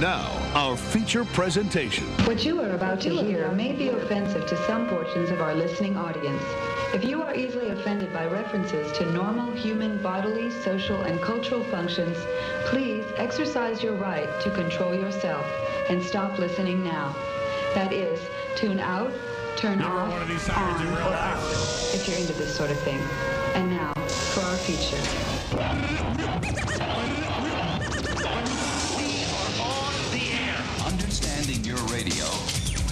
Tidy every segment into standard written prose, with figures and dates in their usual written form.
Now, our feature presentation. What you are about to hear may be offensive to some portions of our listening audience. If you are easily offended by references to normal human bodily, social, and cultural functions, please exercise your right to control yourself and stop listening now. That is, tune out, turn off, one of these sirens in real or life? out, if you're into this sort of thing. And now, for our feature. Understanding your radio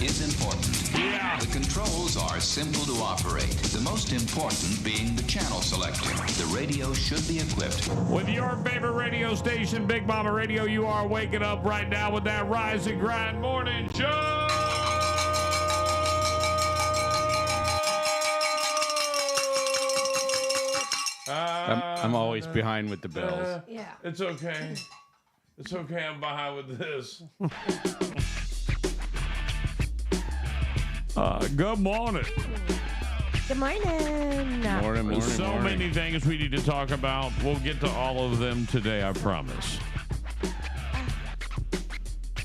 is important. Yeah. The controls are simple to operate, the most important being the channel selector. The radio should be equipped With your favorite radio station, Big Mama Radio, you are waking up right now with that Rise and Grind Morning Show. I'm always behind with the bells. Yeah. It's okay. It's okay. I'm behind with this. Good morning. Good morning. Morning. So many things we need to talk about. We'll get to all of them today, I promise.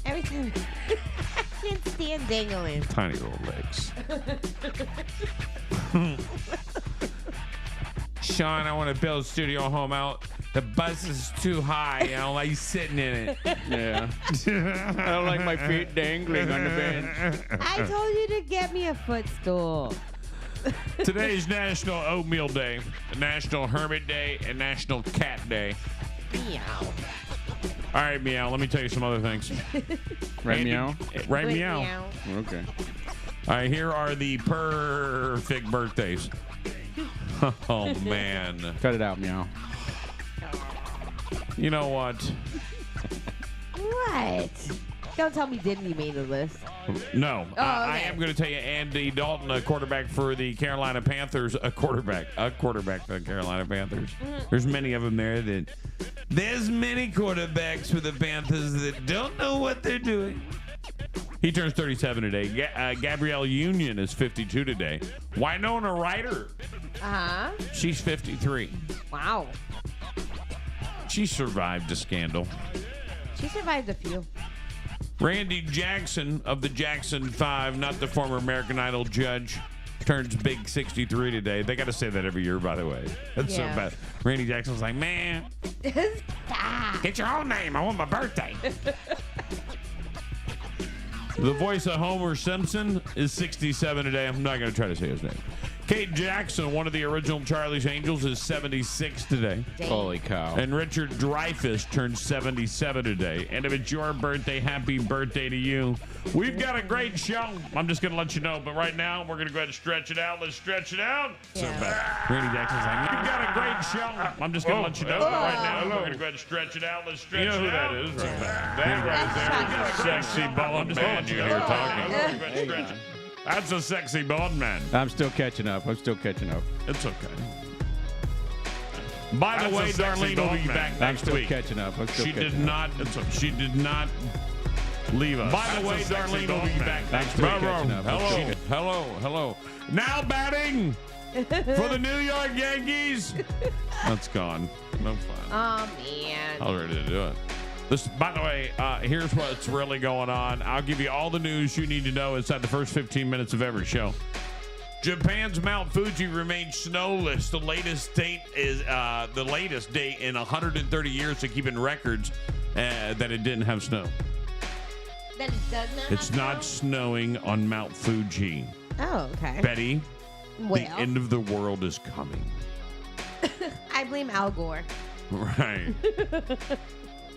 Every time. I can't stand dangling. Tiny little legs. Sean, I want to build a studio home out. The bus is too high. I don't like sitting in it. Yeah. I don't like my feet dangling on the bench. I told you to get me a footstool. Today's National Oatmeal Day, National Hermit Day, and National Cat Day. Meow. All right, Meow, let me tell you some other things. Right, Andy- meow? Right, Good Meow. Okay. All right, here are the perfect birthdays. Oh, man. Cut it out, meow. You know what? What? Don't tell me Disney made the list. No. I okay. am going to tell you Andy Dalton, a quarterback for the Carolina Panthers, a quarterback for the Carolina Panthers. There's many of them there that there's many quarterbacks for the Panthers that don't know what they're doing. He turns 37 today. Gabrielle Union is 52 today. Winona Ryder, Uh-huh. she's 53. Wow. She survived a scandal. She survived a few. Randy Jackson of the Jackson 5, not the former American Idol judge, turns big 63 today. They got to say that every year, by the way. That's Yeah. so bad. Randy Jackson's like, man, Stop. get your own name. I want my birthday. The voice of Homer Simpson is 67 today. I'm not going to try to say his name. Kate Jackson, one of the original Charlie's Angels, is 76 today. Dang. Holy cow. And Richard Dreyfuss turns 77 today. And if it's your birthday, happy birthday to you. We've got a great show. I'm just going to let you know. But right now, we're going to go ahead and stretch it out. Let's stretch it out. So Yeah. bad. Randy Jackson's like, we've got a great show. I'm just going to let you know. But right now, we're going to go ahead and stretch it out. Let's stretch it out. You know who that is right there. That right there is a sexy bald man you hear talking. We're gonna go ahead and stretch it. That's a sexy bald man. I'm still catching up. It's okay. By the way, Darlene will be back I'm next still week. catching up. She did not leave us. By the way, Darlene will be back next week. catching up. Hello. Now batting for the New York Yankees. That's gone. No fun. Oh, man. I was ready to do it. By the way, here's what's really going on. I'll give you all the news you need to know inside the first 15 minutes of every show. Japan's Mount Fuji remains snowless. The latest date is the latest date in 130 years to keeping records that it didn't have snow. Then it does not. It's not snowing on Mount Fuji. Oh, okay. Betty, the Well, end of the world is coming. I blame Al Gore. Right.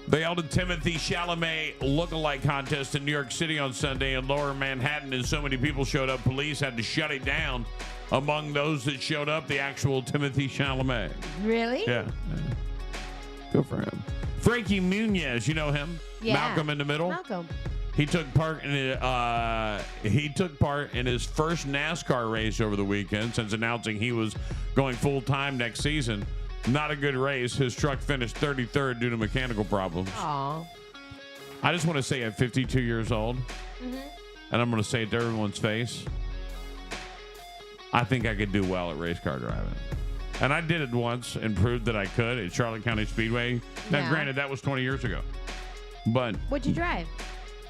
They held a Timothy Chalamet look-alike contest in New York City on Sunday in Lower Manhattan, and so many people showed up, police had to shut it down. Among those that showed up, the actual Timothy Chalamet. Really? Yeah. Good for him. Frankie Muniz, you know him? Yeah. Malcolm in the Middle. Malcolm. He took part in his first NASCAR race over the weekend since announcing he was going full-time next season. Not a good race. His truck finished 33rd due to mechanical problems. Aw. I just want to say at 52 years old, and I'm going to say it to everyone's face, I think I could do well at race car driving. And I did it once and proved that I could at Charlotte County Speedway. Now, Yeah. granted, that was 20 years ago. But What'd you drive?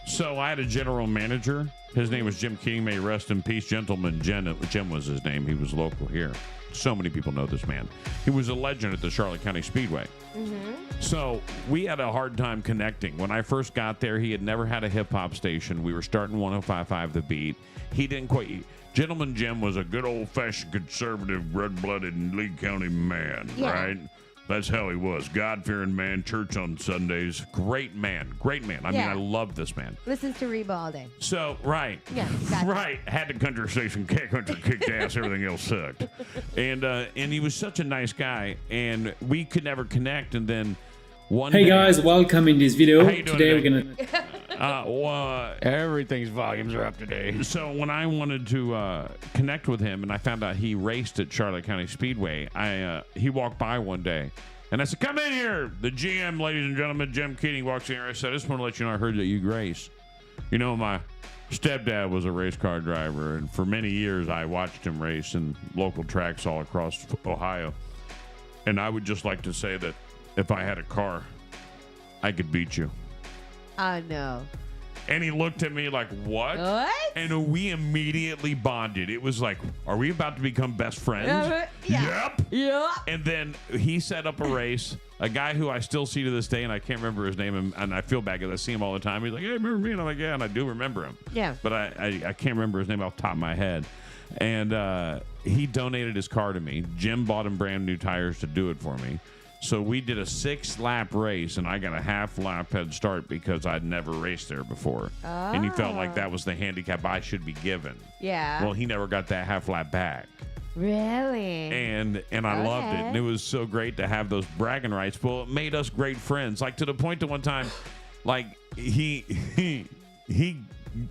so I had a general manager. His name was Jim Keating. May he rest in peace. Gentleman Jim was his name. He was local here. So many people know this man. He was a legend at the Charlotte County Speedway. So we had a hard time connecting. When I first got there, he had never had a hip-hop station. We were starting 105.5 The Beat. He didn't quite... Gentleman Jim was a good old-fashioned conservative, red-blooded Lee County man, right? That's how he was. God-fearing man, church on Sundays. Great man. Great man. I mean, I love this man. Listens to Reba all day. So, right. Yeah, gotcha. Right. Had the country station, country kicked ass, everything else sucked. And he was such a nice guy, and we could never connect. And then one day... Hey guys, welcome in this video. How you doing Today today? we're gonna... Everything's volumes are up today. So when I wanted to connect with him, and I found out he raced at Charlotte County Speedway, he walked by one day, and I said, "Come in here." The GM, ladies and gentlemen, Jim Keating walks in here. I said, "I just want to let you know I heard that you race. You know, my stepdad was a race car driver, and for many years I watched him race in local tracks all across Ohio. And I would just like to say that if I had a car, I could beat you." Oh, no. And he looked at me like, what? What? And we immediately bonded. It was like, are we about to become best friends? Yeah. Yep. Yeah. And then he set up a race. A guy who I still see to this day, and I can't remember his name, and I feel bad because I see him all the time. He's like, "Hey, remember me?" And I'm like, "Yeah," and I do remember him. Yeah. But I can't remember his name off the top of my head. And he donated his car to me. Jim bought him brand new tires to do it for me. So we did a 6-lap race, and I got a half-lap head start because I'd never raced there before. And he felt like that was the handicap I should be given. Yeah. Well, he never got that half-lap back. Really? And I loved it. And it was so great to have those bragging rights. Well, it made us great friends. Like, to the point that one time, like, he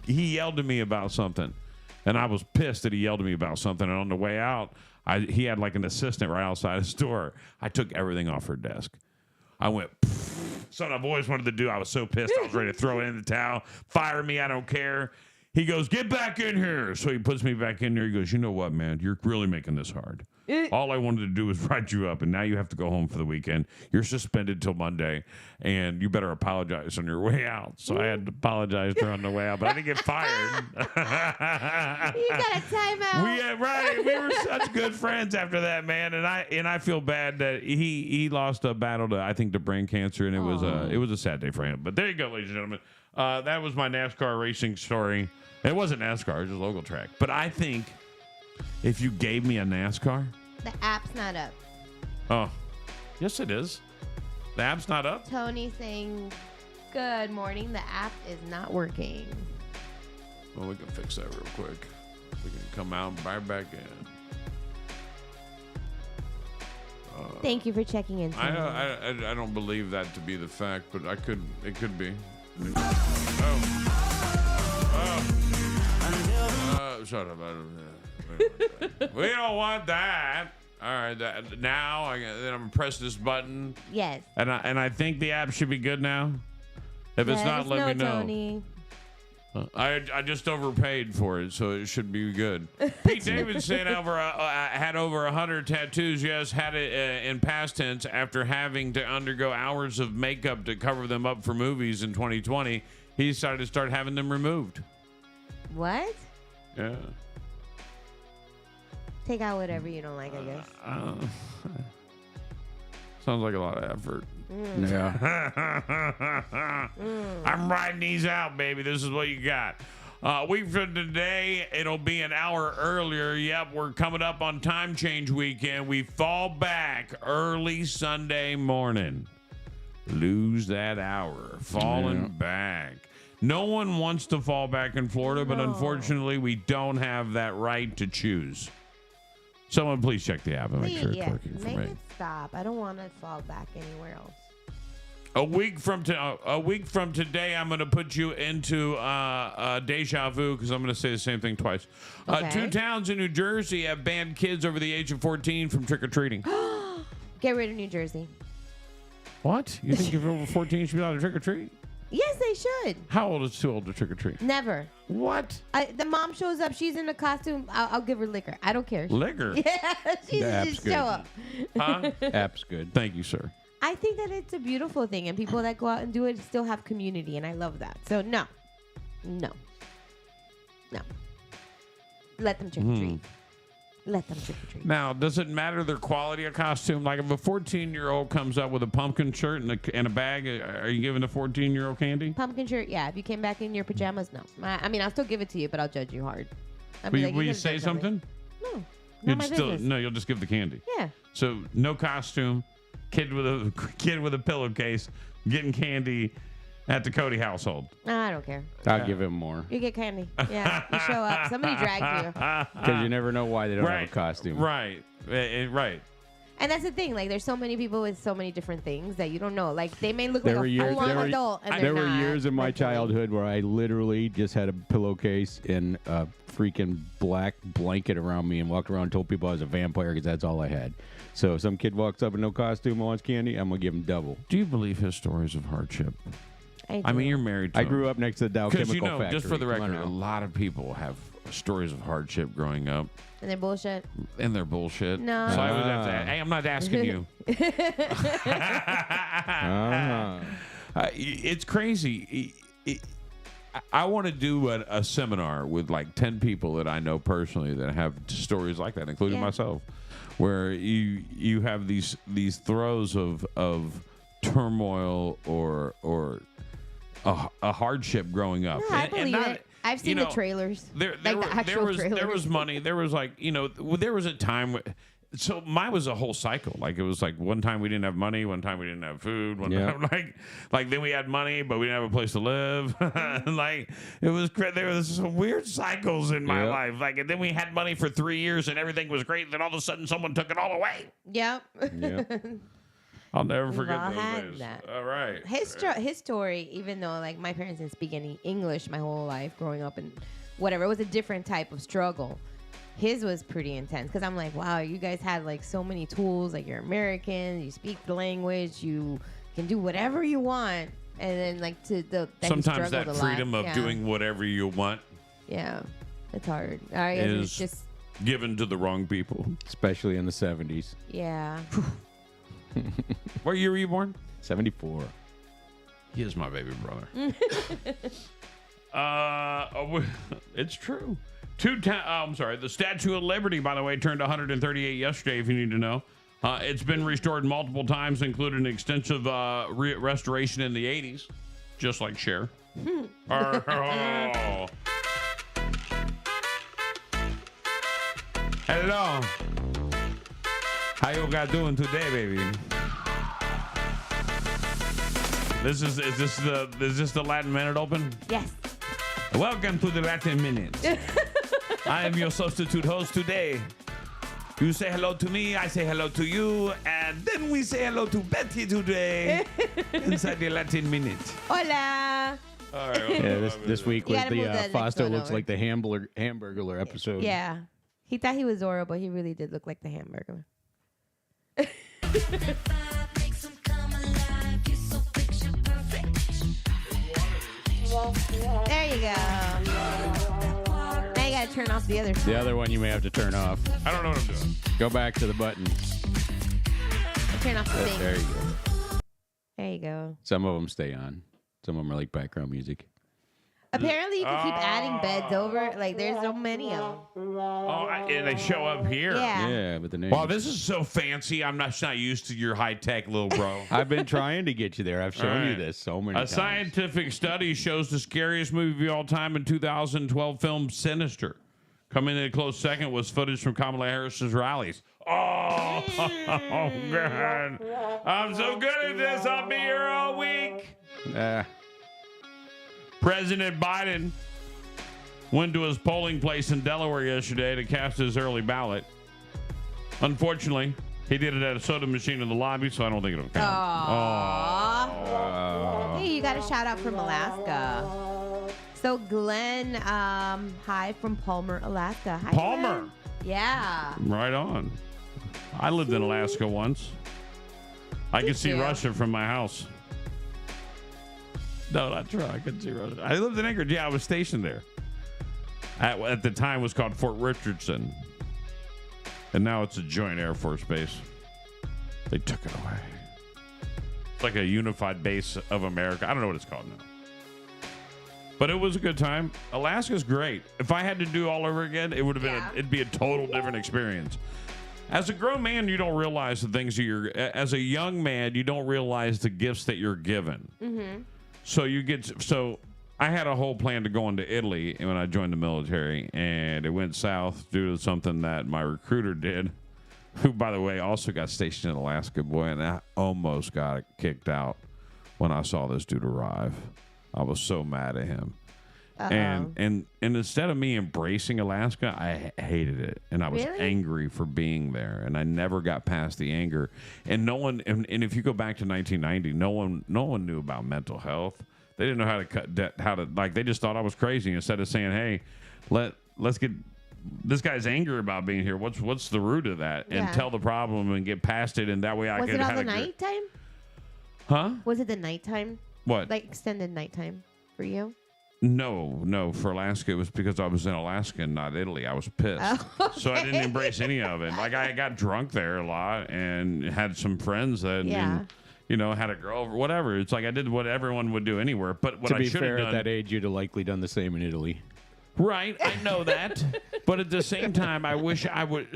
yelled at me about something. And I was pissed that he yelled at me about something. And on the way out, he had like an assistant right outside his door. I took everything off her desk. I went, something I've always wanted to do. I was so pissed. I was ready to throw it in the towel. Fire me. I don't care. He goes, "Get back in here." So he puts me back in there. He goes, "You know what, man? You're really making this hard. All I wanted to do was write you up, and now you have to go home for the weekend. You're suspended till Monday, and you better apologize on your way out." So I had to apologize to her on the way out, but I didn't get fired. You got a timeout. We were such good friends after that, man. And I feel bad that he lost a battle to, I think, to brain cancer, and it was a sad day for him. But there you go, ladies and gentlemen. That was my NASCAR racing story. It wasn't NASCAR, it was just a local track. But I think if you gave me a NASCAR, The app's not up. oh, yes, it is. The app's not up. Tony saying, "Good morning. The app is not working." Well, we can fix that real quick. We can come out and right back in. Thank you for checking in. Tony. I don't believe that to be the fact, but it could be. Shut up. We don't want that. All right. Now then I'm gonna press this button. Yes. And I think the app should be good now. If it's not, let me know. Tony. I just overpaid for it, so it should be good. Pete Davidson had over 100 tattoos. Yes, had it in past tense after having to undergo hours of makeup to cover them up for movies in 2020. He decided to start having them removed. What? Yeah. Take out whatever you don't like, I guess. Sounds like a lot of effort. Yeah. I'm writing these out, baby. This is what you got. Week from today, it'll be an hour earlier. Yep, we're coming up on time change weekend. We fall back early Sunday morning. Lose that hour. Falling back. No one wants to fall back in Florida, but unfortunately, we don't have that right to choose. Someone please check the app and make sure it's working for make me. it stop. I don't want to fall back anywhere else. A week from today, I'm going to put you into deja vu because I'm going to say the same thing twice. Okay. 2 towns in New Jersey have banned kids over the age of 14 from trick-or-treating. Get rid of New Jersey. What? You think if you're over 14, you should be allowed to trick-or-treat? Yes, they should. How old is too old to trick-or-treat? Never. What? The mom shows up. She's in a costume. I'll give her liquor. I don't care. Liquor? Yeah, she The app's just good. show up. Huh? App's good. Thank you, sir. I think that it's a beautiful thing, and people that go out and do it still have community, and I love that. So no. Let them trick or treat. Let them trick or treat. Now, does it matter their quality of costume? Like if a 14-year-old comes up with a pumpkin shirt and a bag, are you giving the 14-year-old candy? Pumpkin shirt, yeah. If you came back in your pajamas, no. I mean, I'll still give it to you, but I'll judge you hard. Will you say something? No, not my business. No, you'll just give the candy. Yeah. So no costume, kid with a pillowcase, getting candy at the Cody household. I don't care. I'll give him more. You get candy. Yeah, you show up. Somebody dragged you. Because you never know why they don't have a costume. Right. Right. And that's the thing. Like, there's so many people with so many different things that you don't know. Like, they may look like a full-on adult, and there they're were not. years in my childhood where I literally just had a pillowcase and a freaking black blanket around me and walked around and told people I was a vampire because that's all I had. So if some kid walks up in no costume and wants candy, I'm going to give him double. Do you believe his stories of hardship? I mean, you're married to I him. grew up next to the Dow Chemical Factory. Just for the record, a lot of people have stories of hardship growing up. And they're bullshit. And they're bullshit. No. So I would have to hey, I'm not asking you. It's crazy. I want to do a seminar with like 10 people that I know personally that have stories like that, including myself, where you have these throes of turmoil or a hardship growing up. No, I believe it. I've seen the trailers. There was money. There was like, there was a time. So mine was a whole cycle. Like it was like one time we didn't have money, one time we didn't have food, one time like then we had money but we didn't have a place to live. Like it was there was some weird cycles in my life. Like and then we had money for 3 years and everything was great. And then all of a sudden someone took it all away. Yep. I'll never forget all those had days. that. All right. His story, even though like my parents didn't speak any English my whole life growing up and whatever, it was a different type of struggle. His was pretty intense because I'm like, wow, you guys had like so many tools. Like you're American, you speak the language, you can do whatever you want, and then like sometimes that freedom of doing whatever you want. Yeah, it's hard. It's just given to the wrong people, especially in the 70s. Yeah. What year were you born? 74. He is my baby brother. It's true. I'm sorry. The Statue of Liberty, by the way, turned 138 yesterday, if you need to know. It's been restored multiple times, including an extensive restoration in the 80s, just like Cher. Hello. How you guys doing today, baby? Is this the Latin Minute Open? Yes. Welcome to the Latin Minute. I am your substitute host today. You say hello to me, I say hello to you, and then we say hello to Betty today inside the Latin Minute. Hola. All right. Yeah, this week was the Fausto looks like the Hamburglar episode. Yeah. He thought he was Zorro, but he really did look like the Hamburger. There you go. Now you gotta turn off the other side. The other one you may have to turn off. I don't know what I'm doing. Go back to the button. Turn off the thing. There you go. There you go. Some of them stay on. Some of them are like background music. Apparently, you can keep adding beds over. Like, there's so many of them. And they show up here. Yeah. Yeah, but the name. Wow, this is so fancy. I'm not used to your high-tech little bro. I've been trying to get you there. I've shown you this so many times. A scientific study shows the scariest movie of all time in 2012 film Sinister. Coming in a close second was footage from Kamala Harris's rallies. Oh, God. I'm so good at this. I'll be here all week. President Biden went to his polling place in Delaware yesterday to cast his early ballot. Unfortunately, he did it at a soda machine in the lobby, so I don't think it'll count. Hey, you got a shout out from Alaska. So Glenn, hi from Palmer, Alaska. Hi, Palmer. Glenn. Yeah. Right on. I lived in Alaska once. I could see Russia from my house. No, not true. I couldn't see Russia. I lived in Anchorage. Yeah, I was stationed there. At the time, it was called Fort Richardson. And now it's a joint Air Force base. They took it away. It's like a unified base of America. I don't know what it's called now. But it was a good time. Alaska's great. If I had to do all over again, it would have been it'd be a total different experience. As a grown man, you don't realize the things as a young man, you don't realize the gifts that you're given. Mm-hmm. So I had a whole plan to go into Italy when I joined the military, and it went south due to something that my recruiter did, who, by the way, also got stationed in Alaska, boy, and I almost got kicked out when I saw this dude arrive. I was so mad at him. And instead of me embracing Alaska, I hated it, and I was angry for being there, and I never got past the anger. And no one, and if you go back to 1990, no one knew about mental health. They didn't know how to cut debt, they just thought I was crazy. Instead of saying, hey, let's get this guy's anger about being here. What's the root of that? And tell the problem and get past it, and that way I could. Was it all the nighttime? Huh? Was it the nighttime? What? Like extended nighttime for you? No. For Alaska, it was because I was in Alaska and not Italy. I was pissed. Oh, okay. So I didn't embrace any of it. Like, I got drunk there a lot and had some friends that, had a girl or whatever. It's like I did what everyone would do anywhere. But what I should have done. To be fair, at that age, you'd have likely done the same in Italy. Right. I know that. But at the same time, I wish I would.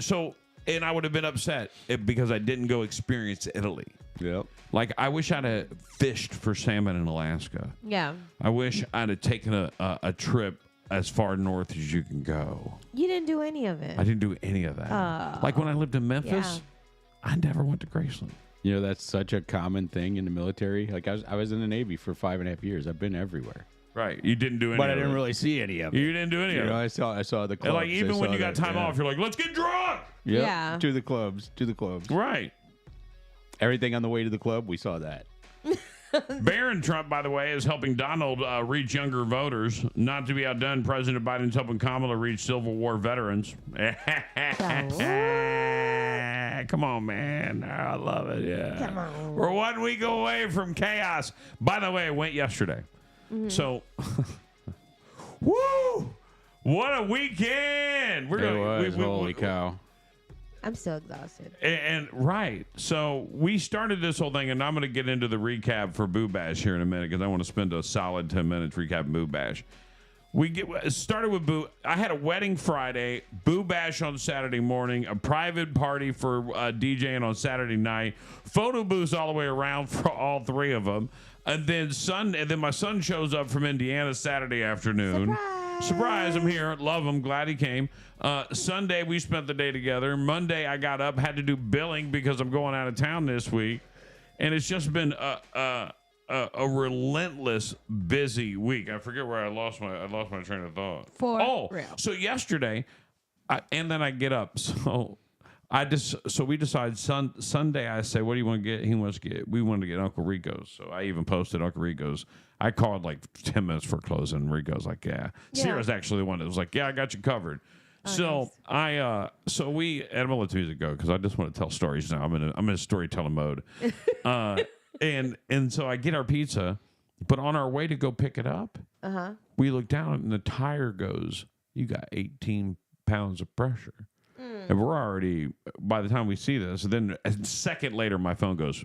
And I would have been upset because I didn't go experience Italy. Yep. Like, I wish I'd have fished for salmon in Alaska. Yeah. I wish I'd have taken a trip as far north as you can go. You didn't do any of it. I didn't do any of that. Like, when I lived in Memphis, I never went to Graceland. You know, that's such a common thing in the military. Like, I was in the Navy for 5.5 years. I've been everywhere. Right. You didn't do any of it. But I didn't really see any of it. You didn't do any of it. I saw the clubs. And like, even when you got time off, you're like, let's get drunk. Yep. Yeah. To the clubs. Right. Everything on the way to the club, we saw that. Barron Trump, by the way, is helping Donald reach younger voters. Not to be outdone, President Biden's helping Kamala reach Civil War veterans. Come on, man. I love it. Yeah. Come on. We're 1 week away from chaos. By the way, it went yesterday. Mm-hmm. So, woo! What a weekend! Holy cow. I'm so exhausted. And right. So we started this whole thing, and I'm going to get into the recap for Boo Bash here in a minute because I want to spend a solid 10 minutes recapping Boo Bash. We started with Boo. I had a wedding Friday, Boo Bash on Saturday morning, a private party for DJing on Saturday night, photo booths all the way around for all three of them, and then my son shows up from Indiana Saturday afternoon. Surprise, I'm here. Love him. Glad he came. Sunday, we spent the day together. Monday, I got up, had to do billing because I'm going out of town this week. And it's just been a relentless busy week. I forget where I lost my train of thought. So yesterday, and then I get up. So we decide Sunday. I say, what do you want to get? We wanted to get Uncle Rico's. So I even posted Uncle Rico's. I called like 10 minutes for closing. Rico's like, yeah. Sarah's actually the one that was like, yeah, I got you covered. So nice. I'm gonna let music go because I just want to tell stories now. I'm in storytelling mode. And so I get our pizza, but on our way to go pick it up, we look down and the tire goes, you got 18 pounds of pressure. And we're already, by the time we see this, then a second later, my phone goes,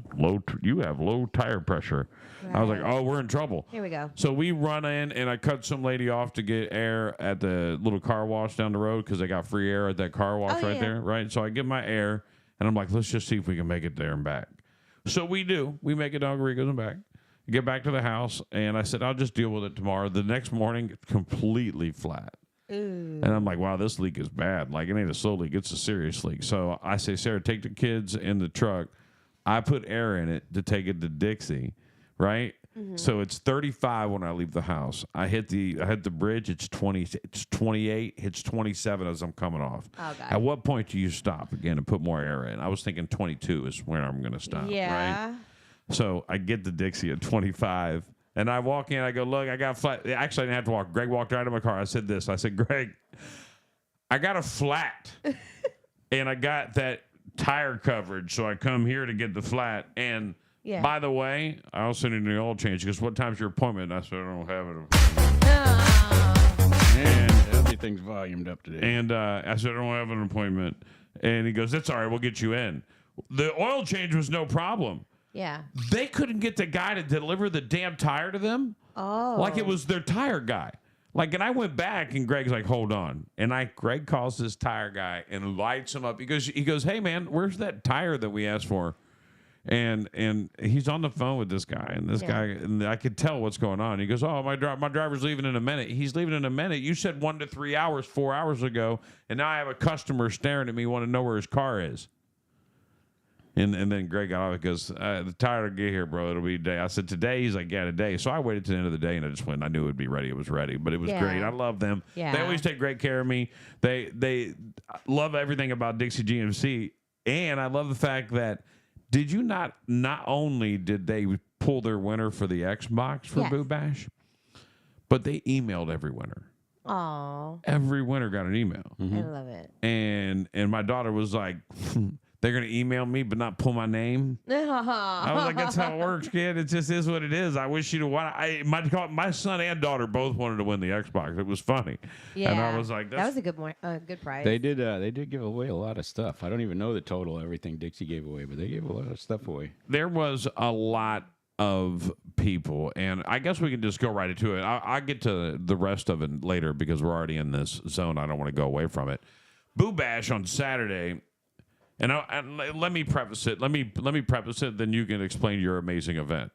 you have low tire pressure. Right. I was like, oh, we're in trouble. Here we go. So we run in, and I cut some lady off to get air at the little car wash down the road because they got free air at that car wash there, right? So I get my air, and I'm like, let's just see if we can make it there and back. So we do. We make it to Rico's and back. Get back to the house, and I said, I'll just deal with it tomorrow. The next morning, it's completely flat. Ooh. And I'm like, wow, this leak is bad. Like, it ain't a slow leak, it's a serious leak. So I say, Sarah, take the kids in the truck. I put air in it to take it to Dixie, right? Mm-hmm. So it's 35 when I leave the house. I hit the bridge, it's 20, it's 28, it's 27 as I'm coming off. Oh, God. At what point do you stop again and put more air in? I was thinking 22 is where I'm going to stop, right? So I get to Dixie at 25. And I walk in, I go, look, I got flat. Actually, I didn't have to walk. Greg walked right in my car. I said this. I said, Greg, I got a flat, and I got that tire coverage, so I come here to get the flat. And by the way, I'll send you the oil change. Because what time's your appointment? I said, I don't have it. And everything's volumed up today. And I said, I don't have an appointment. And he goes, that's all right. We'll get you in. The oil change was no problem. Yeah. They couldn't get the guy to deliver the damn tire to them. Oh. Like it was their tire guy. Like, and I went back and Greg's like, hold on. And Greg calls this tire guy and lights him up. He goes, hey man, where's that tire that we asked for? And he's on the phone with this guy, and this guy, and I could tell what's going on. He goes, oh, my driver's leaving in a minute. He's leaving in a minute. You said 1 to 3 hours, 4 hours ago, and now I have a customer staring at me, want to know where his car is. And then Greg got off and goes, the tire will get here, bro. It'll be a day. I said, today? He's like, yeah, today. So I waited to the end of the day, and I just went. I knew it would be ready. It was ready, but it was great. I love them. Yeah. They always take great care of me. They love everything about Dixie GMC, and I love the fact that did you not only did they pull their winner for the Xbox for Boo Bash, but they emailed every winner. Oh. Every winner got an email. I love it. And my daughter was like, they're going to email me but not pull my name. I was like, that's how it works, kid. It just is what it is. I wish you'd have won. My son and daughter both wanted to win the Xbox. It was funny. Yeah. And I was like, that was a good prize. They did give away a lot of stuff. I don't even know the total everything Dixie gave away, but they gave a lot of stuff away. There was a lot of people, and I guess we can just go right into it. I'll get to the rest of it later because we're already in this zone. I don't want to go away from it. Boo Bash on Saturday. And let me preface it. Let me preface it. Then you can explain your amazing event.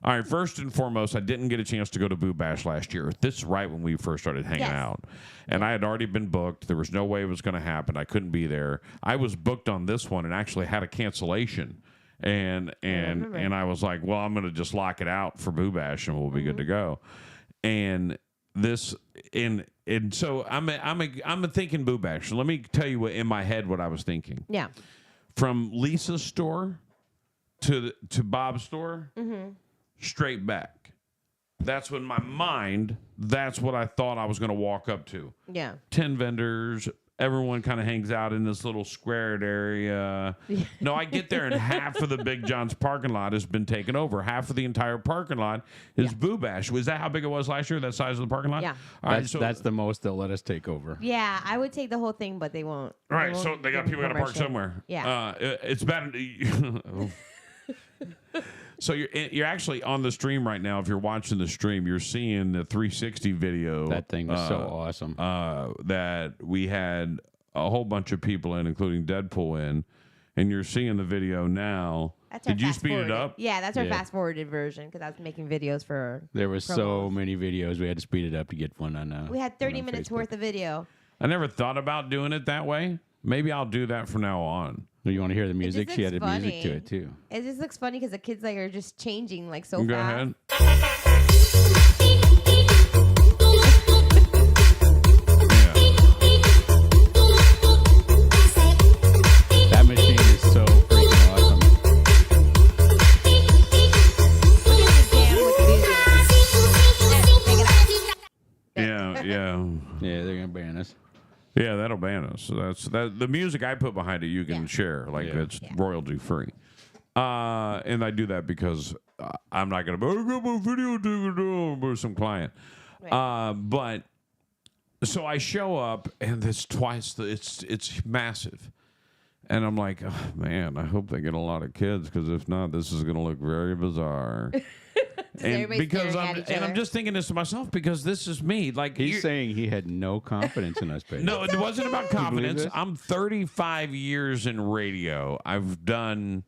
All right. First and foremost, I didn't get a chance to go to Boo Bash last year. This is right when we first started hanging out, and I had already been booked. There was no way it was going to happen. I couldn't be there. I was booked on this one and actually had a cancellation, and I was like, well, I'm going to just lock it out for Boo Bash and we'll be good to go. And this and so I'm thinking Boo Bash. Let me tell you in my head what I was thinking. Yeah. From Lisa's store to Bob's store, straight back. That's when my mind. That's what I thought I was going to walk up to. Yeah. 10 vendors. Everyone kind of hangs out in this little squared area. No, I get there and half of the Big John's parking lot has been taken over. Half of the entire parking lot is Boo Bash. Was that how big it was last year, that size of the parking lot? Yeah. All right, That's the most they'll let us take over. Yeah, I would take the whole thing, but they won't. All right, so they got people got to park somewhere. Yeah. It's bad. So you're actually on the stream right now. If you're watching the stream, you're seeing the 360 video. That thing was so awesome. That we had a whole bunch of people in, including Deadpool in, and you're seeing the video now. Did you speed it up? Yeah, that's our fast forwarded version because I was making videos for. There were so many videos. We had to speed it up to get one on. We had 30 minutes Facebook. worth of video. I never thought about doing it that way. Maybe I'll do that from now on. You want to hear the music? just She looks added music to it too. It just looks funny because the kids are just changing so Go fast. ahead. That machine is so freaking awesome. Yeah. Yeah, they're gonna ban us. Yeah, that'll ban us. So that's the music I put behind it. You can share, it's royalty free. And I do that because I'm not gonna got my video to some client. Right. But so I show up and it's twice. It's massive, and I'm like, oh, man, I hope they get a lot of kids because if not, this is gonna look very bizarre. And because I'm just thinking this to myself because this is me. Like He's saying he had no confidence in us, baby. no, it wasn't about confidence. this? I'm 35 years in radio. I've done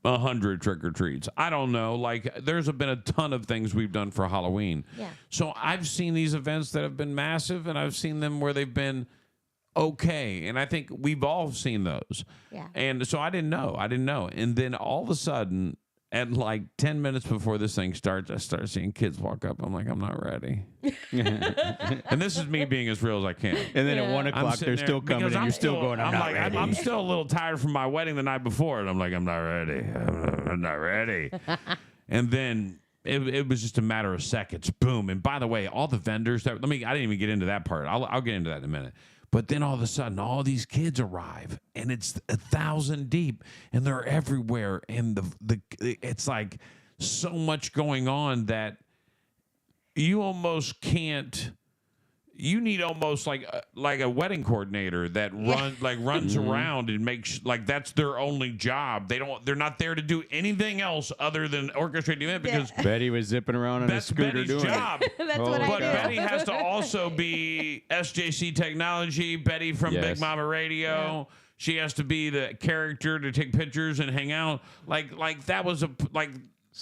100 trick or treats. I don't know. Like there's been a ton of things we've done for Halloween. Yeah. So I've seen these events that have been massive, and I've seen them where they've been okay. And I think we've all seen those. Yeah. And so I didn't know. And then all of a sudden, at like 10 minutes before this thing starts, I start seeing kids walk up. I'm like, I'm not ready. And this is me being as real as I can. And then at 1 o'clock, they're still coming, and you're still going, I'm not ready. I'm still a little tired from my wedding the night before. And I'm like, I'm not ready. I'm not ready. And then it was just a matter of seconds. Boom. And by the way, all the vendors I didn't even get into that part. I'll get into that in a minute. But then all of a sudden, all these kids arrive, and it's 1,000 deep, and they're everywhere, and it's like so much going on that you almost can't. you need almost like a wedding coordinator that runs around and makes like that's their only job. They're not there to do anything else other than orchestrate the event because Betty was zipping around on a scooter Betty's doing job. it. That's what I But do. Betty has to also be SJC Technology, Betty from Yes. Big Mama Radio. Yeah. She has to be the character to take pictures and hang out. Like that was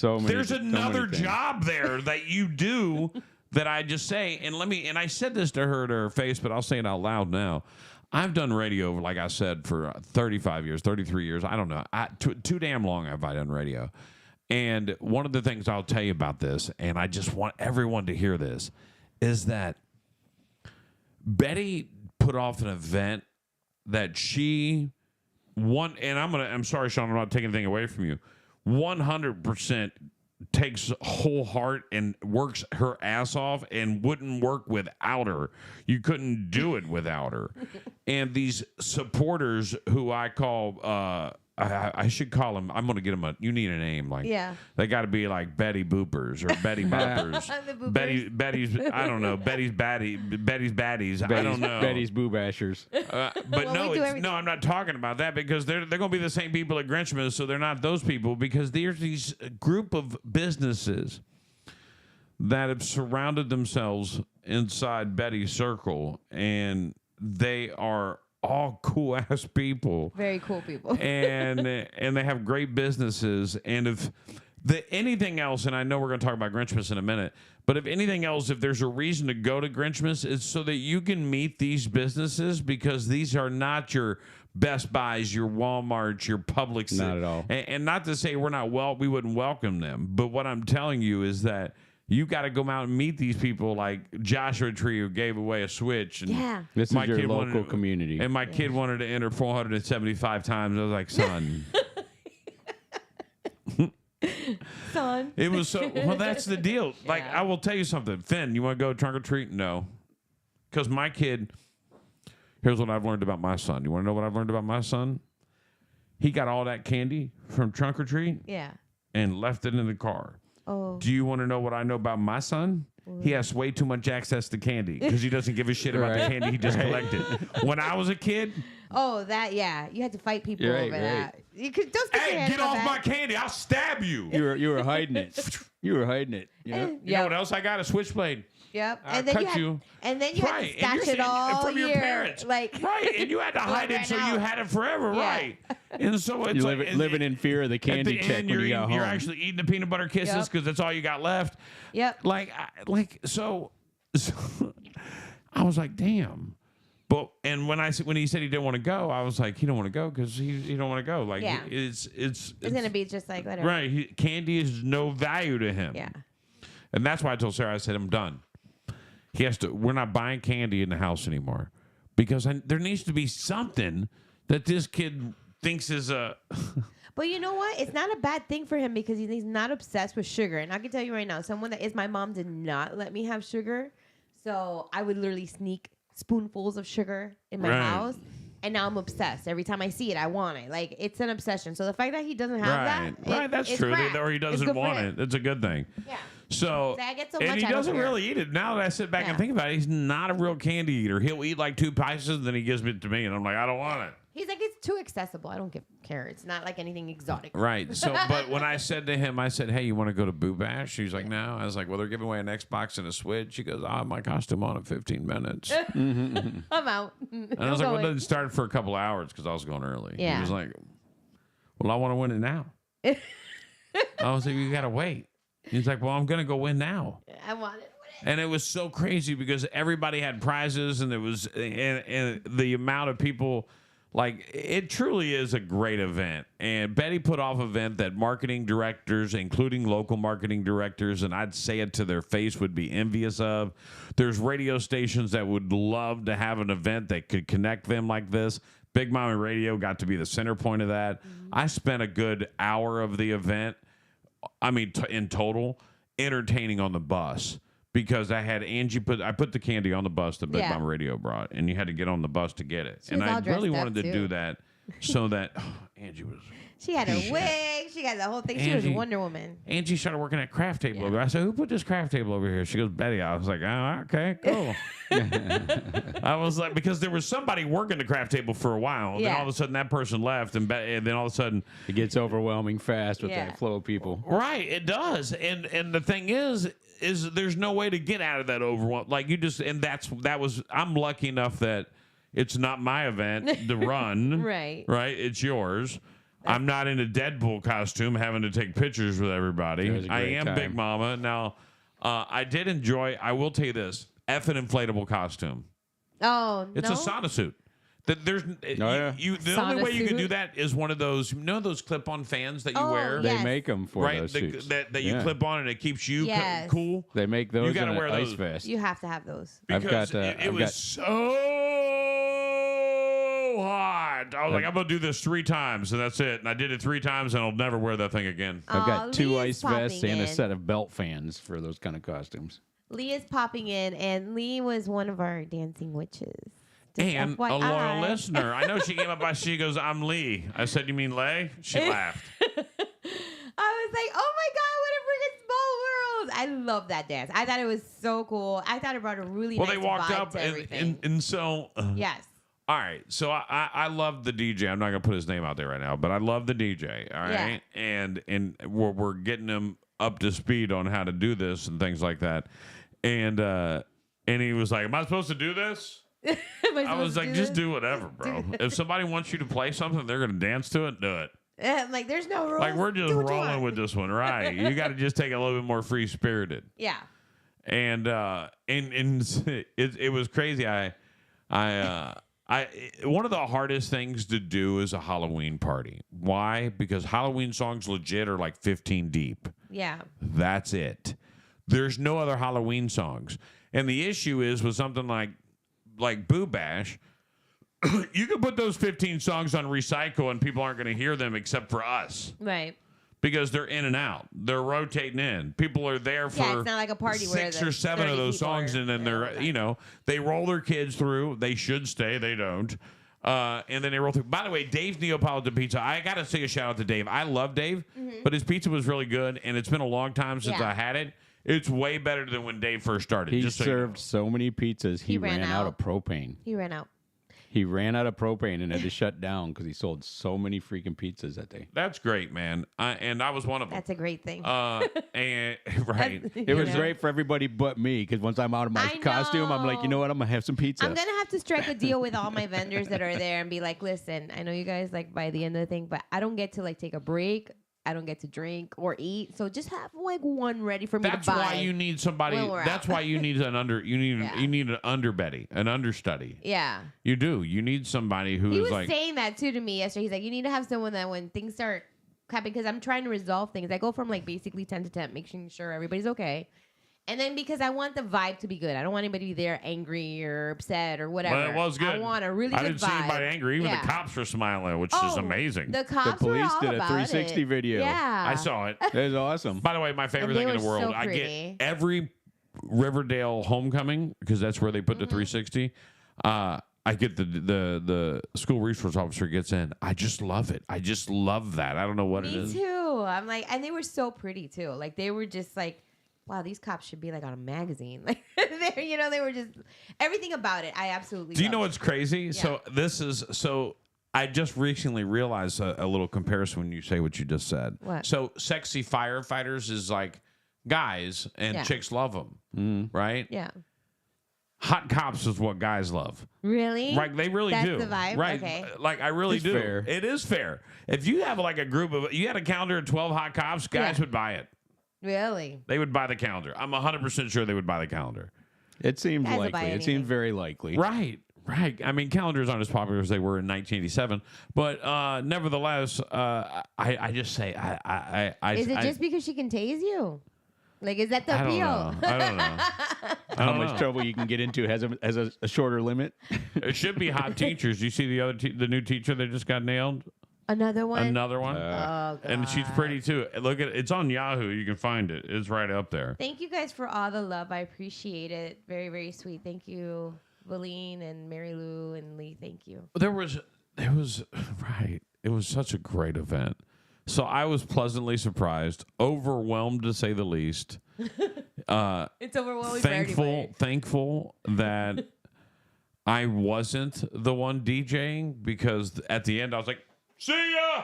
there's another things. job there that you do that I just say. And I said this to her face, but I'll say it out loud now. I've done radio, like I said, for 35 years, 33 years. I don't know. Too damn long have I done radio. And one of the things I'll tell you about this, and I just want everyone to hear this, is that Betty put off an event that she won. And I'm sorry, Sean, I'm not taking anything away from you. 100% takes whole heart and works her ass off and wouldn't work without her. You couldn't do it without her. And these supporters who I call I should call them. I'm going to get them you need a name. Like, they got to be like Betty Boopers or Betty Boppers. The boopers. Betty's, I don't know. Betty's Baddies. I don't know. Betty's Boo Bashers. But Well, no, I'm not talking about that because they're going to be the same people at Grinchmas, so they're not those people because there's these group of businesses that have surrounded themselves inside Betty's circle, and they are all cool ass people, Very cool people. and they have great businesses. And if anything else, and I know we're going to talk about Grinchmas in a minute, but if anything else, if there's a reason to go to Grinchmas, it's so that you can meet these businesses because these are not your Best Buys, your Walmarts, your Publix. Not at all. And not to say we wouldn't welcome them, but what I'm telling you is that you got to go out and meet these people like Joshua Tree who gave away a Switch. And Yeah. This is your local community. And my kid wanted to enter 475 times. I was like, son. Son. It was so, well, that's the deal. Like, Yeah. I will tell you something. Finn, you want to go trunk or treat? No. Because my kid, here's what I've learned about my son. You want to know what I've learned about my son? He got all that candy from trunk or treat Yeah. and left it in the car. Oh. Do you want to know what I know about my son? He has way too much access to candy because he doesn't give a shit about the candy he just collected. When I was a kid, Oh, that, yeah. You had to fight people You're right, over right. that. You could, don't stick your hey, hand get in off back. my candy. I'll stab you. You were hiding it. You were hiding it. You know? You know what else I got? A switchblade. Yep. I'll And then cut you had, you. And then you had to Right, and stash you're it all from year. your parents. Like, Right, and you had to hide it ran so you out. had it forever, Yeah. right? And so it's You like, living in fear of the at candy the check end, when you're you got you're home. actually eating the peanut butter kisses Yep. because that's all you got left. Yep. So I was like, damn. But and when he said he didn't want to go, I was like, he don't want to go because he don't want to go. Like, Yeah. it's It's going to be just like whatever. right. Candy is no value to him. Yeah. And that's why I told Sarah, I said, I'm done. He has to. We're not buying candy in the house anymore because there needs to be something that this kid thinks is a. But you know what? It's not a bad thing for him because he's not obsessed with sugar. And I can tell you right now, someone that is my mom did not let me have sugar. So I would literally sneak spoonfuls of sugar in my Right. house. And now I'm obsessed. Every time I see it, I want it. Like, it's an obsession. So the fact that he doesn't have Right, that. right. That's it's true. crap. Or he It's doesn't good for want him. it. That's a good thing. Yeah. So, I get so and much he I don't doesn't care. really eat it. Now that I sit back and Yeah. think about it, he's not a real candy eater. He'll eat like 2 pieces, and then he gives it to me, and I'm like, I don't want it. He's like, it's too accessible. I don't care. It's not like anything exotic. Right. So, but when I said to him, I said, hey, you want to go to Boo Bash? He's like, no. I was like, well, they're giving away an Xbox and a Switch. He goes, I'll have my costume on in 15 minutes. I'm out. And I was like, well, it doesn't start for a couple hours because I was going early. Yeah. He was like, well, I want to win it now. I was like, you got to wait. He's like, well, I'm going to go win now. I want it. And it was so crazy because everybody had prizes and there was and the amount of people, like, it truly is a great event. And Betty put off an event that marketing directors, including local marketing directors, and I'd say it to their face, would be envious of. There's radio stations that would love to have an event that could connect them like this. Big Mama Radio got to be the center point of that. I spent a good hour of the event, I mean, in total, entertaining on the bus. Because I had Angie I put the candy on the bus that Big Yeah. Mama Radio brought, and you had to get on the bus to get it. She And was all I really dressed up, wanted to too. do that so that Angie was. She had her wig. she got the whole thing. She was Angie- Wonder Woman. Angie started working at craft table. Yeah. Over. I said, "Who put this craft table over here?" She goes, "Betty." I was like, "Oh, okay, cool." I was like, because there was somebody working the craft table for a while. Then Yeah. all of a sudden, that person left, and then all of a sudden, It gets overwhelming fast with Yeah. that flow of people. right? It does. And the thing is there's no way to get out of that overwhelm. Like you just, and that was. I'm lucky enough that it's not my event to run. Right. Right. It's yours. I'm not in a Deadpool costume having to take pictures with everybody. It was a I great am time. Big Mama. Now, I did enjoy, I will tell you this, an inflatable costume. Oh, It's no? a sauna suit. There's yeah. the only Sauna way you can suit? do that is one of those, those clip-on fans that you Oh, wear? yeah. They Yes. make them for Right? those suits. That you Yeah. clip on and it keeps you Yes. cool. They make those gotta in wear an ice those. vest. You have to have those. I've Because got, it I've was got- so hot. I was like, I'm going to do this 3 times, and that's it. And I did it 3 times, and I'll never wear that thing again. I've got Aw, 2 Lee's ice vests popping and a in. set of belt fans for those kind of costumes. Lee is popping in, and Lee was one of our dancing witches. Just And FYI. a loyal listener. I know she came up by, she goes, "I'm Lee." I said, "You mean Lay?" She laughed. I was like, oh my God, what a freaking small world. I love that dance. I thought it was so cool. I thought it brought a really Well, nice they walked vibe up, to and, everything. and so, Yes. all right. So I love the DJ. I'm not going to put his name out there right now, but I love the DJ. All right. Yeah. And we're getting him up to speed on how to do this and things like that. And he was like, "Am I supposed to do this?" I was like, "Just do whatever, bro. If somebody wants you to play something, they're going to dance to it. Do it." Like, there's no rules. Like we're just Do what you rolling want. with this one, right? You got to just take it a little bit more free spirited. Yeah. And it was crazy. One of the hardest things to do is a Halloween party. Why? Because Halloween songs legit are like 15 deep. Yeah. That's it. There's no other Halloween songs. And the issue is with something like Boo Bash, you can put those 15 songs on recycle and people aren't going to hear them except for us. Right. Because they're in and out. They're rotating in. People are there for Yeah, it's not like a party where 6 the or 7 of 30 those people songs, are and then there all they're, the time. they roll their kids through. They should stay. They don't. And then they roll through. By the way, Dave's Neapolitan Pizza, I got to say a shout out to Dave. I love Dave, but his pizza was really good, and it's been a long time since Yeah. I had it. It's way better than when Dave first started. He just so you know. served so many pizzas, he ran ran out out. of propane. He ran out. He ran out of propane and had to shut down because he sold so many freaking pizzas that day. That's great, man. And I was one of them. That's a great thing. And right. It was great for everybody but me because once I'm out of my I costume, I'm like, you know know. what? I'm going to have some pizza. I'm gonna have to strike a deal with all my vendors that are there and be like, listen, I know you guys like by the end of the thing, but I don't get to like take a break. I don't get to drink or eat, so just have like one ready for me That's to buy. why you need somebody. when we're That's out. why you need you need Yeah. you need an underbetty, an understudy. Yeah. You do. You need somebody who He is was like. saying that too to me yesterday. He's like, you need to have someone that when things start happening, because I'm trying to resolve things. I go from like basically 10 to 10, making sure everybody's okay. And then because I want the vibe to be good. I don't want anybody there angry or upset or whatever. Well, it was good. I want a really I good didn't see vibe. anybody angry. Even Yeah. the cops were smiling, which is Oh, amazing. The cops police were all did a about 360 it. video. Yeah. I saw it. That was awesome. By the way, my favorite And they thing in the were world. so I get pretty. every Riverdale homecoming because that's where they put the Mm-hmm. 360. I get the school resource officer gets in. I just love it. I just love that. I don't know what it Me is. too. I'm like, and they were so pretty too. Like they were just like, wow, these cops should be like on a magazine. Like they were just everything about it. I absolutely. Do you know loved. what's crazy? So I just recently realized a little comparison when you say what you just said. What? So sexy firefighters is like guys and Yeah. chicks love them, right? Yeah. Hot cops is what guys love. Really? Right, they really That's do. the vibe? Right, Okay. like I really It's do. fair. It is fair. If you have like a group of, you had a calendar of 12 hot cops, guys Yeah. would buy it. Really? They would buy the calendar. I'm 100% sure they would buy the calendar. It seemed Guys will buy likely. It anything. seemed very likely. Right. I mean, calendars aren't as popular as they were in 1987, but nevertheless, I just say Is it just because she can tase you? Like, is that the I don't appeal? know. I don't know. How much trouble you can get into has a shorter limit. It should be hot teachers. You see the new teacher that just got nailed? Another one? Another one. Oh, God. And she's pretty too. Look at it's on Yahoo. You can find it. It's right up there. Thank you guys for all the love. I appreciate it. Very, very sweet. Thank you, Valine and Mary Lou and Lee. Thank you. There was right. It was such a great event. So I was pleasantly surprised, overwhelmed to say the least. It's overwhelming. Thankful that I wasn't the one DJing, because at the end I was like, "See ya!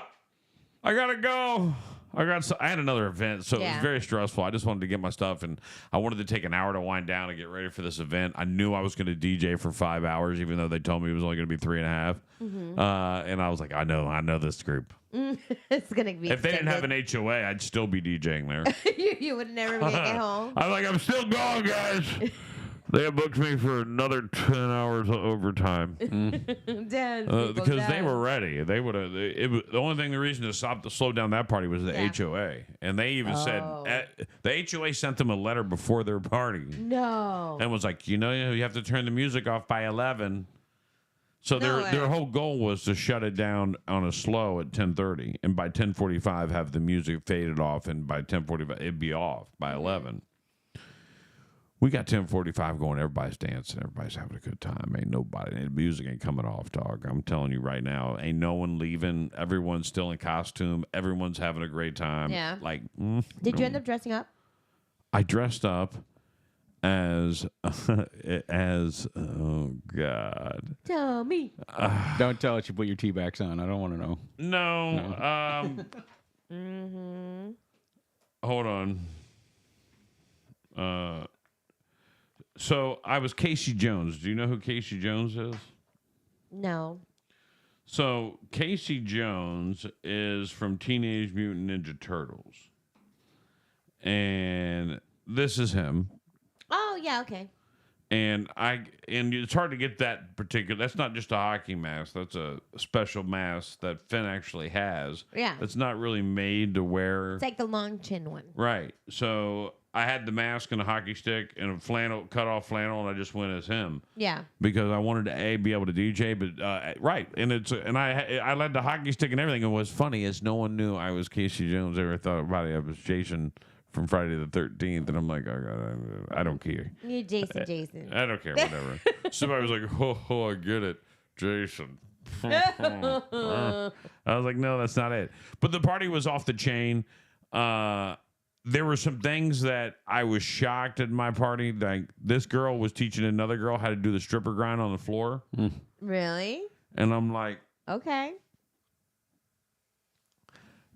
I gotta go." I had another event, so it was very stressful. I just wanted to get my stuff, and I wanted to take an hour to wind down and get ready for this event. I knew I was going to DJ for 5 hours, even though they told me it was only going to be 3.5. And I was like, I know this group. It's gonna be. If they didn't have an HOA, I'd still be DJing there. you would never make it home. I'm like, I'm still going, guys. They have booked me for another 10 hours of overtime. Because they were ready. They would have. The only thing, the reason to slow down that party was the HOA. And they even said, the HOA sent them a letter before their party. No. And was like, you have to turn the music off by 11. So their whole goal was to shut it down on a slow at 10:30. And by 10:45, have the music faded off. And by 10:45, it'd be off by 11. We got 10:45 going. Everybody's dancing. Everybody's having a good time. Ain't nobody. The music ain't coming off, dog. I'm telling you right now. Ain't no one leaving. Everyone's still in costume. Everyone's having a great time. Yeah. Like, Did you end up dressing up? I dressed up as oh God. Tell me. Don't tell us you put your tea backs on. I don't want to know. No. Hold on. So I was Casey Jones. Do you know who Casey Jones is? No. So Casey Jones is from Teenage Mutant Ninja Turtles. And this is him. Oh, yeah, okay. And it's hard to get that particular. That's not just a hockey mask. That's a special mask that Finn actually has. Yeah. That's not really made to wear. It's like the long chin one. Right. So I had the mask and a hockey stick and a flannel, cut off flannel, and I just went as him. Yeah. Because I wanted to be able to DJ, but right. And I led the hockey stick and everything. And what's funny is no one knew I was Casey Jones. They ever thought about it. I was Jason from Friday the 13th, and I'm like, oh God, I don't care. You're Jason. I don't care, whatever. Somebody was like, oh, I get it, Jason. I was like, no, that's not it. But the party was off the chain. There were some things that I was shocked at my party. Like, this girl was teaching another girl how to do the stripper grind on the floor. Really? And I'm like, okay.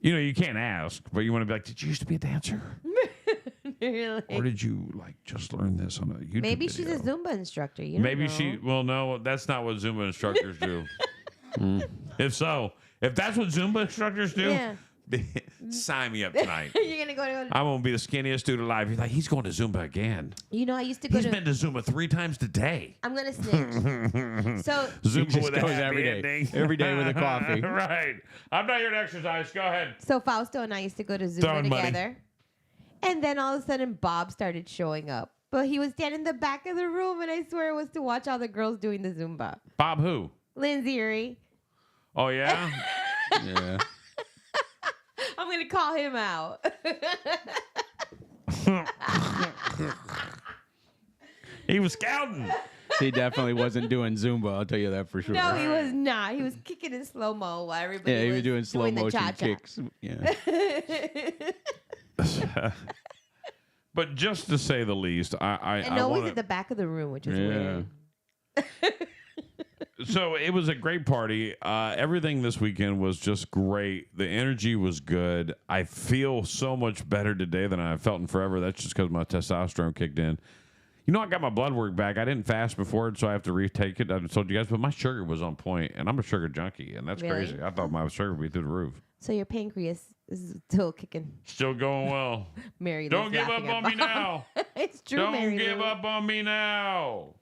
You can't ask, but you want to be like, did you used to be a dancer? Really? Or did you just learn this on a YouTube Maybe video? she's a Zumba instructor. Maybe no, that's not what Zumba instructors do. If that's what Zumba instructors do, sign me up tonight. You're going to go to... I'm going to be the skinniest dude alive. He's like, he's going to Zumba again. I used to go He's been to Zumba 3 times today. I'm going to snitch. So Zumba with a happy every day. ending. Every day with a coffee. Right. I'm not here to exercise. Go ahead. So Fausto and I used to go to Zumba together. And then all of a sudden, Bob started showing up. But he was standing in the back of the room, and I swear it was to watch all the girls doing the Zumba. Bob who? Lindsay Erie. Oh, yeah? Yeah. I'm going to call him out. He was scouting. He definitely wasn't doing Zumba, I'll tell you that for sure. No, he was not. He was kicking in slow-mo while everybody he was doing slow motion kicks. Yeah. But just to say the least, and always at the back of the room, which is weird. So it was a great party. Everything this weekend was just great. The energy was good. I feel so much better today than I felt in forever. That's just because my testosterone kicked in. I got my blood work back. I didn't fast before it, so I have to retake it. I told you guys, but my sugar was on point, and I'm a sugar junkie, and that's crazy. I thought my sugar would be through the roof. So your pancreas is still kicking. Still going well. Mary Don't give up on me now. It's true, Don't Mary give up on me now.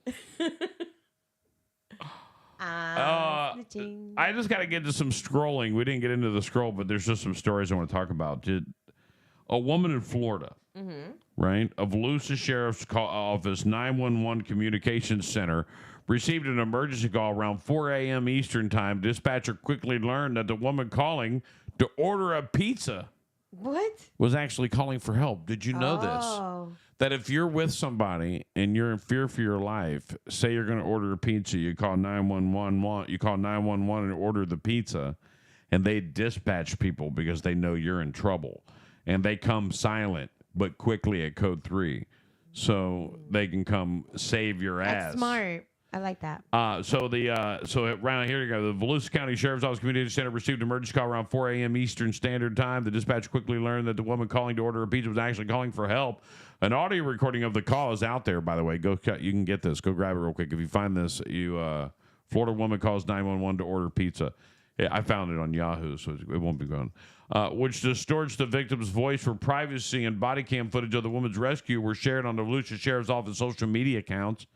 I just got to get to some scrolling. We didn't get into the scroll, but there's just some stories I want to talk about. A woman in Florida, right, of Volusia Sheriff's Office 911 Communications Center received an emergency call around 4 a.m. Eastern Time. Dispatcher quickly learned that the woman calling to order a pizza was actually calling for help. Did you know this? That if you're with somebody and you're in fear for your life, say you're going to order a pizza, you call 911. You call 911 and order the pizza, and they dispatch people because they know you're in trouble, and they come silent but quickly at code 3, so they can come save your ass. That's smart. I like that. So around here you go. The Volusia County Sheriff's Office Community Center received an emergency call around 4 a.m. Eastern Standard Time. The dispatch quickly learned that the woman calling to order a pizza was actually calling for help. An audio recording of the call is out there, by the way. You can get this. Go grab it real quick. If you find this, Florida woman calls 911 to order pizza. Yeah, I found it on Yahoo, so it won't be gone. Which distorts the victim's voice for privacy, and body cam footage of the woman's rescue were shared on the Volusia Sheriff's Office social media accounts.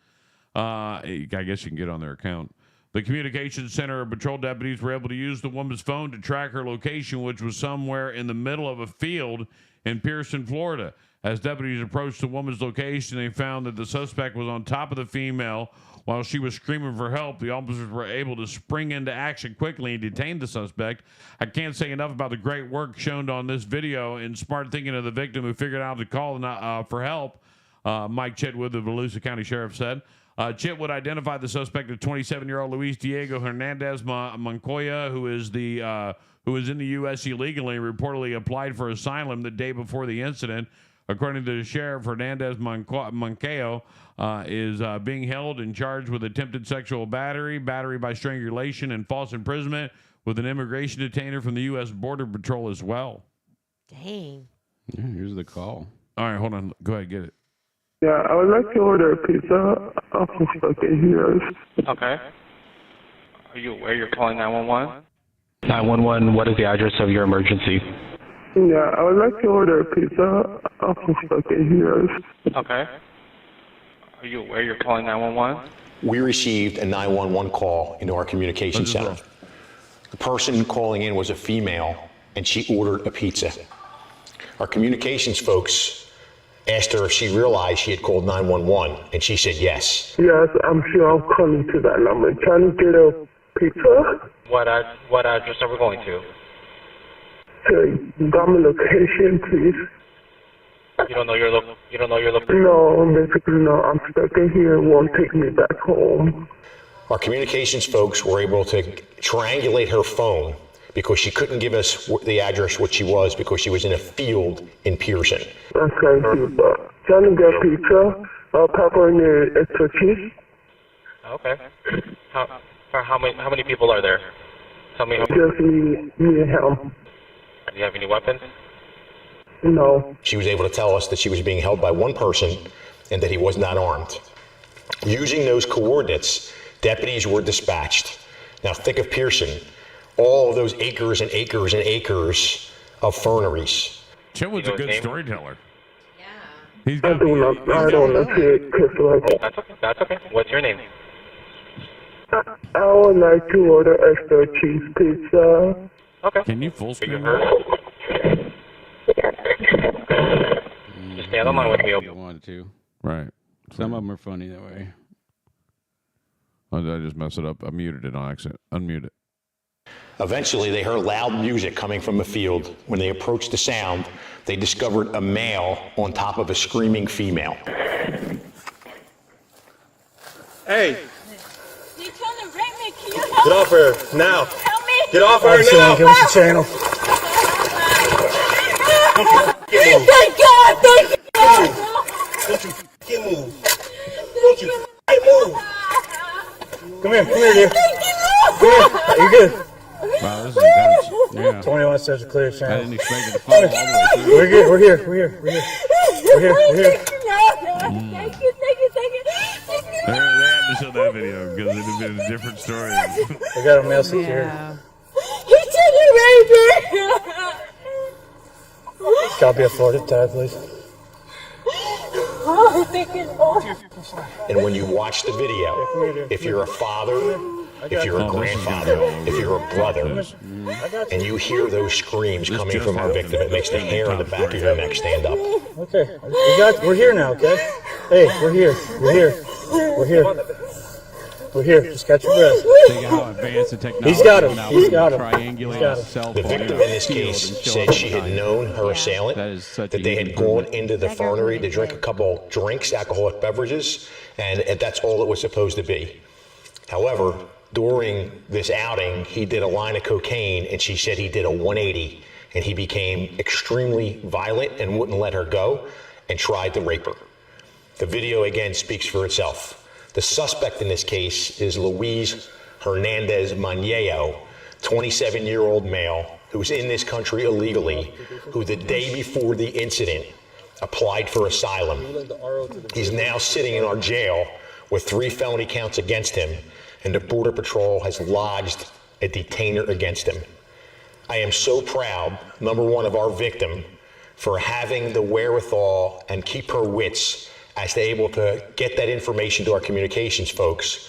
I guess you can get on their account. The communications center patrol deputies were able to use the woman's phone to track her location, which was somewhere in the middle of a field in Pearson, Florida. As deputies approached the woman's location, they found that the suspect was on top of the female while she was screaming for help. The officers were able to spring into action quickly and detain the suspect. I can't say enough about the great work shown on this video and smart thinking of the victim who figured out to call for help, Mike Chitwood, the Volusia County Sheriff, said. Chitwood identified the suspect as 27-year-old Luis Diego Hernandez Moncoya, who is in the U.S. illegally and reportedly applied for asylum the day before the incident. According to the sheriff, Hernandez Moncayo is being held and charged with attempted sexual battery, battery by strangulation, and false imprisonment with an immigration detainer from the U.S. Border Patrol as well. Dang. Yeah, here's the call. All right, hold on. Go ahead, get it. Yeah, I would like to order a pizza off of fucking Heroes. Okay. Are you aware you're calling 911? 911, what is the address of your emergency? Yeah, I would like to order a pizza off of fucking Heroes. Okay. Are you aware you're calling 911? We received a 911 call into our communication center. The person calling in was a female, and she ordered a pizza. Our communications folks asked her if she realized she had called 911, and she said yes. Yes, I'm sure I'm calling to that number. Trying to get a pizza. What address are we going to? Got my location, please. You don't know your location? No, basically no. I'm stuck in here. It won't take me back home. Our communications folks were able to triangulate her phone because she couldn't give us the address what she was because she was in a field in Pearson. Okay, pizza. Trying to get pizza. Pepperoni extra cheese. Okay. How many people are there? Tell me how many. Just me and him. Do you have any weapons? No. She was able to tell us that she was being held by one person and that he was not armed. Using those coordinates, deputies were dispatched. Now think of Pearson. All of those acres and acres and acres of ferneries. Chitwood's a good storyteller. Yeah. He's I got don't know. That's okay. What's your name? I would like to order extra cheese pizza. Okay. Can you full screen? Just stay on the line with me. You wanted to. Right. Some of them are funny that way. Oh, did I just mess it up? I muted it on accident. Unmute it. Eventually, they heard loud music coming from the field. When they approached the sound, they discovered a male on top of a screaming female. Hey! You're trying to rape me. Can you Get off her now! help me? Get off her now! Give us a channel. Thank God! Thank God! Don't you fucking move! Don't you fucking move! Come here, dear. Come here. You're good. Wow, this is intense. Yeah. 21 says a clear I channel. didn't expect it to fall all the way through. We're good. We're here. We're here. We're here. We're here. We're here. Thank you. They had to show that video because it would have been a different story. We got a male security. Yeah. He said he raped me. Copy of Florida tag, please. Oh, thank you. And when you watch the video, if you're a father, if you're a grandfather, if you're a brother, and you hear those screams coming from our victim, it makes the hair on the back of your neck stand up. Okay. We're here now, okay? Hey, we're here. We're here. We're here. We're here. Just catch your breath. Think of how advanced the technology He's got him. now He's can got him. triangulate He's got a him. cell The phone victim a in this field case and show said up she had time. known her Yeah. assailant, That is such that a they huge had gone improvement. into the That girl fernery really to drink a did. couple drinks, alcoholic beverages, and that's all it was supposed to be. However, during this outing, he did a line of cocaine, and she said he did a 180, and he became extremely violent and wouldn't let her go and tried to rape her. The video, again, speaks for itself. The suspect in this case is Luis Hernandez Mañeo, 27-year-old male who's in this country illegally, who the day before the incident applied for asylum. He's now sitting in our jail with 3 felony counts against him, and the Border Patrol has lodged a detainer against him. I am so proud, number one, of our victim for having the wherewithal and keep her wits as they're able to get that information to our communications folks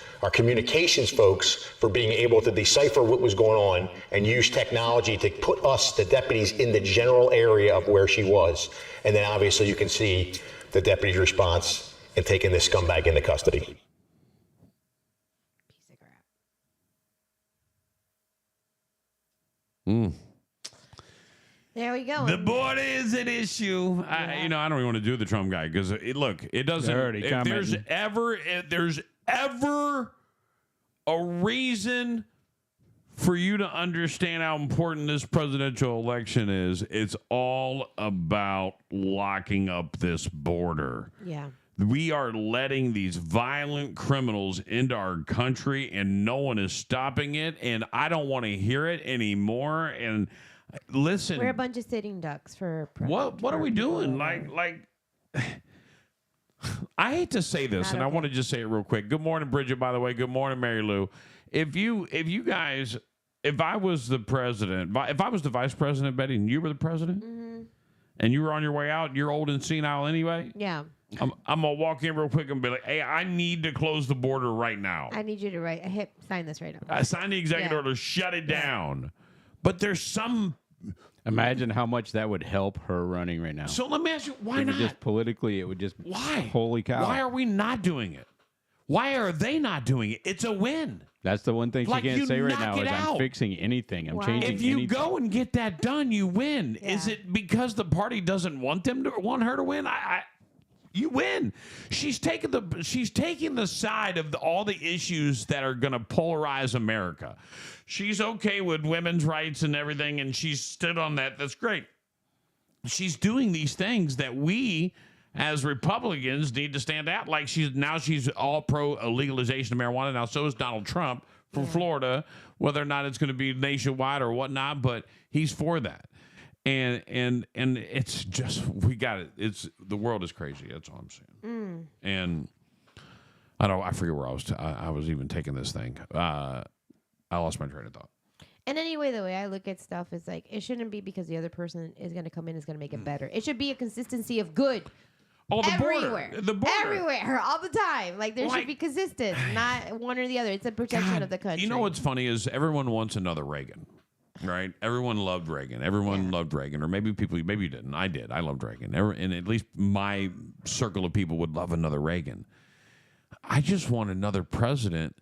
for being able to decipher what was going on and use technology to put us, the deputies, in the general area of where she was. And then obviously you can see the deputy's response in taking this scumbag into custody. Piece of crap. There we go. The border is an issue. I don't even want to do the Trump guy because it doesn't. If there's ever a reason for you to understand how important this presidential election is, it's all about locking up this border. Yeah. We are letting these violent criminals into our country, and no one is stopping it. And I don't want to hear it anymore. And listen, we're a bunch of sitting ducks for what are we doing? Like, I hate to say this, and I want to just say it real quick. Good morning, Bridget. By the way, good morning, Mary Lou. If you guys, if I was the president, if I was the vice president, Betty, and you were the president, and you were on your way out, you're old and senile anyway. Yeah. I'm gonna walk in real quick and be like, "Hey, I need to close the border right now. I need you to sign this right now. Sign the executive order, shut it down." But there's some. Imagine how much that would help her running right now. So let me ask you, why not? Just politically, it would just. Why? Holy cow! Why are we not doing it? Why are they not doing it? It's a win. That's the one thing she can't say right now is out. I'm fixing anything. I'm changing anything. If you go and get that done, you win. Yeah. Is it because the party doesn't want her to win? You win. She's taking the side of all the issues that are going to polarize America. She's okay with women's rights and everything, and she's stood on that. That's great. She's doing these things that we, as Republicans, need to stand out. Like she's all pro legalization of marijuana. Now, so is Donald Trump from Florida, whether or not it's going to be nationwide or whatnot, but he's for that. And it's just the world is crazy. That's all I'm saying. And I forget where I was even taking this thing. I lost my train of thought. And anyway, the way I look at stuff is like, it shouldn't be because the other person is going to come in is going to make it better. It should be a consistency of good. Oh, the everywhere. border. The border. Everywhere, all the time. Like, there should be consistent, not one or the other. It's a protection of the country. You know what's funny is everyone wants another Reagan. Right? Everyone loved Reagan. Everyone loved Reagan. Or maybe you didn't. I did. I loved Reagan. And at least my circle of people would love another Reagan. I just want another president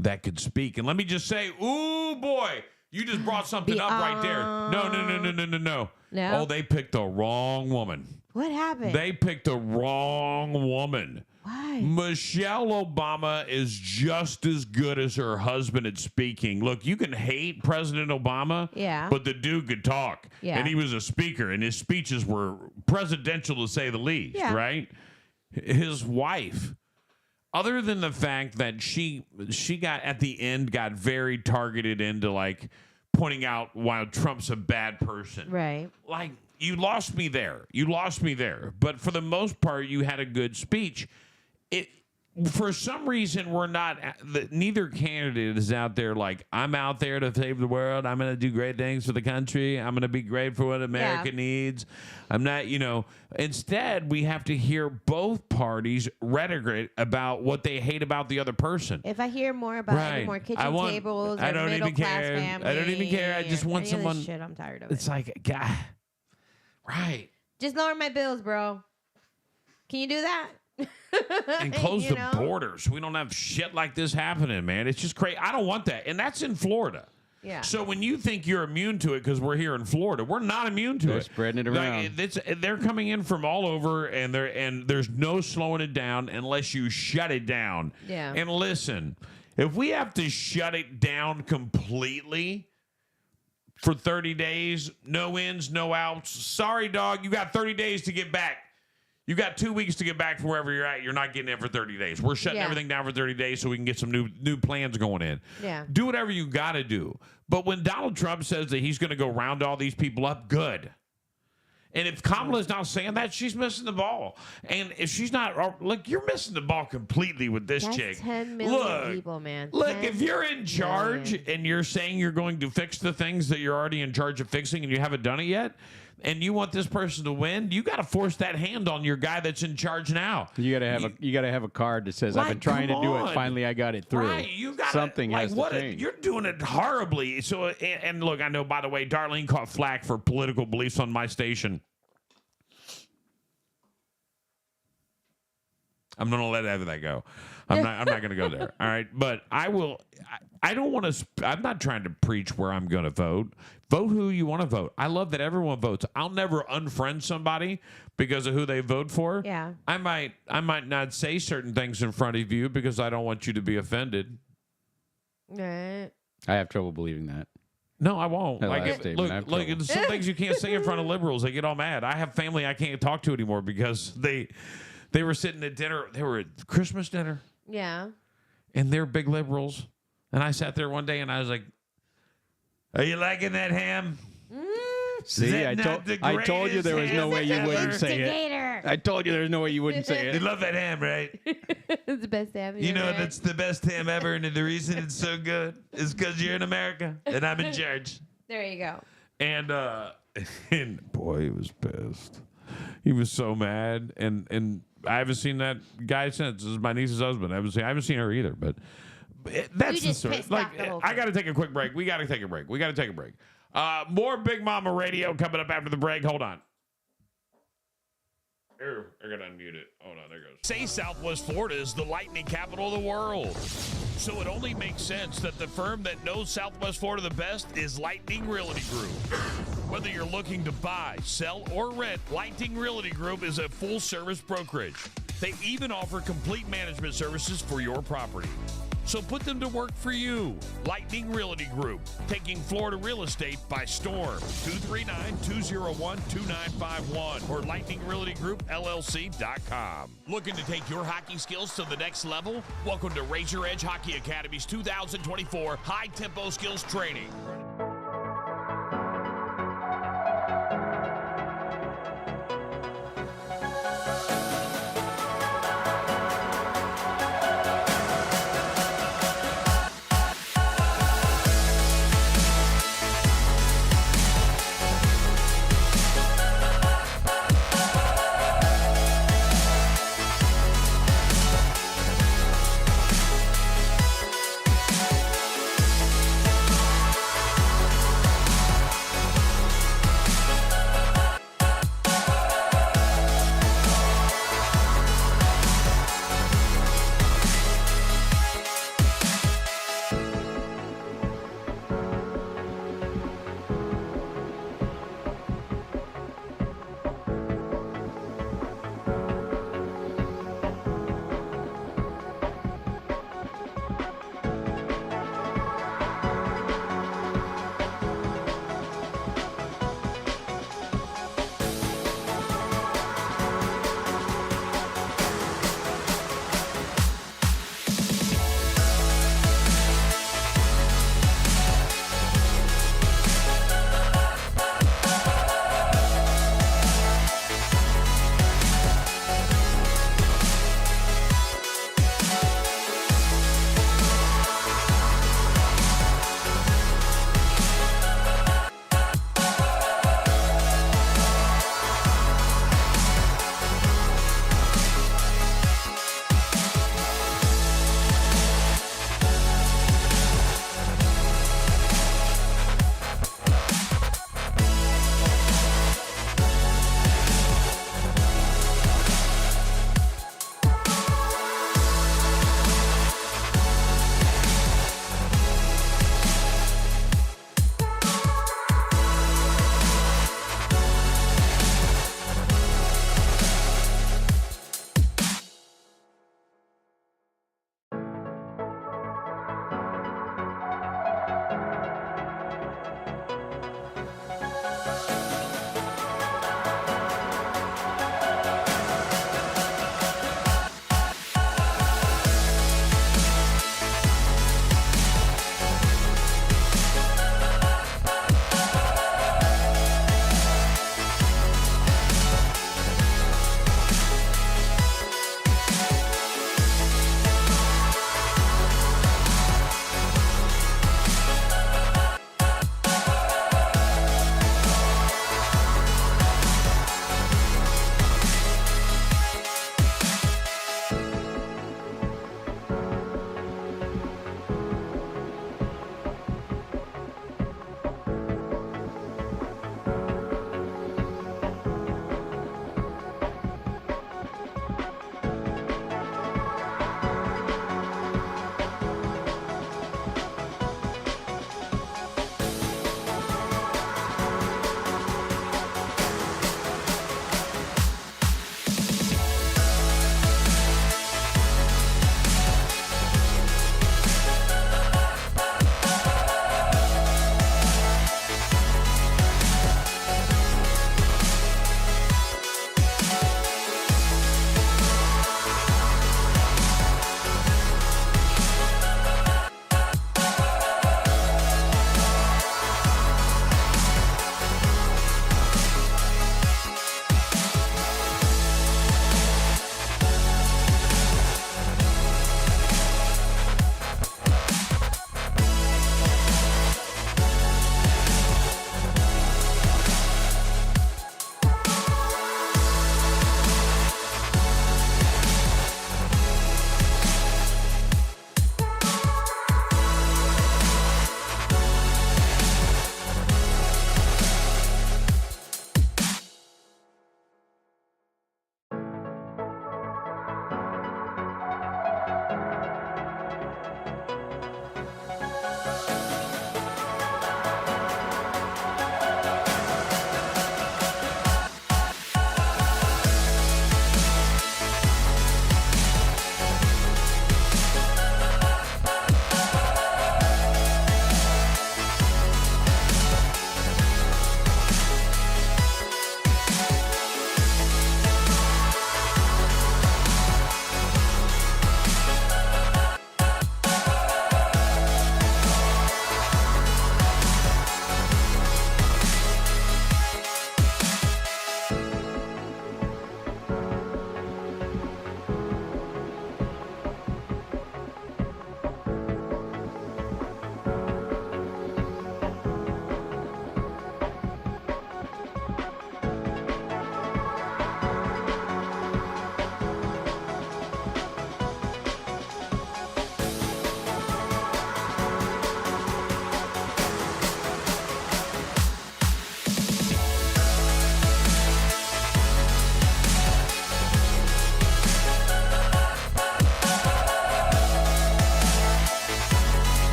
that could speak. And let me just say, ooh, boy, you just brought something up right there. No. Oh, they picked the wrong woman. What happened? They picked the wrong woman. Why? Michelle Obama is just as good as her husband at speaking. Look, you can hate President Obama, but the dude could talk. Yeah. And he was a speaker, and his speeches were presidential to say the least, right? His wife, other than the fact that she got at the end got very targeted into like pointing out why Trump's a bad person. Right. Like, you lost me there. But for the most part, you had a good speech. For some reason, neither candidate is out there like, I'm out there to save the world. I'm going to do great things for the country. I'm going to be great for what America needs. I'm not, instead, we have to hear both parties rhetoric about what they hate about the other person. If I hear more about any more kitchen tables or middle-class family. I don't even care. I just want someone. Shit, I'm tired of it. It's like, God. Right. Just lower my bills, bro. Can you do that? And close the borders. We don't have shit like this happening, man. It's just crazy. I don't want that. And that's in Florida. Yeah. So when you think you're immune to it because we're here in Florida, we're not immune to it. They're spreading it around. They're coming in from all over, and there's no slowing it down unless you shut it down. Yeah. And listen, If we have to shut it down completely for 30 days, no ins, no outs, sorry, dog, you got 30 days to get back. You got 2 weeks to get back from wherever you're at. You're not getting in for 30 days. We're shutting everything down for 30 days so we can get some new plans going in. Yeah. Do whatever you got to do. But when Donald Trump says that he's going to go round all these people up, good. And if Kamala's not saying that, she's missing the ball. And if she's not, look, you're missing the ball completely with this chick. 10 million people, man. Look, if you're in charge and you're saying you're going to fix the things that you're already in charge of fixing and you haven't done it yet, and you want this person to win, you got to force that hand on your guy that's in charge now. You got to have a card that says, "I've been trying to do it. Finally, I got it through." Right, you got something has to change. You're doing it horribly. So, and look, I know. By the way, Darlene caught flack for political beliefs on my station. I'm gonna let that go. I'm not gonna go there. All right, but I will. I don't want to. I'm not trying to preach where I'm gonna vote. Vote who you want to vote. I love that everyone votes. I'll never unfriend somebody because of who they vote for. Yeah. I might not say certain things in front of you because I don't want you to be offended. Right. I have trouble believing that. No, I won't. Look, some things you can't say in front of liberals. They get all mad. I have family I can't talk to anymore because they were sitting at dinner. They were at Christmas dinner. Yeah. And they're big liberals. And I sat there one day and I was like, "Are you liking that ham?" See, I told you there was no way you wouldn't say it. I told you there's no way you wouldn't say it. You love that ham, right? It's the best ham. You know that's the best ham ever, and the reason it's so good is because you're in America and I'm in charge. There you go. And boy, he was pissed. He was so mad, and I haven't seen that guy since. This is my niece's husband. I haven't seen her either, but that's the story. I got to take a quick break. We got to take a break. More Big Mama Radio coming up after the break. Hold on. I got to unmute it. Hold on, there it goes. Say Southwest Florida is the lightning capital of the world. So it only makes sense that the firm that knows Southwest Florida the best is Lightning Realty Group. Whether you're looking to buy, sell, or rent, Lightning Realty Group is a full-service brokerage. They even offer complete management services for your property. So put them to work for you. Lightning Realty Group, taking Florida real estate by storm. 239-201-2951 or lightningrealtygroup.llc.com. Looking to take your hockey skills to the next level? Welcome to Razor Edge Hockey Academy's 2024 High Tempo Skills Training.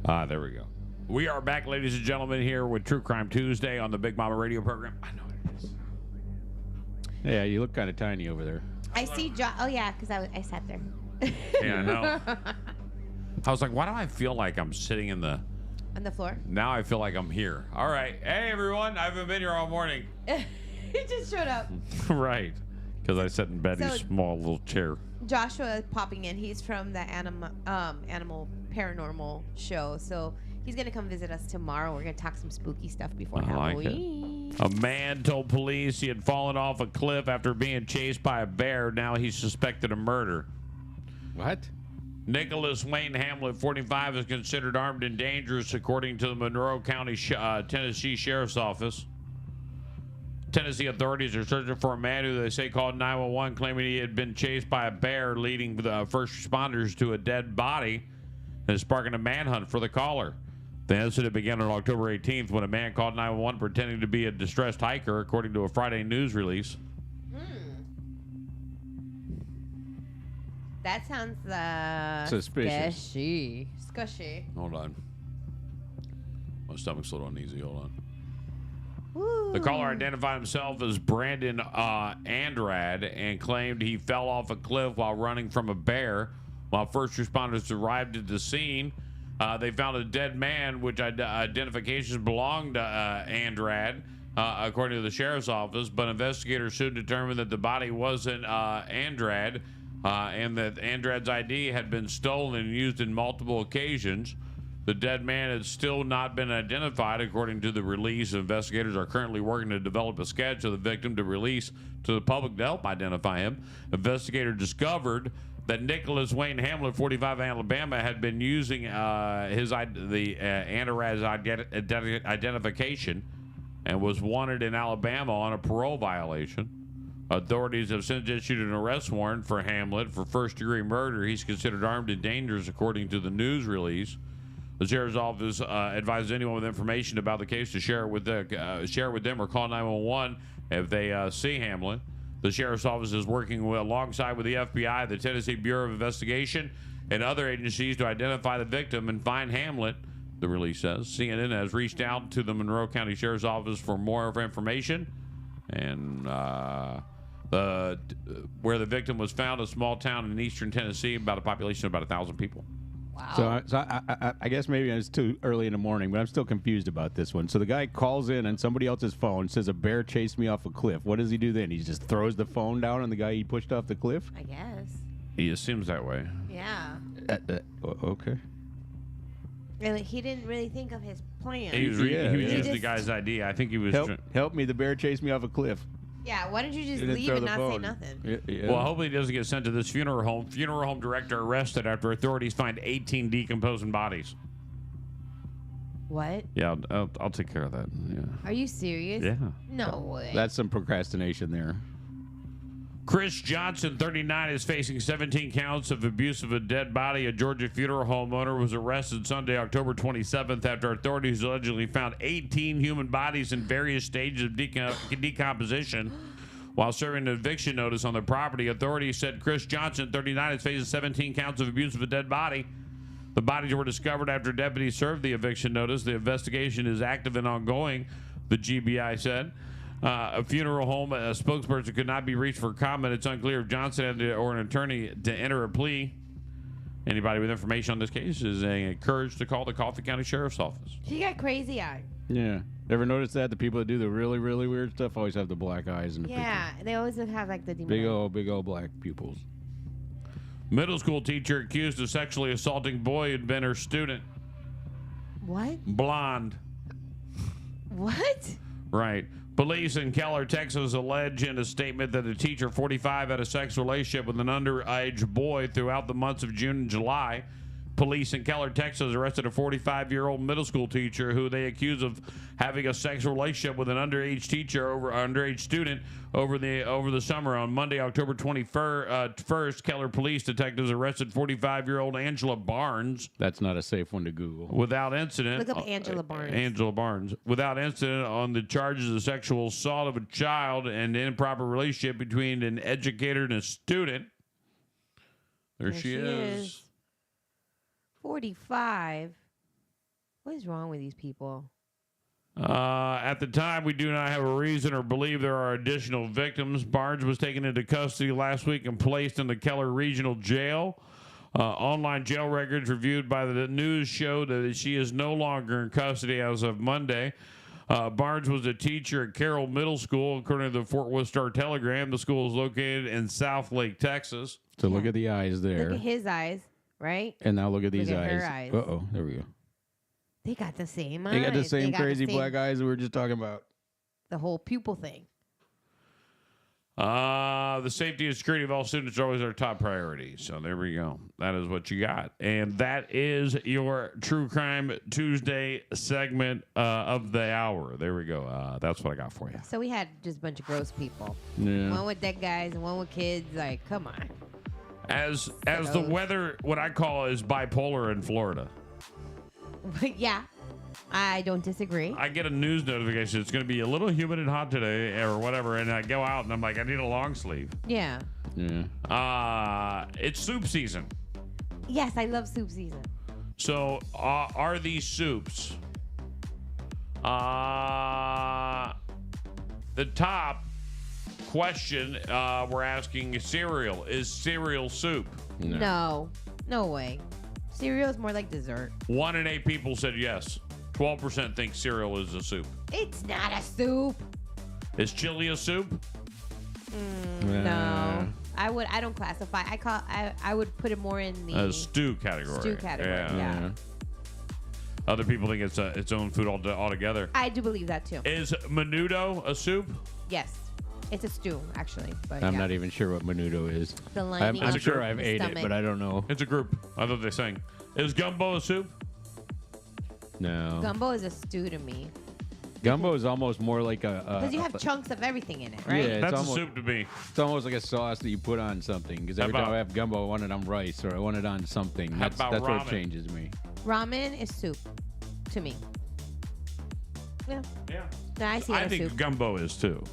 There we go. We are back, ladies and gentlemen, here with True Crime Tuesday on the Big Mama Radio program. I know it is. Yeah, you look kind of tiny over there. I see Josh. Oh, yeah, because I sat there. Yeah, I know. I was like, why do I feel like I'm sitting in the... On the floor? Now I feel like I'm here. All right. Hey, everyone. I haven't been here all morning. He just showed up. Right. Because I sat in Betty's So- small little chair. Joshua popping in. He's from the Animal Paranormal show. So he's going to come visit us tomorrow. We're going to talk some spooky stuff before Halloween. A man told police he had fallen off a cliff after being chased by a bear. Now he's suspected of murder. What? Nicholas Wayne Hamlet, 45, is considered armed and dangerous, according to the Monroe County, Tennessee Sheriff's Office. Tennessee authorities are searching for a man who they say called 911, claiming he had been chased by a bear, leading the first responders to a dead body and sparking a manhunt for the caller. The incident began on October 18th when a man called 911 pretending to be a distressed hiker, according to a Friday news release. That sounds suspicious. Sketchy. Hold on. My stomach's a little uneasy. Hold on. The caller identified himself as Brandon Andrade and claimed he fell off a cliff while running from a bear. While first responders arrived at the scene, they found a dead man, which identifications belonged to Andrade, according to the sheriff's office. But investigators soon determined that the body wasn't Andrade, and that Andrade's ID had been stolen and used in multiple occasions. The dead man has still not been identified, according to the release. Investigators are currently working to develop a sketch of the victim to release to the public to help identify him. Investigators discovered that Nicholas Wayne Hamlet, 45, Alabama, had been using the Andrade's identification and was wanted in Alabama on a parole violation. Authorities have since issued an arrest warrant for Hamlet for first-degree murder. He's considered armed and dangerous, according to the news release. The sheriff's office advises anyone with information about the case to share it with them or call 911 if they see Hamlet. The sheriff's office is working alongside with the FBI, the Tennessee Bureau of Investigation, and other agencies to identify the victim and find Hamlet, the release says. CNN has reached out to the Monroe County Sheriff's Office for more information. And where the victim was found, a small town in eastern Tennessee, about a population of about 1,000 people. Wow. So I guess maybe it's too early in the morning, but I'm still confused about this one. So the guy calls in on somebody else's phone, says a bear chased me off a cliff. What does he do then? He just throws the phone down on the guy he pushed off the cliff? I guess. He assumes that way. Yeah. Okay. Really, he didn't really think of his plan. He was using the guy's ID. I think he was... Help me, the bear chased me off a cliff. Yeah, why don't you just leave and not say nothing? Yeah. Well, hopefully he doesn't get sent to this funeral home. Funeral home director arrested after authorities find 18 decomposing bodies. What? Yeah, I'll take care of that. Yeah. Are you serious? Yeah. No way. That's some procrastination there. Chris Johnson, 39, is facing 17 counts of abuse of a dead body. A Georgia funeral home owner was arrested Sunday, October 27th, after authorities allegedly found 18 human bodies in various stages of decomposition while serving an eviction notice on the property. Authorities said Chris Johnson, 39, is facing 17 counts of abuse of a dead body. The bodies were discovered after deputies served the eviction notice. The investigation is active and ongoing, the GBI said. A funeral home spokesperson could not be reached for comment. It's unclear if Johnson or an attorney to enter a plea. Anybody with information on this case is encouraged to call the Coffee County Sheriff's Office. He got crazy eyed. Yeah. Ever notice that? The people that do the really, really weird stuff always have the black eyes and the They always have like the demon. big old black pupils. Middle school teacher accused of sexually assaulting boy who'd been her student. What? Blonde. What? Right. Police in Keller, Texas, allege in a statement that a teacher, 45, had a sex relationship with an underage boy throughout the months of June and July. Police in Keller, Texas, arrested a 45-year-old middle school teacher who they accuse of having a sexual relationship with an underage student over the summer. On Monday, October 21st, Keller police detectives arrested 45-year-old Angela Barnes. That's not a safe one to Google. Without incident. Look up Angela Barnes. Angela Barnes. Without incident on the charges of sexual assault of a child and improper relationship between an educator and a student. There she is. 45. What is wrong with these people? At the time, we do not have a reason or believe there are additional victims. Barnes was taken into custody last week and placed in the Keller Regional Jail. Online jail records reviewed by the news show that she is no longer in custody as of Monday. Barnes was a teacher at Carroll Middle School, according to the Fort Worth Star-Telegram. The school is located in South Lake, Texas. So look at the eyes there. Look at his eyes, right? And now look at these Look at eyes. her eyes. Uh-oh, there we go. They got the same eyes. They got the same crazy the same- black eyes we were just talking about. The whole pupil thing. The safety and security of all students are always our top priority. So there we go. That is what you got. And that is your True Crime Tuesday segment of the hour. There we go. That's what I got for you. So we had just a bunch of gross people. Yeah. One with dead guys and one with kids. Like, come on. As the weather, what I call is bipolar in Florida. Yeah. I don't disagree. I get a news notification. It's going to be a little humid and hot today or whatever. And I go out and I'm like, I need a long sleeve. Yeah. Yeah. It's soup season. Yes, I love soup season. So are these soups? The top question we're asking cereal. Is cereal soup? No. No way. Cereal is more like dessert. 1 in 8 people said yes. 12% think cereal is a soup. It's not a soup. Is chili a soup? No. I don't classify. I would put it more in the stew category. Stew category, yeah. Other people think it's its own food altogether. I do believe that too. Is menudo a soup? Yes. It's a stew, actually. But I'm not even sure what menudo is. The lining I'm of sure the I've ate it, stomach. but I don't know. It's a group. I thought they sang. Is gumbo a soup? No. Gumbo is a stew to me. Gumbo is almost more like a... Because you have chunks of everything in it, right? Yeah, That's almost, a soup to me. It's almost like a sauce that you put on something. Because every time I have gumbo, I want it on rice or I want it on something. How That's about what ramen? changes me. Ramen is soup to me. Yeah. Yeah. No, I see it I as think soup. gumbo is too.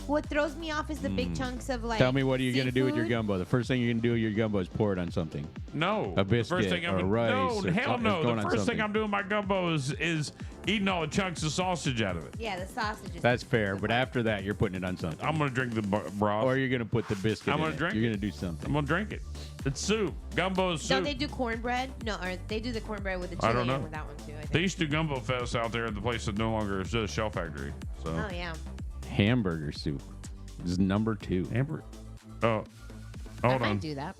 What throws me off is the big chunks of like. Tell me, what are you going to do with your seafood. gumbo? The first thing you're going to do with your gumbo is pour it on something. No. A biscuit First thing or rice. No, or hell it's no. going The on first thing something. I'm doing with my gumbo is eating all the chunks of sausage out of it. Yeah, the sausage is. That's fair, but after that, you're putting it on something. I'm going to drink the broth. Or you're going to put the biscuit I'm in gonna it. drink You're it. going to do something. I'm going to drink it. It's soup. Gumbo is soup. Don't they do cornbread? No, or they do the cornbread with the chili I don't know. and with that one too. I think. They used to do gumbo fest out there at the place that no longer is a Shell Factory. So. Oh yeah. Hamburger soup. This is number 2. Hamburger. Oh. I Hold might on. do that.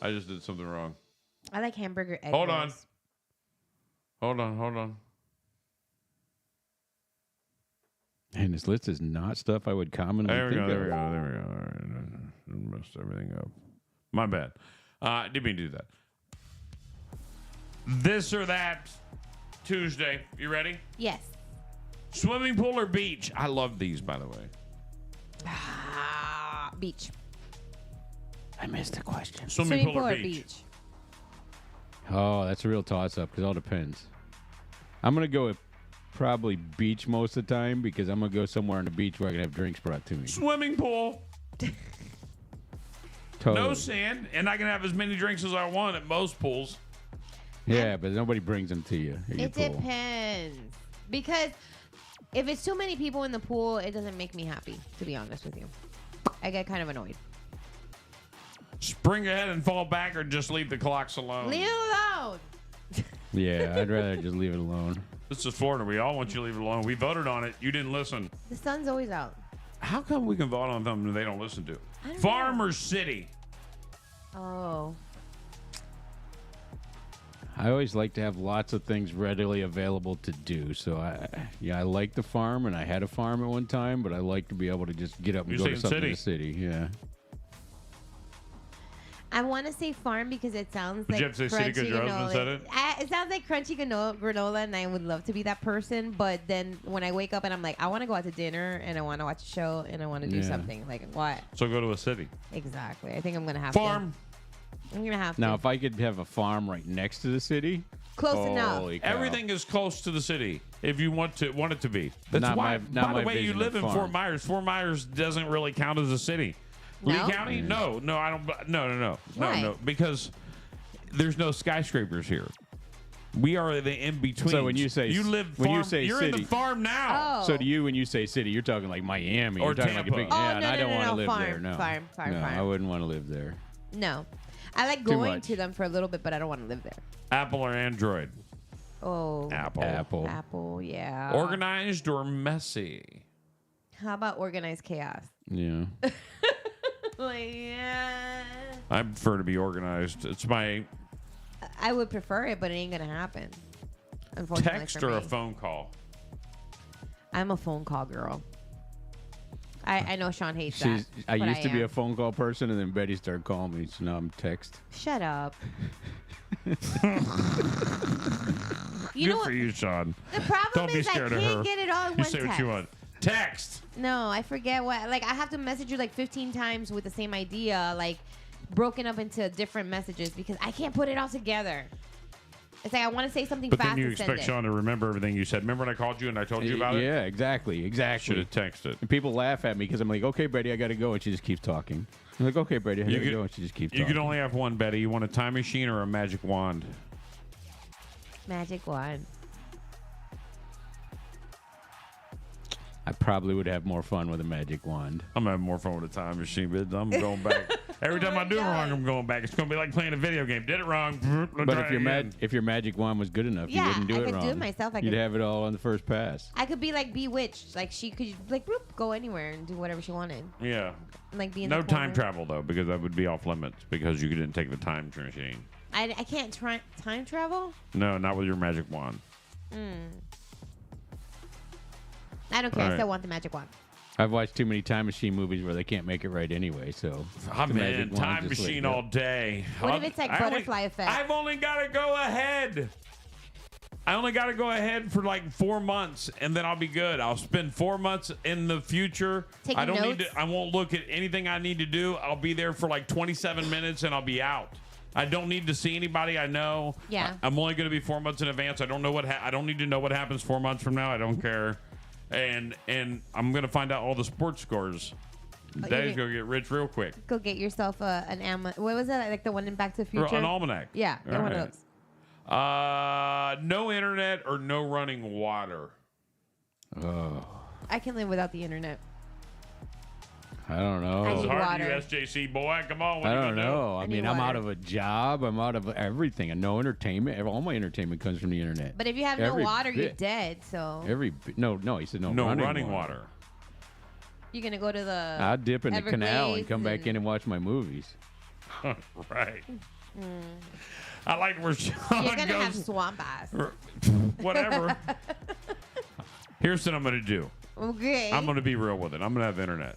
I just did something wrong. I like hamburger egg Hold rolls. on. Hold on. And this list is not stuff I would commonly There we think go. of. There we go. All right. Messed everything up. My bad. Didn't mean to do that. This or that Tuesday. You ready? Yes. Swimming pool or beach? I love these, by the way. Beach. I missed the question. Swimming pool or beach? Oh, that's a real toss-up because it all depends. I'm going to go with probably beach most of the time because I'm going to go somewhere on the beach where I can have drinks brought to me. Swimming pool. Totally. No sand, and I can have as many drinks as I want at most pools. Yeah, but nobody brings them to you at your It pool. depends. Because if it's too many people in the pool, it doesn't make me happy, to be honest with you. I get kind of annoyed. Spring ahead and fall back, or just leave the clocks alone. Leave it alone. Yeah, I'd rather just leave it alone. This is Florida. We all want you to leave it alone. We voted on it. You didn't listen. The sun's always out. How come we can vote on something they don't listen to? I don't Farm or city? Oh. I always like to have lots of things readily available to do. So, I like the farm, and I had a farm at one time, but I like to be able to just get up and You go to saying something city? in the city. Yeah. I want to say farm because it sounds Would like you have to say city 'cause your husband said it? It sounds like crunchy granola, and I would love to be that person. But then when I wake up and I'm like, I want to go out to dinner, and I want to watch a show, and I want to do Yeah. something. Like, what? So go to a city. Exactly. I think I'm going to have Farm. to. I'm going to have Now, to. if I could have a farm right next to the city, Close enough. holy cow. Everything is close to the city if you want it to be. That's Not why. my- not by my the way, you vision live of in farm. Fort Myers. Fort Myers doesn't really count as a city. No? Lee County? No, I don't. No. Why? Because there's no skyscrapers here. We are the in between. So when you say you live, when farm, you say you're city, in the farm now. Oh. So to you, when you say city, you're talking like Miami Or you're talking Tampa. like a big. Oh, yeah, no, and I no, don't no, want to no, live farm, there. No, farm, no, farm. I wouldn't want to live there. No. I like Too going much. to them for a little bit, but I don't want to live there. Apple or Android? Oh. Apple. Apple, yeah. Organized or messy? How about organized chaos? Yeah. Like, yeah. I prefer to be organized. It's my I would prefer it, but it ain't going to happen. Unfortunately. text for or me. a phone call. I'm a phone call girl. I know Sean hates I that. used to be am. a phone call person, and then Betty started calling me. So now I'm text. Shut up. You Good know for what? you, Sean. The problem Don't be is I scared of can't her. get it all in You one say text. what you want. Text. No, I forget what. Like, I have to message you like 15 times with the same idea, like broken up into different messages because I can't put it all together. It's like I want to say something But fast then you and send expect it. Sean to remember everything you said. Remember when I called you and I told you about it? Yeah, exactly. Should have texted. And people laugh at me because I'm like, okay, Betty, I got to go. And she just keeps talking. I'm like, okay, Betty, I got to go. And she just keeps You talking. can only have one, Betty. You want a time machine or a magic wand? Magic wand. I probably would have more fun with a magic wand. I'm having more fun with a time machine, but I'm going back. Every time I do it wrong, I'm going back. It's going to be like playing a video game. Did it wrong. But if your magic wand was good enough, Yeah, you wouldn't do I it could wrong. do it myself. You'd have it all on the first pass. I could be like bewitched. Like she could like whoop, go anywhere and do whatever she wanted. Yeah. Like be in No the time corner. travel, though, because that would be off limits because you didn't take the time machine. I can't time travel. No, not with your magic wand. I don't care. All I right. still want the magic wand. I've watched too many time machine movies where they can't make it right anyway. So I'm the magic in wand time just machine like, all day. What if it's like butterfly effect? I've only got to go ahead. I only got to go ahead for like 4 months, and then I'll be good. I'll spend 4 months in the future. Taking I don't need notes? to. I won't look at anything I need to do. I'll be there for like 27 minutes, and I'll be out. I don't need to see anybody I know. Yeah. I'm only going to be 4 months in advance. I don't know I don't need to know what happens 4 months from now. I don't care. And I'm going to find out all the sports scores. Daddy's going to get rich real quick. Go get yourself an what was it like the one in Back to the Future? An almanac. Yeah, get All one right. of those. No internet or no running water. Oh, I can live without the internet. I don't know. I It's need hard water. to SJC boy. Come on. What I you don't gonna know. I I need mean, I'm water. out of a job. I'm out of everything, and no entertainment. All my entertainment comes from the internet. But if you have Every no water, you're bit. dead. So No. He said no. do? No running, running water. you're gonna go to the. I'll dip in the canal and come back Everglades in and watch my movies. Right. I like where Sean You're gonna have goes. swamp ass. Whatever. Here's what I'm going to do. Okay. I'm going to be real with it. I'm going to have internet.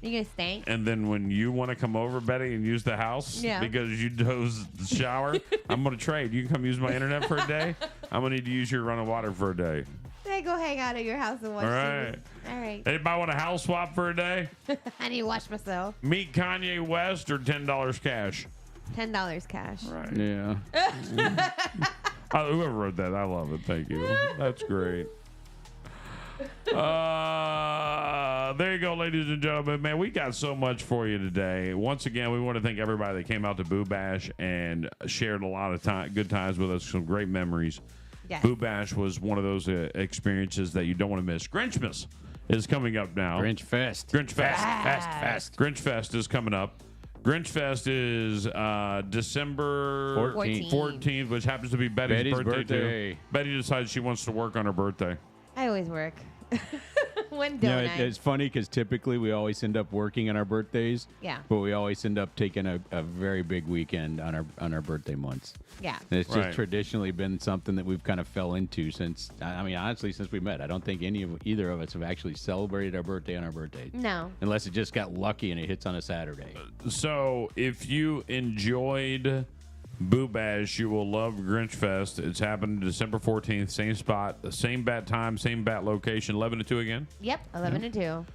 You're gonna stank. And then when you want to come over, Betty, and use the house Yeah. because you dozed the shower, I'm going to trade. You can come use my internet for a day. I'm going to need to use your running water for a day. Hey, go hang out at your house and watch All right. TV. All right. Anybody want a house swap for a day? I need to watch myself. Meet Kanye West or $10 cash? $10 cash. Right. Yeah. Whoever wrote that, I love it. Thank you. That's great. There you go, ladies and gentlemen. Man, we got so much for you today. Once again, we want to thank everybody that came out to Boo Bash and shared a lot of good times with us, some great memories. Yes. Boo Bash was one of those experiences that you don't want to miss. Grinchmas is coming up now. Grinch Fest. Grinch Fest. Fest. Grinch Fest is coming up. Grinch Fest is December 14th, which happens to be Betty's birthday. Too. Betty decides she wants to work on her birthday. I always work. When You don't know, I? it's funny because typically we always end up working on our birthdays. Yeah. But we always end up taking a very big weekend on our birthday months. Yeah. And it's Right. just traditionally been something that we've kind of fell into since. I mean, honestly, since we met, I don't think either of us have actually celebrated our birthday on our birthday. No. Unless it just got lucky and it hits on a Saturday. So if you enjoyed Boo Bash, you will love Grinch Fest. It's happening December 14th, same spot, same bat time, same bat location, 11 to 2 again. Yep, 11 to 2.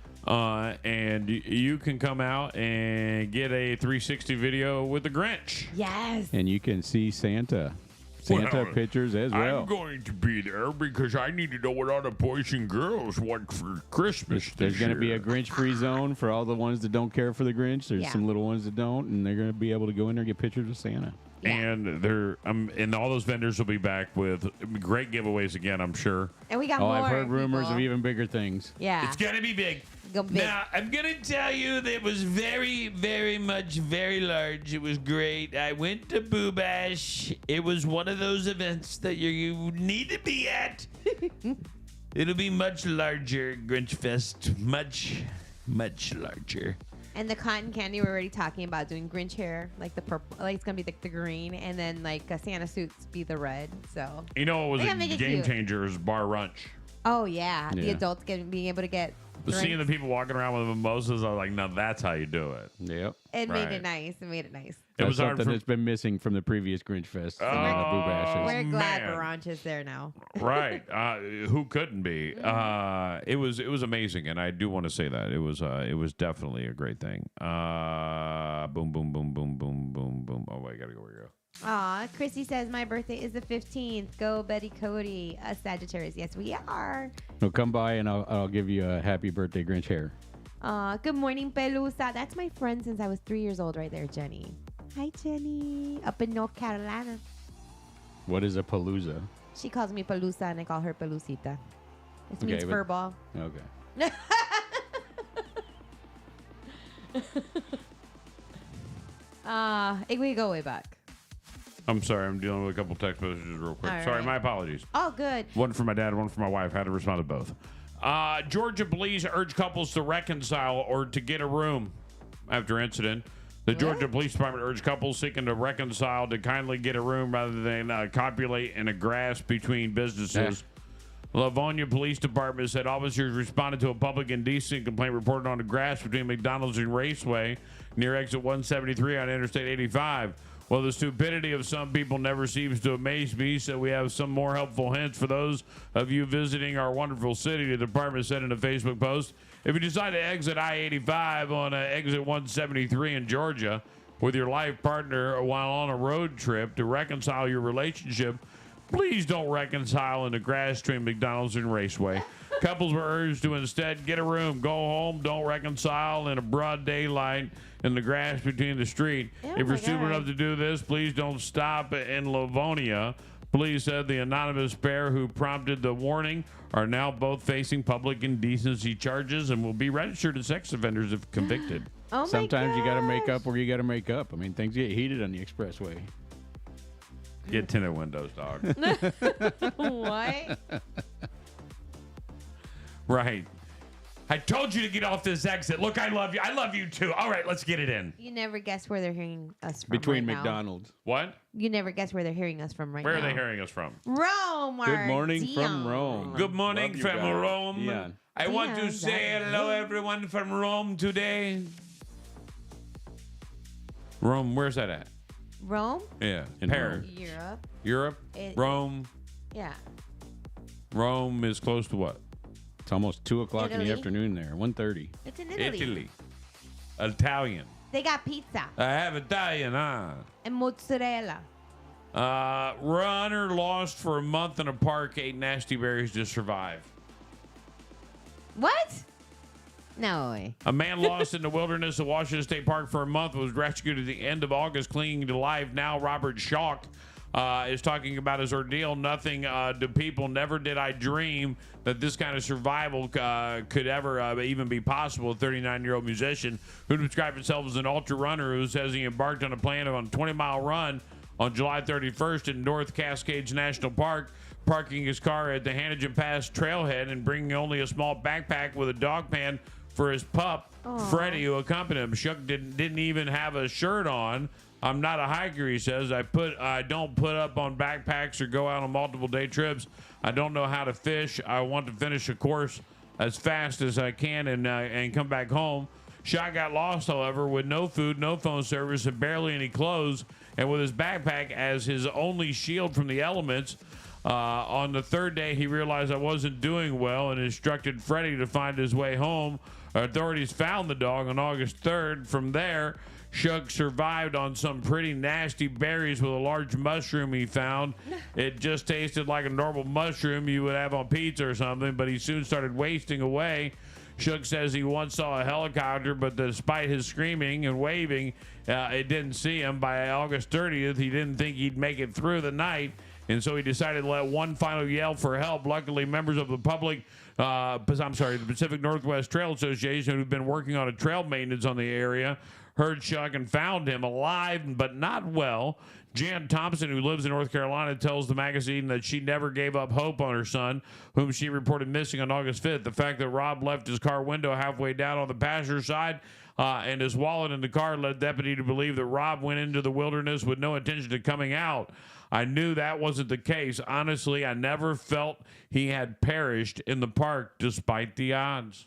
And you can come out and get a 360 video with the Grinch. Yes. And you can see Santa. Santa pictures as well. I'm going to be there because I need to know what all the boys and girls want for Christmas. There's going to be a Grinch-free zone for all the ones that don't care for the Grinch. There's some little ones that don't, and they're going to be able to go in there and get pictures of Santa. And and all those vendors will be back with great giveaways again, I'm sure. And we got more. I've heard rumors people. of even bigger things. Yeah. It's going to be big. Now, I'm going to tell you that it was very, very much, very large. It was great. I went to Boo Bash. It was one of those events that you need to be at. It'll be much larger, Grinch Fest. Much, much larger. And the cotton candy, we're already talking about doing Grinch hair, like the purple, like it's gonna be the green, and then like Santa suits be the red. So You know what was They a gotta make it game cute. changer is bar lunch. oh yeah, the Yeah. adults being able to get. Seeing the people walking around with mimosas, I was like, no, that's how you do it. Yep. It made Right. it nice. It made it nice. It was hard something for- that's been missing from the previous Grinch Fest. and the Boo Bashes. We're glad man. Baranch is there now. Right. Who couldn't be? It was amazing, and I do want to say that it was definitely a great thing. Boom, boom, boom, boom, boom, boom, boom. Oh, wait, I gotta go where you go. Aw, Chrissy says my birthday is the 15th. Go Betty Cody, a Sagittarius. Yes, we are. So come by and I'll give you a happy birthday Grinch hair. Aw, good morning, Pelusa. That's my friend since I was 3 years old, right there, Jenny. Hi, Jenny. Up in North Carolina. What is a palooza? She calls me Pelusa, and I call her Pelusita. This means but- fur ball. Okay. We go way back. I'm sorry, I'm dealing with a couple text messages real quick. All Sorry, right. my apologies. Oh, good. One for my dad, one for my wife. Had to respond to both. Georgia police urge couples to reconcile or to get a room after incident. The Georgia Police Department urged couples seeking to reconcile to kindly get a room rather than copulate in a grass between businesses. Livonia Police Department said officers responded to a public indecency complaint reported on the grass between McDonald's and Raceway near exit 173 on Interstate 85. Well, the stupidity of some people never seems to amaze me, so we have some more helpful hints for those of you visiting our wonderful city, the department said in a Facebook post. If you decide to exit I-85 on exit 173 in Georgia with your life partner while on a road trip to reconcile your relationship, please don't reconcile in the grass between McDonald's and Raceway. Couples were urged to instead get a room, go home, don't reconcile in a broad daylight in the grass between the street. If you're stupid enough to do this, please don't stop in Livonia. Police said the anonymous pair who prompted the warning are now both facing public indecency charges and will be registered as sex offenders if convicted. Oh my Sometimes you got to make up where you got to make up. I mean, things get heated on the expressway. Get tinted windows, dog. What? Right. I told you to get off this exit. Look, I love you. I love you too. All right, let's get it in. You never guess where they're hearing us from Between right now. McDonald's. What? You never guess where they're hearing us from right Where now. are they hearing us from? Rome. Good morning Dion. from Rome. Good morning Love you from guys. Rome. Dion. I want to Dion, say that's hello, me. everyone from Rome today. Rome, where's that at? Rome? Yeah, In Paris. Europe. Europe? Rome. Yeah. Rome is close to what? It's almost 2 o'clock in the Italy. afternoon there. 1:30. It's in Italy. Italy. Italian. They got pizza I have Italian, huh? and mozzarella. Runner lost for a month in a park, ate nasty berries to survive. What? No way. A man lost in the wilderness of Washington State Park for a month was rescued at the end of August, clinging to life. Now Robert Schock is talking about his ordeal. Nothing to people. Never did I dream that this kind of survival could ever even be possible. A 39-year-old musician who described himself as an ultra runner who says he embarked on a plan of a 20-mile run on July 31st in North Cascades National Park, parking his car at the Hanajan Pass trailhead and bringing only a small backpack with a dog pan for his pup, Freddie, who accompanied him. Shuck didn't even have a shirt on. I'm not a hiker, he says. I don't put up on backpacks or go out on multiple day trips. I don't know how to fish. I want to finish a course as fast as I can and come back home. Shuck got lost, however, with no food, no phone service, and barely any clothes, and with his backpack as his only shield from the elements. On the third day, he realized I wasn't doing well and instructed Freddie to find his way home. Authorities found the dog on August 3rd. From there, Shug survived on some pretty nasty berries with a large mushroom he found. It just tasted like a normal mushroom you would have on pizza or something, but he soon started wasting away. Shug says he once saw a helicopter, but despite his screaming and waving, it didn't see him. By August 30th, he didn't think he'd make it through the night, and so he decided to let one final yell for help. Luckily, members of the the Pacific Northwest Trail Association, who've been working on a trail maintenance on the area, heard Shug and found him alive but not well. Jan Thompson, who lives in North Carolina, tells the magazine that she never gave up hope on her son, whom she reported missing on August 5th. The fact that Rob left his car window halfway down on the passenger side and his wallet in the car led deputy to believe that Rob went into the wilderness with no intention of coming out. I knew that wasn't the case. Honestly, I never felt he had perished in the park despite the odds.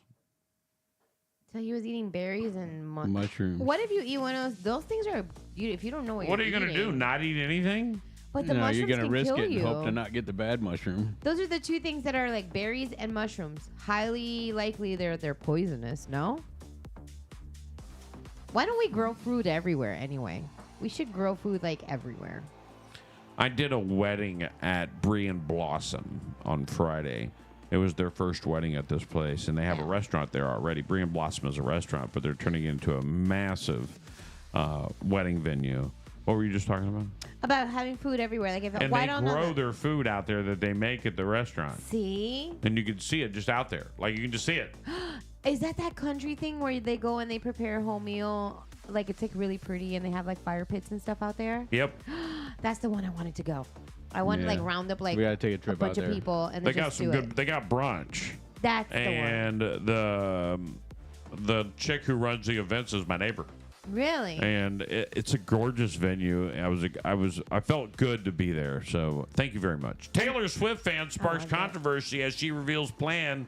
So he was eating berries and mushrooms. What if you eat one of those? Those things are if you don't know what are you going to do? Not eat anything? But the no, mushrooms you're going to risk kill it you. and hope to not get the bad mushroom. Those are the two things that are like berries and mushrooms. Highly likely they're poisonous, no? Why don't we grow food everywhere anyway? We should grow food like everywhere. I did a wedding at Brie and Blossom on Friday. It was their first wedding at this place, and they have a restaurant there already. Brie and Blossom is a restaurant, but they're turning it into a massive wedding venue. What were you just talking about? About having food everywhere. Like and why they don't grow their food out there that they make at the restaurant. See? And you can see it just out there. Like, you can just see it. Is that country thing where they go and they prepare a whole meal? Like, it's like really pretty and they have like fire pits and stuff out there? Yep. That's the one I wanted to go. I want to like round up like we gotta take a trip bunch out of there. people and They then got just some do good. it. They got brunch. That's the one. And the chick who runs the events is my neighbor. Really? And it's a gorgeous venue. I felt good to be there. So thank you very much. Taylor Swift fan sparks controversy as she reveals plan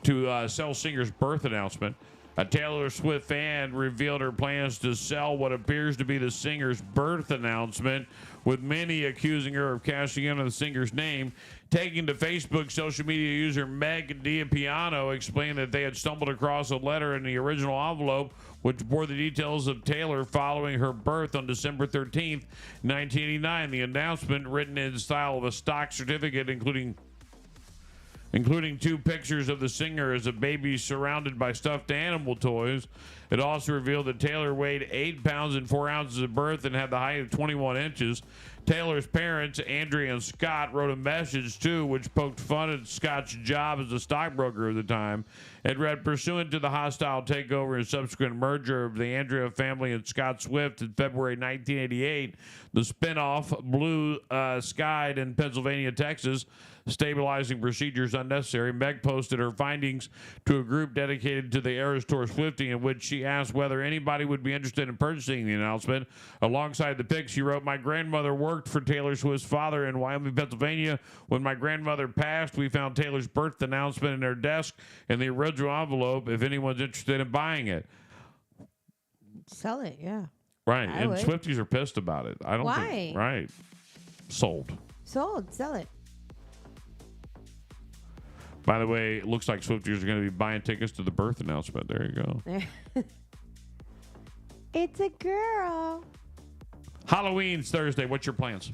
to sell singer's birth announcement. A Taylor Swift fan revealed her plans to sell what appears to be the singer's birth announcement, with many accusing her of cashing in on the singer's name. Taking to Facebook, social media user Meg Diapiano explained that they had stumbled across a letter in the original envelope which bore the details of Taylor following her birth on December 13th, 1989. The announcement, written in style of a stock certificate, including two pictures of the singer as a baby surrounded by stuffed animal toys. It also revealed that Taylor weighed 8 pounds and 4 ounces at birth and had the height of 21 inches. Taylor's parents, Andrea and Scott, wrote a message, too, which poked fun at Scott's job as a stockbroker at the time. It read, pursuant to the hostile takeover and subsequent merger of the Andrea family and Scott Swift in February 1988, the spinoff Blue Skied in Pennsylvania, Texas, stabilizing procedures unnecessary. Meg posted her findings to a group dedicated to the Eras Tour Swifting, in which she asked whether anybody would be interested in purchasing the announcement. Alongside the pic, she wrote, "My grandmother worked for Taylor Swift's father in Wyoming, Pennsylvania. When my grandmother passed, we found Taylor's birth announcement in her desk in the original envelope if anyone's interested in buying it." Sell it, yeah. Right. I And would. Swifties are pissed about it. I don't Why? think. Right. Sold. Sold. Sell it. By the way, it looks like Swifties are going to be buying tickets to the birth announcement. There you go. It's a girl. Halloween's Thursday. What's your plans?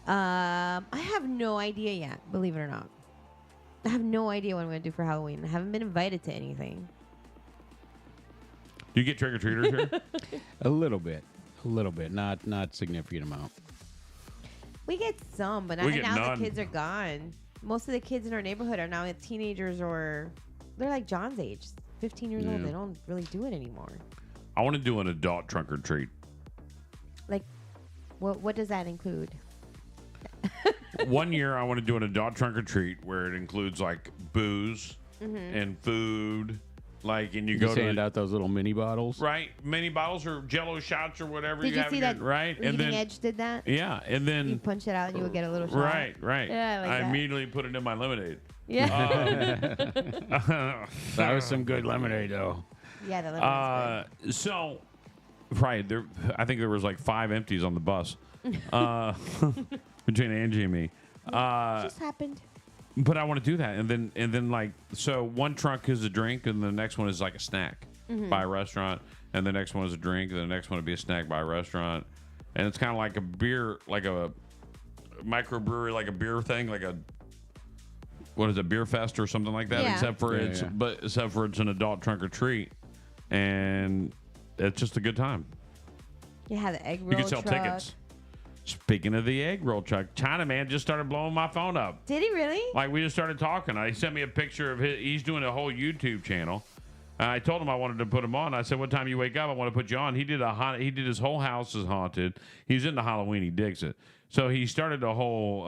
I have no idea yet, believe it or not. I have no idea what I'm going to do for Halloween. I haven't been invited to anything. Do you get trick-or-treaters here? A little bit. Not significant amount. We get some, but We not, get now none. the kids are gone. Most of the kids in our neighborhood are now teenagers or they're like John's age, 15 years old. Yeah. They don't really do it anymore. I want to do an adult trunk-or-treat. Like, what does that include? One year, I want to do an adult trunk-or-treat where it includes, like, booze and food. Like, and you go Just to hand out those little mini bottles. right, mini bottles or Jello shots or whatever. Did you have see in that? it, right? And Leading then Edge did that. yeah, and then You punch it out and you would get a little shot. right. Yeah, I like that. immediately put it in my lemonade. Yeah. That was some good lemonade, though. Yeah, the lemon is So, right there, I think there was like 5 empties on the bus between Angie and me. good. Just happened. But I want to do that, and then like, so one trunk is a drink, and the next one is like a snack by a restaurant, and the next one is a drink, and the next one would be a snack by a restaurant, and it's kind of like a beer, like a microbrewery, like a beer thing, like a beer fest or something like that. Yeah. Except for it's an adult trunk or treat, and it's just a good time. You had the egg roll You can sell truck. tickets. Speaking of the egg roll truck, China man just started blowing my phone up. Did he really? Like, we just started talking. He sent me a picture of he's doing a whole YouTube channel. I told him I wanted to put him on. I said, what time you wake up? I want to put you on. He did his whole house is haunted. He's into Halloween. He digs it. So he started a whole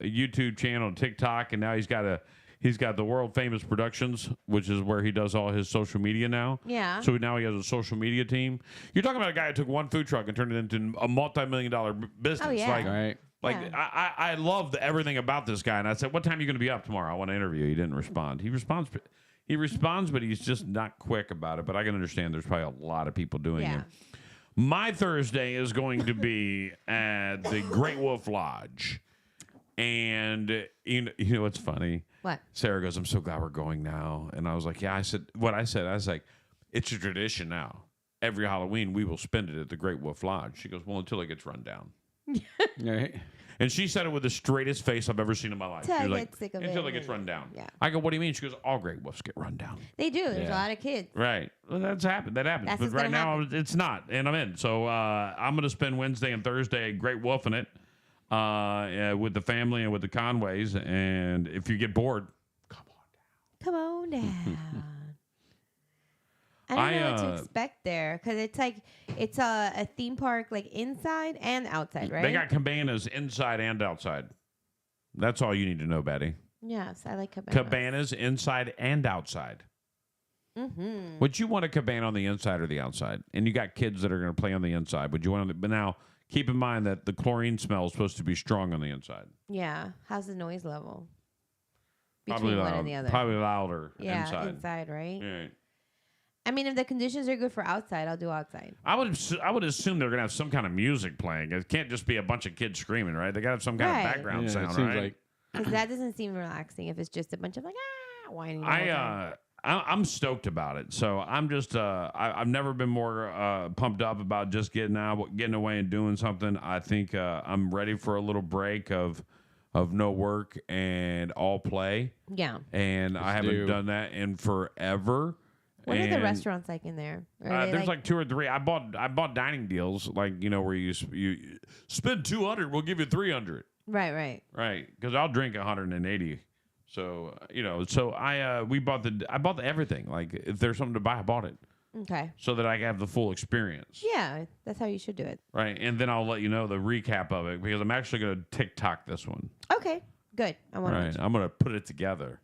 YouTube channel, TikTok, and now he's got the world famous productions, which is where he does all his social media now. Yeah. So now he has a social media team. You're talking about a guy who took one food truck and turned it into a multi-million-dollar business. Oh, yeah. I love everything about this guy. And I said, what time are you going to be up tomorrow? I want to interview you. He didn't respond. He responds, but he's just not quick about it. But I can understand there's probably a lot of people doing it. My Thursday is going to be at the Great Wolf Lodge. And you know what's funny? What? Sarah goes, I'm so glad we're going now. And I was like, yeah. I said, I was like, it's a tradition now. Every Halloween, we will spend it at the Great Wolf Lodge. She goes, well, until it gets run down. Right. And she said it with the straightest face I've ever seen in my life. She was like, sick of until it. it gets run down. Yeah. I go, what do you mean? She goes, all Great Wolves get run down. They do. There's a lot of kids. Right. Well, that's happened. That happens. That's But what's right gonna now, happen. it's not. And I'm in. So I'm going to spend Wednesday and Thursday Great Wolfing it with the family and with the Conways. And if you get bored, Come on down. I don't know what to expect there because it's a theme park like inside and outside, right? They got cabanas inside and outside. That's all you need to know, Betty. Yes, I like cabanas. Cabanas inside and outside. Mm-hmm. Would you want a cabana on the inside or the outside? And you got kids that are going to play on the inside. Would you want but now keep in mind that the chlorine smell is supposed to be strong on the inside. Yeah. How's the noise level? Probably Between loud, one and the other. Probably louder Yeah, inside. right? Right. I mean, if the conditions are good for outside, I'll do outside. I would assume they're gonna have some kind of music playing. It can't just be a bunch of kids screaming, right? They gotta have some kind of background sound, right? Because that doesn't seem relaxing if it's just a bunch of whining. the whole time. I'm stoked about it. So I'm just I've never been more pumped up about just getting away and doing something. I think I'm ready for a little break of no work and all play. Yeah. And I haven't done that in forever. What are the restaurants like in there? There's like 2 or 3. I bought dining deals, like, you know, where you spend $200, we'll give you $300. Right. Right, because I'll drink 180. So you know, I bought the everything. Like, if there's something to buy, I bought it. Okay. So that I have the full experience. Yeah, that's how you should do it. Right, and then I'll let you know the recap of it because I'm actually going to TikTok this one. Okay, good. I want Right, I'm going to put it together.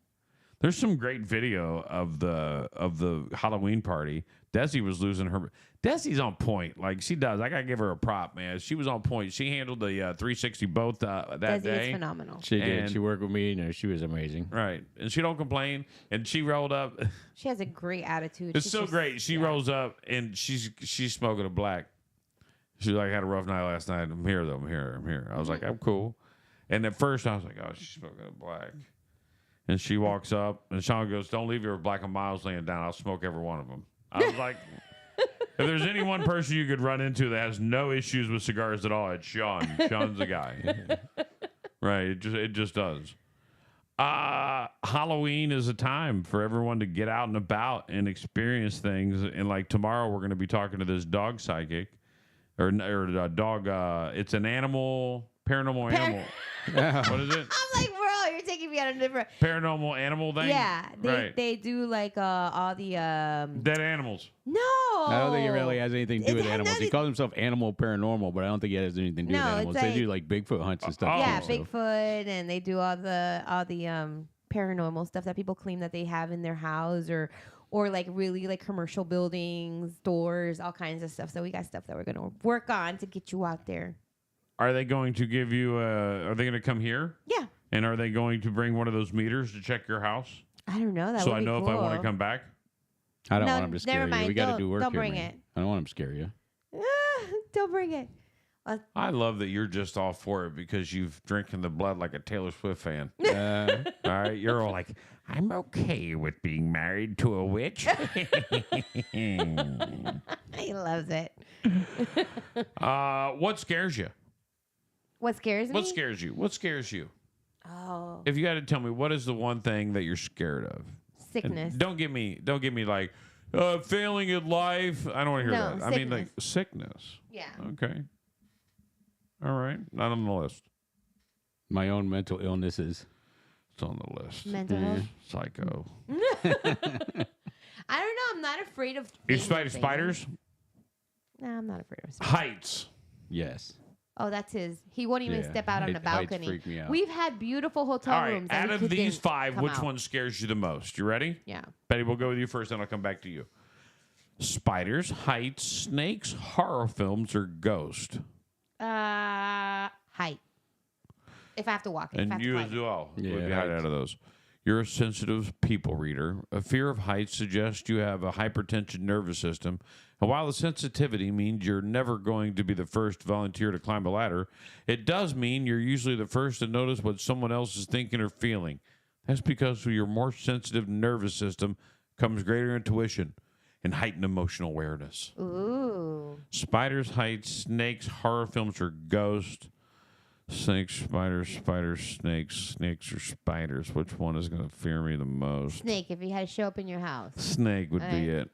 There's some great video of the Halloween party. Desi was losing her. Desi's on point. Like, she does. I got to give her a prop, man. She was on point. She handled the 360 both that Desi day. is phenomenal. She did. She worked with me, and she was amazing. Right. And she don't complain. And she rolled up. She has a great attitude. It's so great. She rolls up, and she's smoking a black. She's like, I had a rough night last night. I'm here, though. I'm here. I was like, I'm cool. And at first, I was like, oh, she's smoking a black. And she walks up, and Sean goes, don't leave your Black and Miles laying down. I'll smoke every one of them. I was like, if there's any one person you could run into that has no issues with cigars at all, it's Sean. Sean's the guy. Right. It just does. Halloween is a time for everyone to get out and about and experience things. And like tomorrow, we're going to be talking to this dog psychic or a dog. It's an paranormal animal. What is it? I'm like, bro, you're taking me on a different Paranormal animal thing? Yeah, right. they do like all the dead animals. No, I don't think it really has anything to do with animals. He calls himself Animal Paranormal, but I don't think it has anything to do with animals. They do like Bigfoot hunts and stuff. Yeah, too, Bigfoot, and they do all the paranormal stuff that people claim that they have in their house or like really like commercial buildings, doors, all kinds of stuff. So we got stuff that we're gonna work on to get you out there. Are they going to give you? Are they going to come here? Yeah. And are they going to bring one of those meters to check your house? I don't know. That so would I be know cool. if I want to come back. I don't want him to scare never mind. you. We got to do work Don't here, bring man. it. I don't want him to scare you. Don't bring it. I love that you're just all for it because you've drinking the blood like a Taylor Swift fan. All right, you're all like, I'm okay with being married to a witch. He loves it. What scares you? What scares me? What scares you? What scares you? Oh. If you had to tell me, what is the one thing that you're scared of? Sickness. And don't give me like failing at life. I don't want to hear that. I mean, like sickness. Yeah. Okay. All right. Not on the list. My own mental illnesses. It's on the list. Mental health. Psycho. I don't know. I'm not afraid of. You afraid spiders? No, I'm not afraid of spiders. Heights. Yes. Oh, that's his. He won't even step out on the balcony. Freak me out. We've had beautiful hotel All right. rooms. Out of these 5, which out. one scares you the most? You ready? Yeah. Betty, we'll go with you first, then I'll come back to you. Spiders, heights, snakes, horror films, or ghost? Height. If I have to walk it. And you as well. Yeah, would be out of those. You're a sensitive people reader. A fear of heights suggests you have a hypertension nervous system. And while the sensitivity means you're never going to be the first volunteer to climb a ladder, it does mean you're usually the first to notice what someone else is thinking or feeling. That's because with your more sensitive nervous system comes greater intuition and heightened emotional awareness. Ooh. Spiders, heights, snakes, horror films, or ghosts. Snakes, spiders, snakes, or spiders. Which one is going to fear me the most? Snake, if he had to show up in your house. Snake would be it.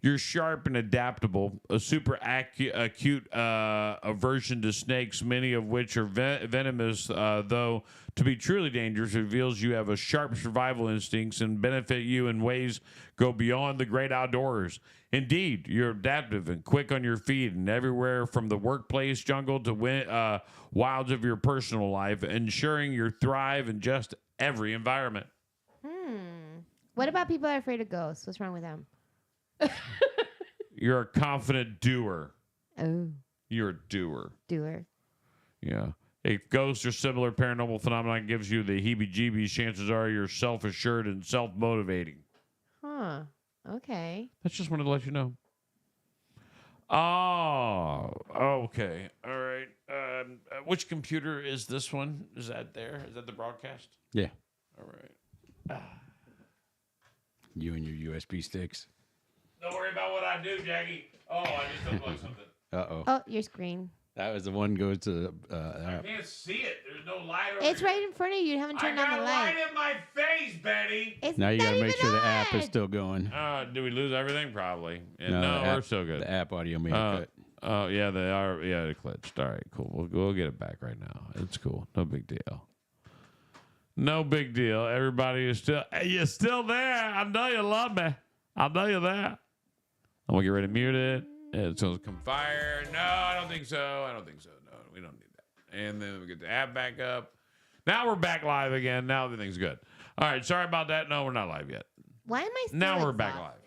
You're sharp and adaptable, a super acute aversion to snakes, many of which are venomous, though to be truly dangerous reveals you have a sharp survival instincts and benefit you in ways go beyond the great outdoors. Indeed, you're adaptive and quick on your feet and everywhere from the workplace jungle to wilds of your personal life, ensuring you thrive in just every environment. What about people that are afraid of ghosts? What's wrong with them? You're a confident doer. Oh. You're a doer. Doer. Yeah. If ghosts or similar paranormal phenomenon gives you the heebie-jeebies, chances are you're self-assured and self-motivating. Huh. Okay. That's just wanted to let you know. Oh, okay. All right. Which computer is this one? Is that there? Is that the broadcast? Yeah. All right. You and your USB sticks. Don't worry about what I do, Jackie. Oh, I just unplugged something. Uh-oh. Oh, your screen. That was the one goes to I can't see it. There's no light over It's here. right in front of you. You haven't turned on the light. light in my face, Betty. It's now you not gotta make even sure the on. app is still going. Do we lose everything? Probably. And the no, app, we're still good. The app audio may have cut. Oh, yeah, they are. Yeah, they glitched. All right, cool. We'll get it back right now. It's cool. No big deal. No big deal. Everybody is still. Hey, you're still there. I know you love me. I know you're there. I'm gonna get ready to mute it. It's gonna come fire. No, I don't think so. No, we don't need that. And then we get the app back up. Now we're back live again. Now everything's good. All right, sorry about that. No, we're not live yet. Why am I still Now we're back live.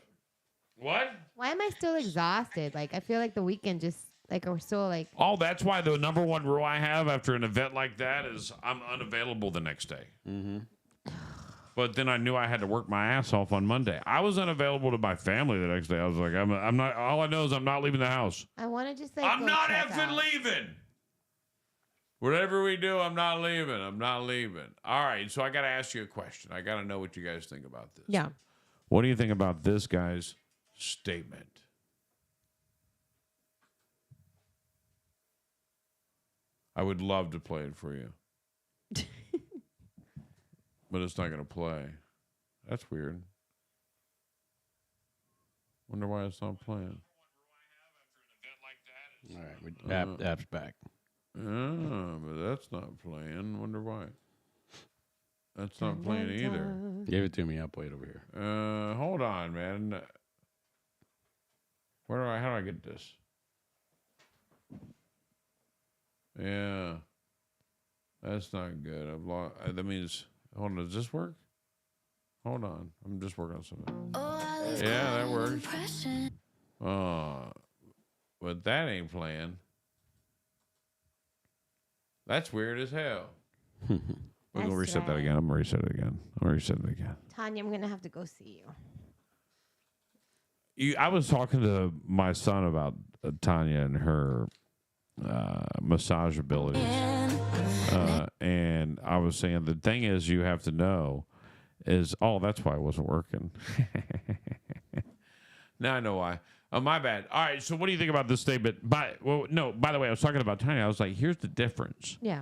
What? Why am I still exhausted? Like, I feel like the weekend just, like, we're so, like... Oh, that's why the number one rule I have after an event like that is I'm unavailable the next day. Mm-hmm. But then I knew I had to work my ass off on Monday. I was unavailable to my family the next day. I was like, I'm not. All I know is I'm not leaving the house. I want to just like. I'm go not check effing out. leaving. Whatever we do, I'm not leaving. All right, so I got to ask you a question. I got to know what you guys think about this. Yeah. What do you think about this guy's statement? I would love to play it for you. But it's not going to play. That's weird. Wonder why it's not playing. All right, app's back. Yeah, but that's not playing. Wonder why. That's not playing either. Give it to me. I'll play it over here. Hold on, man. How do I get this? Yeah. That's not good. I've lost. That means... Hold on, does this work? Hold on. I'm just working on something. Yeah, that works. But that ain't playing. That's weird as hell. We're going to reset that again. I'm going to reset it again. Tanya, I'm going to have to go see you. I was talking to my son about Tanya and her massage abilities. And I was saying the thing is you have to know is, that's why it wasn't working. Now I know why. Oh, my bad. All right, so what do you think about this statement? By the way, I was talking about Tiny. I was like, here's the difference. Yeah.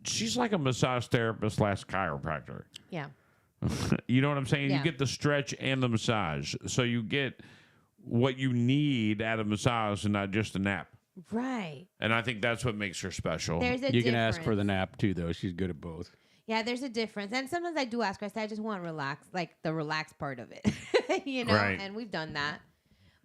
She's like a massage therapist / chiropractor. Yeah. You know what I'm saying? Yeah. You get the stretch and the massage. So you get what you need out of massage and not just a nap. Right. And I think that's what makes her special. There's a You can difference. ask for the nap, too, though. She's good at both. Yeah, there's a difference. And sometimes I do ask her. I say, I just want to relax, like the relaxed part of it. You know? Right. And we've done that.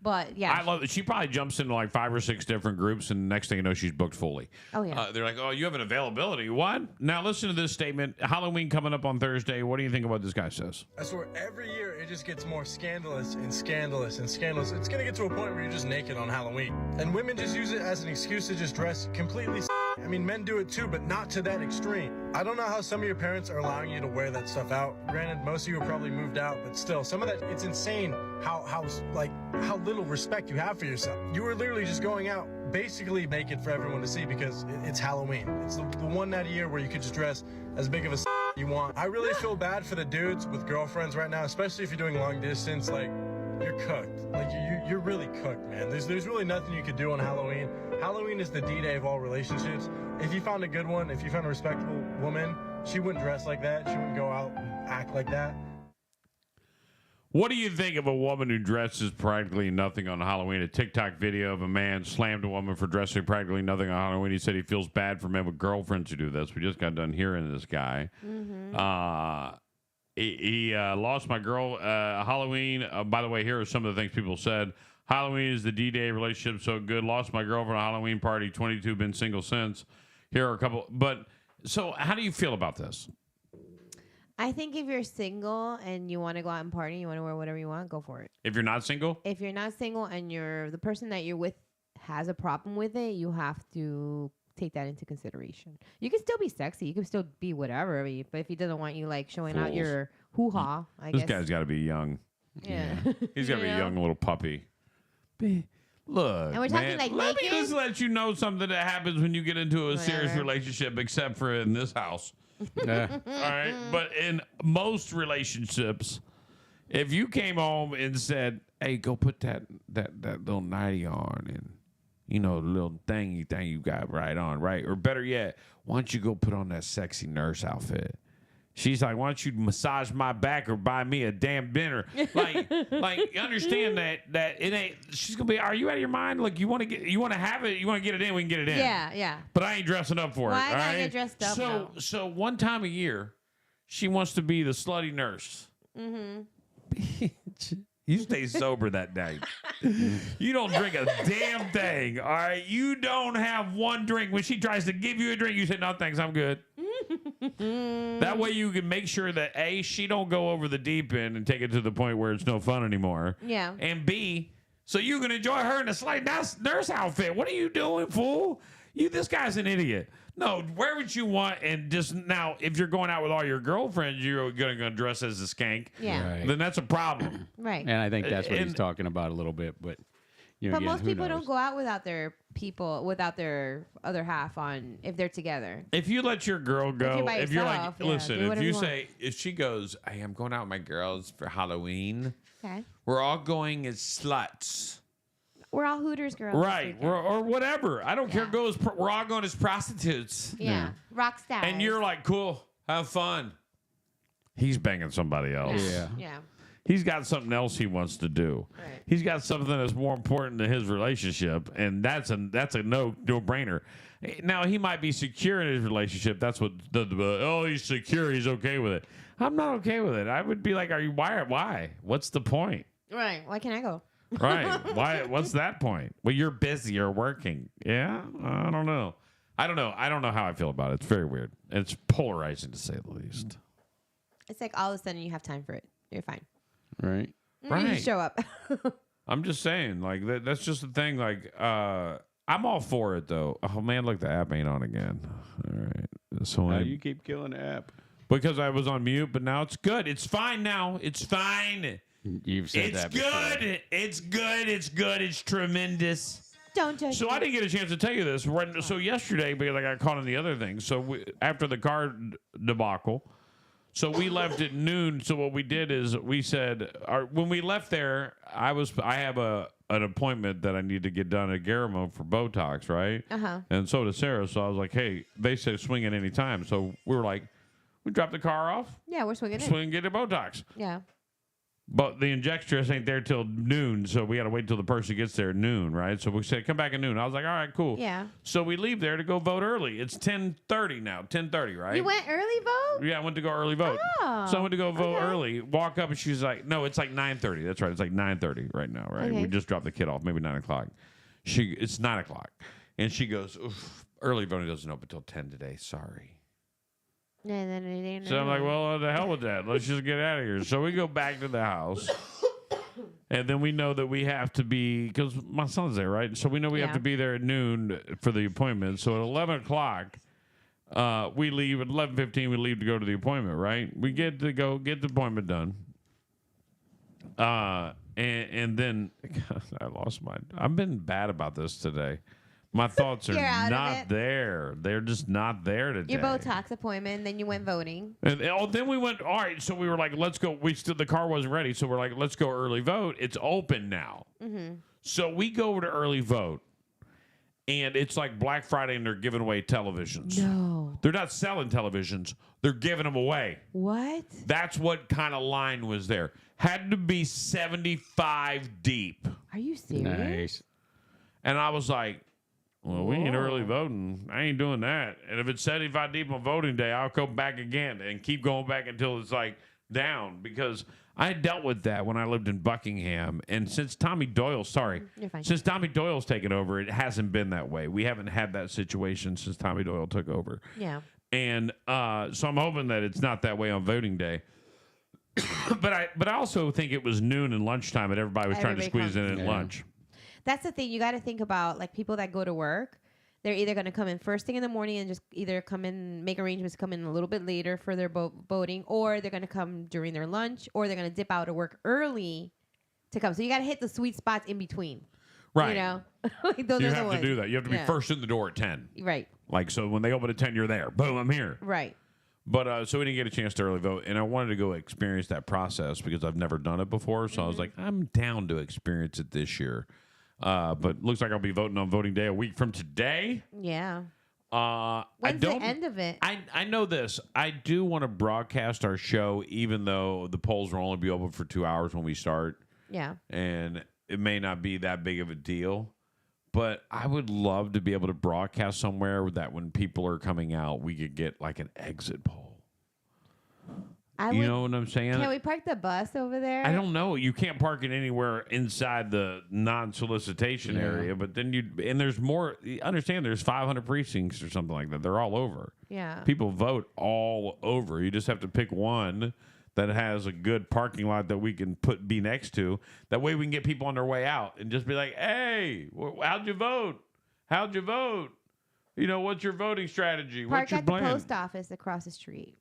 But, yeah. I love it. She probably jumps into like 5 or 6 different groups, and next thing you know, she's booked fully. Oh, yeah. They're like, you have an availability. What? Now, listen to this statement. Halloween coming up on Thursday. What do you think of what this guy says? I swear, every year it just gets more scandalous and scandalous and scandalous. It's going to get to a point where you're just naked on Halloween. And women just use it as an excuse to just dress completely. I mean, men do it too, but not to that extreme. I don't know how some of your parents are allowing you to wear that stuff out. Granted, most of you are probably moved out, but still, some of that, it's insane how little respect you have for yourself. You are literally just going out basically naked for everyone to see because it's Halloween. It's the one night a year where you could just dress as big of a you want. I really feel bad for the dudes with girlfriends right now, especially if you're doing long distance. Like, you're cooked. Like, you're really cooked, man. There's really nothing you could do on Halloween. Halloween is the D-Day of all relationships. If you found a good one, if you found a respectable woman, she wouldn't dress like that. She wouldn't go out and act like that. What do you think of a woman who dresses practically nothing on Halloween? A TikTok video of a man slammed a woman for dressing practically nothing on Halloween. He said he feels bad for men with girlfriends who do this. We just got done hearing this guy. Mm-hmm. He lost my girl Halloween. By the way, here are some of the things people said. Halloween is the D-Day relationship so good. Lost my girlfriend at a Halloween party. 22, been single since. Here are a couple. But so how do you feel about this? I think if you're single and you want to go out and party, you want to wear whatever you want, go for it. If you're not single? If you're not single and the person that you're with has a problem with it, you have to take that into consideration. You can still be sexy. You can still be whatever. But if he doesn't want you like showing out your hoo-ha, I guess. This guy's got to be young. Yeah. He's got to be a young little puppy. Look, and we're talking man, like let naked? me just let you know something that happens when you get into a serious relationship, except for in this house. All right, but in most relationships, if you came home and said, "Hey, go put that little nightie on," and the little thing you got right on, right, or better yet, why don't you go put on that sexy nurse outfit? She's like, why don't you massage my back or buy me a damn dinner? Like you understand that it ain't. She's gonna be. Are you out of your mind? Like you want to have it. You want to get it in. We can get it in. Yeah. But I ain't dressing up for it. Why all I right? get dressed up? So one time a year, she wants to be the slutty nurse. Mm-hmm. You stay sober that night. You don't drink a damn thing. All right. You don't have one drink. When she tries to give you a drink, you say, "No, thanks. I'm good." That way you can make sure that A, she don't go over the deep end and take it to the point where it's no fun anymore. Yeah. And B, so you can enjoy her in a slight nurse outfit. What are you doing, fool? This guy's an idiot. No, wear what you want, and just now, if you're going out with all your girlfriends, you're gonna dress as a skank. Yeah. Right. Then that's a problem. Right. And I think that's what he's talking about a little bit. But But again, most who people knows? don't go out without their other half on if they're together. If you let your girl go, you're by if you're like, yourself, yeah, listen, do if whatever you you want. say, if she goes, "Hey, I'm going out with my girls for Halloween. Okay. We're all going as sluts." We're all Hooters girls. this Right, weekend. or whatever. I don't care. We're all going as prostitutes. Yeah. Rock stars. And you're like, cool, have fun. He's banging somebody else. Yeah. He's got something else he wants to do. Right. He's got something that's more important than his relationship, and that's a no-brainer. Now, he might be secure in his relationship. That's what he's secure. He's okay with it. I'm not okay with it. I would be like, why? What's the point? Right. Why can't I go? Right. Why? What's that point? Well, you're busy or working. Yeah. I don't know. I don't know how I feel about it. It's very weird. It's polarizing to say the least. It's like all of a sudden you have time for it. You're fine. Right. Right. You show up. I'm just saying, like that's just the thing. Like, I'm all for it though. Oh man, look, the app ain't on again. All right. So How do you keep killing the app? Because I was on mute, but now it's good. It's fine now. It's fine. You've said it's that before. good. It's good. It's good. It's tremendous. Don't judge So me. I didn't get a chance to tell you this. So yesterday, because I got caught on the other thing. So after the car debacle, so we left at noon. So what we did is we said, when we left there, I have an appointment that I need to get done at Garamo for Botox, right? Uh-huh. And so does Sarah. So I was like, hey, they said swing at any time. So we were like, we dropped the car off. Yeah, we're swinging in. Swing and get a Botox. Yeah. But the injectress ain't there till noon, so we got to wait till the person gets there at noon, right? So we said, come back at noon. I was like, all right, cool. Yeah. So we leave there to go vote early. It's 10:30 now, 10:30, right? You went early vote? Yeah, I went to go early vote. Oh, So I went to go vote early, walk up, and she's like, no, it's like 9:30. That's right. It's like 9:30 right now, right? Okay. We just dropped the kid off, maybe 9 o'clock. It's 9 o'clock. And she goes, oof, early voting doesn't open until 10 today. Sorry. So I'm like, well, the hell with that. Let's just get out of here. So we go back to the house. And then we know that we have to be, because my son's there, right? So we know we have to be there at noon for the appointment. So at 11 o'clock, we leave. At 11:15, we leave to go to the appointment, right? We get to go get the appointment done. And then, I lost my, I've been bad about this today. My thoughts are not there. They're just not there today. Your Botox appointment, then you went voting. And then we went, all right, so we were like, let's go. The car wasn't ready, so we're like, let's go early vote. It's open now. Mm-hmm. So we go over to early vote, and it's like Black Friday, and they're giving away televisions. No. They're not selling televisions. They're giving them away. What? That's what kind of line was there. Had to be 75 deep. Are you serious? Nice. And I was like, well, we ain't early voting. I ain't doing that. And if it's 75 deep on voting day, I'll go back again and keep going back until it's like down, because I dealt with that when I lived in Buckingham. And since Tommy Doyle, since Tommy Doyle's taken over, it hasn't been that way. We haven't had that situation since Tommy Doyle took over. Yeah. And so I'm hoping that it's not that way on voting day. But I also think it was noon and lunchtime and everybody was trying to squeeze in at lunch. That's the thing. You got to think about, like, people that go to work. They're either going to come in first thing in the morning and just either come in, make arrangements to come in a little bit later for their voting, or they're going to come during their lunch, or they're going to dip out of work early to come. So you got to hit the sweet spots in between. Right. You know? Like, those you are the have ones. to do that. You have to be first in the door at 10. Right. Like, so when they open at 10, you're there. Boom, I'm here. Right. But so we didn't get a chance to early vote, and I wanted to go experience that process because I've never done it before. So I was like, I'm down to experience it this year. But looks like I'll be voting on voting day a week from today. Yeah. When's the end of it? I know this. I do want to broadcast our show, even though the polls will only be open for 2 hours when we start. Yeah. And it may not be that big of a deal. But I would love to be able to broadcast somewhere that when people are coming out, we could get like an exit poll. You know what I'm saying? Can we park the bus over there? I don't know. You can't park it anywhere inside the non-solicitation area, but then and there's more. Understand, there's 500 precincts or something like that. They're all over. Yeah. People vote all over. You just have to pick one that has a good parking lot that we can be next to. That way we can get people on their way out and just be like, hey, how'd you vote? How'd you vote? You know, what's your voting strategy? Park What's your at plan? the post office across the street.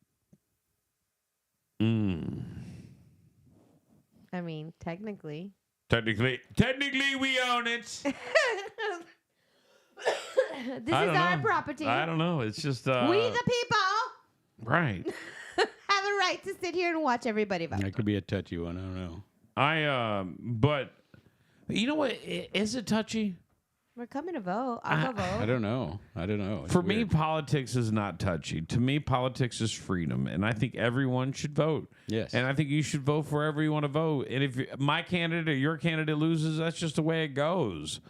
I mean, technically. Technically, we own it. This is our property. I don't know. It's just we the people right. have a right to sit here and watch everybody vote. That could be a touchy one. I don't know. But you know what? Is it touchy? We're coming to vote. I'll go vote. I don't know. It's For weird. me, politics is not touchy. To me, politics is freedom, and I think everyone should vote. Yes. And I think you should vote for wherever you want to vote. And if my candidate or your candidate loses, that's just the way it goes.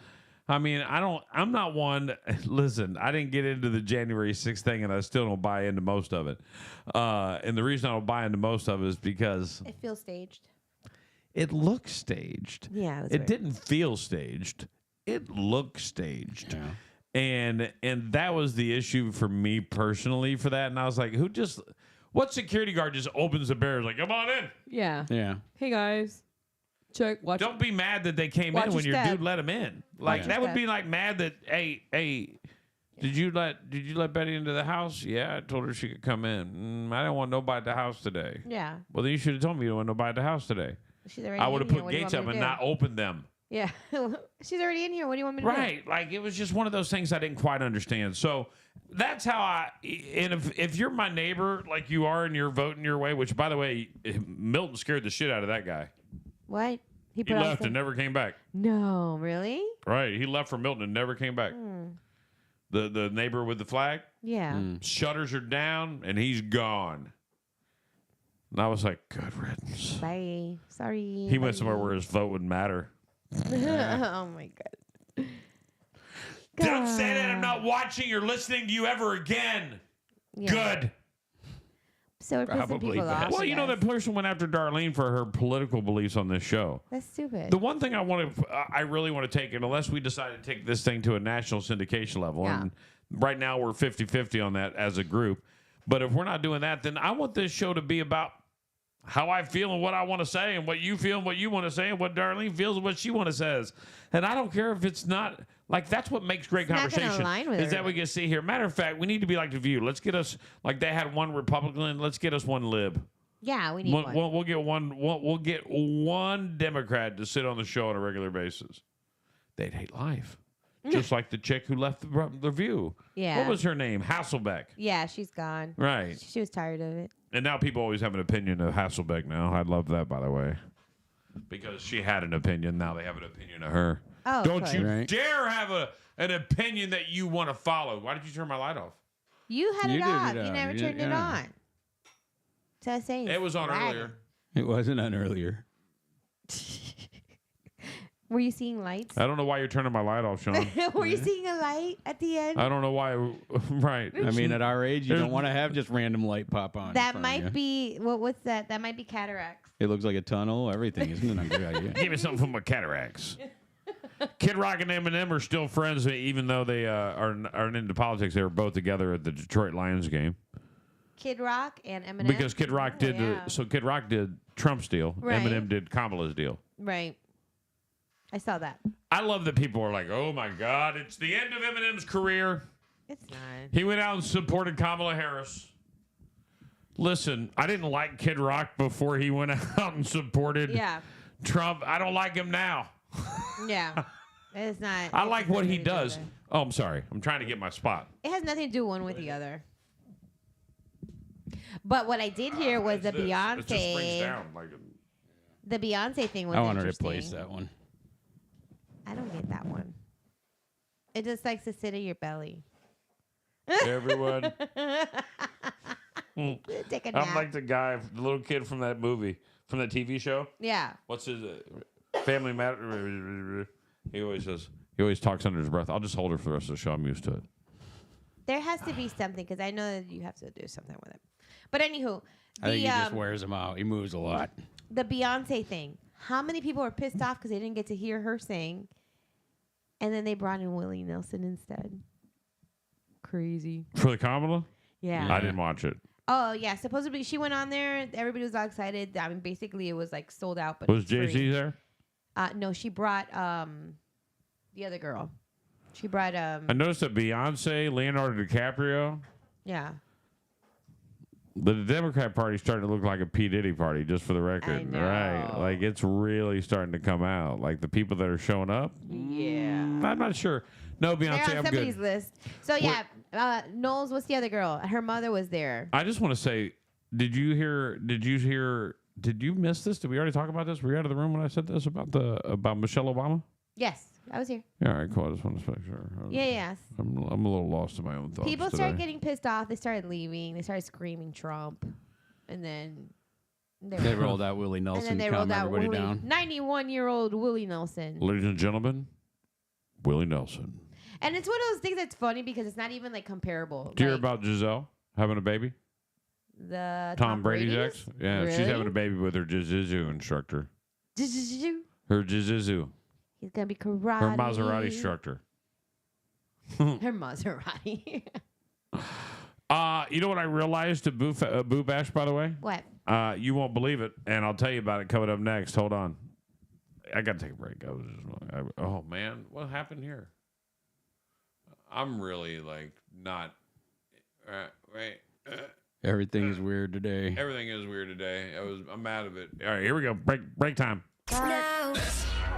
I mean, I'm not one. Listen, I didn't get into the January 6th thing, and I still don't buy into most of it. And the reason I don't buy into most of it is because it feels staged. It looks staged. Yeah, it didn't feel staged. It looked staged. Yeah. And that was the issue for me personally for that. And I was like, what security guard just opens the barriers like, come on in? Yeah. Yeah. Hey, guys. Check. Watch. Don't be mad that they came in when your dude let them in. Like, that would be like mad that, hey, did you let Betty into the house? Yeah, I told her she could come in. I didn't want nobody at the house today. Yeah. Well, then you should have told me you don't want nobody at the house today. She's already I would have in here. put What do you gates want up me and to not do? opened them. Yeah. She's already in here. What do you want me to do? Right. Like, it was just one of those things I didn't quite understand. So that's how and if you're my neighbor, like you are, and you're voting your way, which, by the way, Milton scared the shit out of that guy. What? He left and never came back. No, really? Right. He left for Milton and never came back. The neighbor with the flag? Yeah. Shutters are down, and he's gone. And I was like, good riddance. Bye. Sorry. He went somewhere where his vote would matter. Oh, my God. Don't say that I'm not watching or listening to you ever again. Yeah. Good. So it pisses people off. Well, you know, that person went after Darlene for her political beliefs on this show. That's stupid. The one thing I really want to take, and unless we decide to take this thing to a national syndication level, and right now we're 50-50 on that as a group, but if we're not doing that, then I want this show to be about how I feel and what I want to say, and what you feel and what you want to say, and what Darlene feels and what she want to says. And I don't care if it's not, like, that's what makes great conversation. Is that we can see here. Matter of fact, we need to be like The View. Let's get us, like they had one Republican, let's get us one lib. Yeah, we need one. We'll get one. We'll get one Democrat to sit on the show on a regular basis. They'd hate life, just like the chick who left the View. Yeah. What was her name? Hasselbeck. Yeah, she's gone. Right. She was tired of it. And now people always have an opinion of Hasselbeck. Now I love that, by the way, because she had an opinion. Now they have an opinion of her. Oh, don't you dare have an opinion that you want to follow. Why did you turn my light off? You had it off. You never turned it on. So I was saying it was on earlier. It wasn't on earlier. Were you seeing lights? I don't know why you're turning my light off, Sean. Were you seeing a light at the end? I don't know why. Right. I mean, at our age, you don't want to have just random light pop on. That might be what's that? That might be cataracts. It looks like a tunnel. Everything isn't it a good idea? Give me something from my cataracts. Kid Rock and Eminem are still friends, even though they aren't into politics. They were both together at the Detroit Lions game. Kid Rock and Eminem. Because Kid Rock did Kid Rock did Trump's deal. Right. Eminem did Kamala's deal. Right. I saw that. I love that people are like, "Oh my God, it's the end of Eminem's career." It's not. He went out and supported Kamala Harris. Listen, I didn't like Kid Rock before he went out and supported Trump. I don't like him now. Yeah. It's not. I like what he does. Oh, I'm sorry. I'm trying to get my spot. It has nothing to do one with the other. But what I did hear was the Beyonce. It just springs down like the Beyonce thing was I want to interesting. replace that one. I don't get that one. It just likes to sit in your belly. Everyone. Take a nap. I'm like the guy, the little kid from that movie, from that TV show. Yeah. What's his Family Matter? He always talks under his breath. I'll just hold her for the rest of the show. I'm used to it. There has to be something because I know that you have to do something with it. But anywho, I think he just wears him out. He moves a lot. The Beyonce thing. How many people were pissed off because they didn't get to hear her sing, and then they brought in Willie Nelson instead? Crazy. For the Kamala? Yeah. I didn't watch it. Oh yeah, supposedly she went on there. Everybody was all excited. I mean, basically it was like sold out. But Was Jay-Z there? No, she brought the other girl. She brought I noticed that Beyonce, Leonardo DiCaprio. Yeah. The Democrat Party's starting to look like a P. Diddy party, just for the record. I know. Right. Like, it's really starting to come out. Like, the people that are showing up. Yeah. I'm not sure. No, They're Beyonce, on I'm somebody's good. list. So yeah, Knowles, what's the other girl? Her mother was there. I just want to say, did you miss this? Did we already talk about this? Were you out of the room when I said this about Michelle Obama? Yes, I was here. Yeah, all right, cool. I just want to make sure. Yes. I'm a little lost in my own thoughts. People today. started getting pissed off. They started leaving. They started screaming Trump, and then they rolled out Willie Nelson. And then they to calm rolled out everybody down. 91-year-old Willie Nelson. Ladies and gentlemen, Willie Nelson. And it's one of those things that's funny because it's not even like comparable. Do you hear about Giselle having a baby? The Tom Brady's ex? Yeah, Really? she's having a baby with her jiu-jitsu instructor. Her jiu-jitsu. He's gonna be karate. Her Maserati instructor. Her Maserati. You know what I realized to Boo Bash, by the way? What? You won't believe it, and I'll tell you about it coming up next. Hold on. I got to take a break. Oh, man. What happened here? I'm really, like, not... Everything is weird today. Everything is weird today. I'm out of it. All right, here we go. Break time. Now,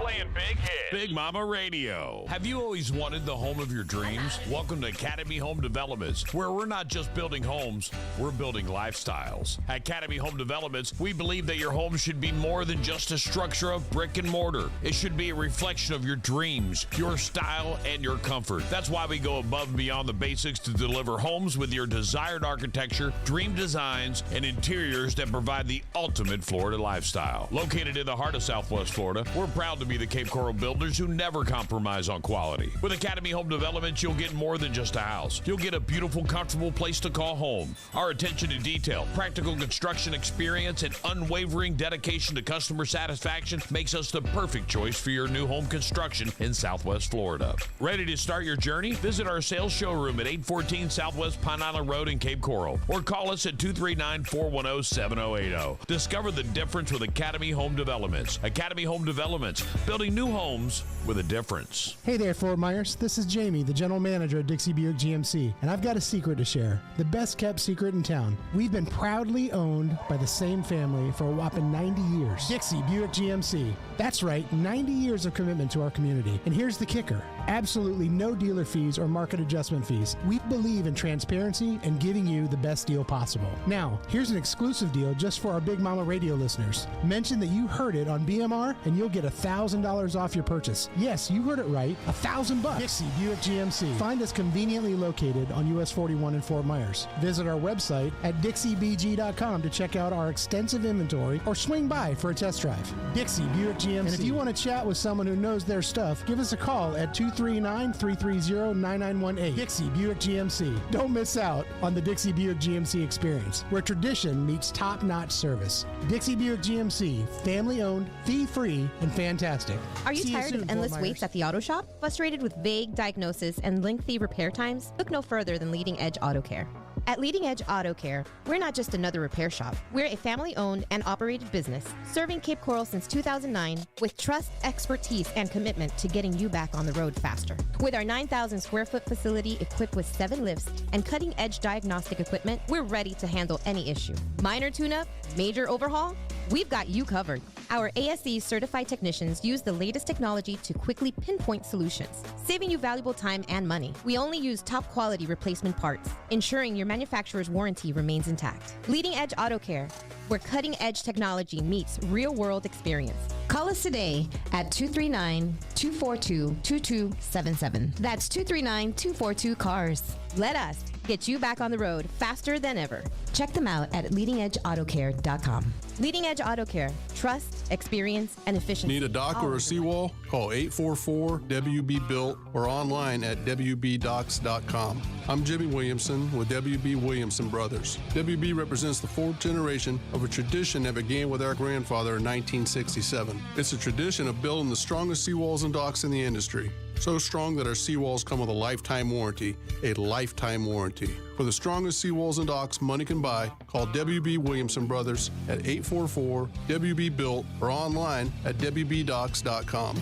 Playing big hits. Big Mama Radio. Have you always wanted the home of your dreams? Welcome to Academy Home Developments, where we're not just building homes, we're building lifestyles. At Academy Home Developments, we believe that your home should be more than just a structure of brick and mortar. It should be a reflection of your dreams, your style, and your comfort. That's why we go above and beyond the basics to deliver homes with your desired architecture, dream designs, and interiors that provide the ultimate Florida lifestyle. Located in the heart of Southwest Florida, we're proud to be the Cape Coral builders who never compromise on quality. With Academy Home Developments, you'll get more than just a house. You'll get a beautiful, comfortable place to call home. Our attention to detail, practical construction experience, and unwavering dedication to customer satisfaction makes us the perfect choice for your new home construction in Southwest Florida. Ready to start your journey? Visit our sales showroom at 814 Southwest Pine Island Road in Cape Coral, or call us at 239-410-7080. Discover the difference with Academy Home Developments. Academy Home Developments, building new homes with a difference. Hey there, Fort Myers. This is Jamie, the general manager at Dixie Buick GMC, and I've got a secret to share. The best kept secret in town. We've been proudly owned by the same family for a whopping 90 years. Dixie Buick GMC. That's right, 90 years of commitment to our community. And here's the kicker. Absolutely no dealer fees or market adjustment fees. We believe in transparency and giving you the best deal possible. Now, here's an exclusive deal just for our Big Mama Radio listeners. Mention that you heard it on BMR and you'll get $1,000 off your purchase. Yes, you heard it right, $1,000. Dixie Buick GMC. Find us conveniently located on US 41 in Fort Myers. Visit our website at dixiebg.com to check out our extensive inventory or swing by for a test drive. Dixie Buick GMC. And if you want to chat with someone who knows their stuff, give us a call at 239-330-9918. Dixie Buick GMC. Don't miss out on the Dixie Buick GMC experience, where tradition meets top-notch service. Dixie Buick GMC, family-owned, fee-free, and fantastic. Are you See tired soon, of endless Fort waits at the auto shop? Frustrated with vague diagnosis and lengthy repair times? Look no further than Leading Edge Auto Care. At Leading Edge Auto Care, we're not just another repair shop. We're a family-owned and operated business, serving Cape Coral since 2009 with trust, expertise, and commitment to getting you back on the road faster. With our 9,000 square foot facility equipped with 7 lifts and cutting-edge diagnostic equipment, we're ready to handle any issue. Minor tune-up, major overhaul, we've got you covered. Our ASE certified technicians use the latest technology to quickly pinpoint solutions, saving you valuable time and money. We only use top quality replacement parts, ensuring your manufacturer's warranty remains intact. Leading Edge Auto Care, where cutting edge technology meets real world experience. Call us today at 239-242-2277. That's 239-242-CARS. Let us get you back on the road faster than ever. Check them out at leadingedgeautocare.com. Leading Edge Auto Care. Trust, experience, and efficiency. Need a dock or a seawall? Call 844-WB-BUILT or online at WBDocks.com. I'm Jimmy Williamson with WB Williamson Brothers. WB represents the fourth generation of a tradition that began with our grandfather in 1967. It's a tradition of building the strongest seawalls and docks in the industry. So strong that our seawalls come with a lifetime warranty. A lifetime warranty. For the strongest seawalls and docks money can buy, call WB Williamson Brothers at 844-WB-BUILT or online at WBDocks.com.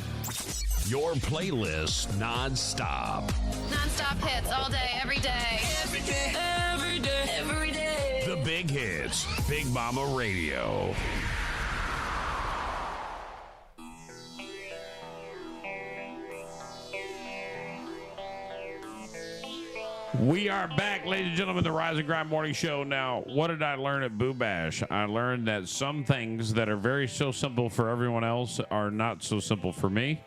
Your playlist non-stop. Non-stop hits all day, every day. Every day, every day, every day. The big hits. Big Mama Radio. We are back, ladies and gentlemen, the Rise and Grind Morning Show. Now, what did I learn at Boo Bash? I learned that some things that are so simple for everyone else are not so simple for me.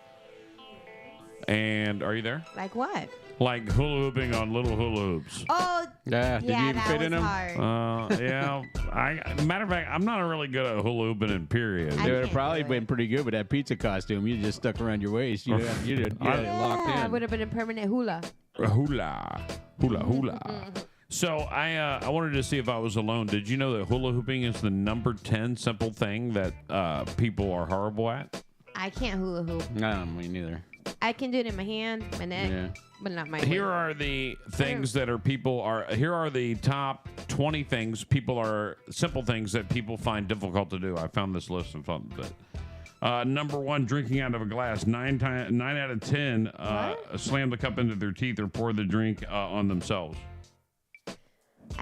And are you there? Like what? Like hula hooping on little hula hoops. Oh, yeah. Did you even fit in them? Yeah. Matter of fact, I'm not really good at hula hooping in period. They would have probably been pretty good with that pizza costume. You just stuck around your waist. You had it locked in. I would have been a permanent hula. Hula. So I wanted to see if I was alone. Did you know that hula hooping is the number 10 simple thing that people are horrible at? I can't hula hoop. No, me neither. I can do it in my hand, my neck, but not my Here are the things that here are the top 20 things simple things that people find difficult to do. I found this list and found that. Number 1, drinking out of a glass. 9 out of 10 slam the cup into their teeth or pour the drink on themselves.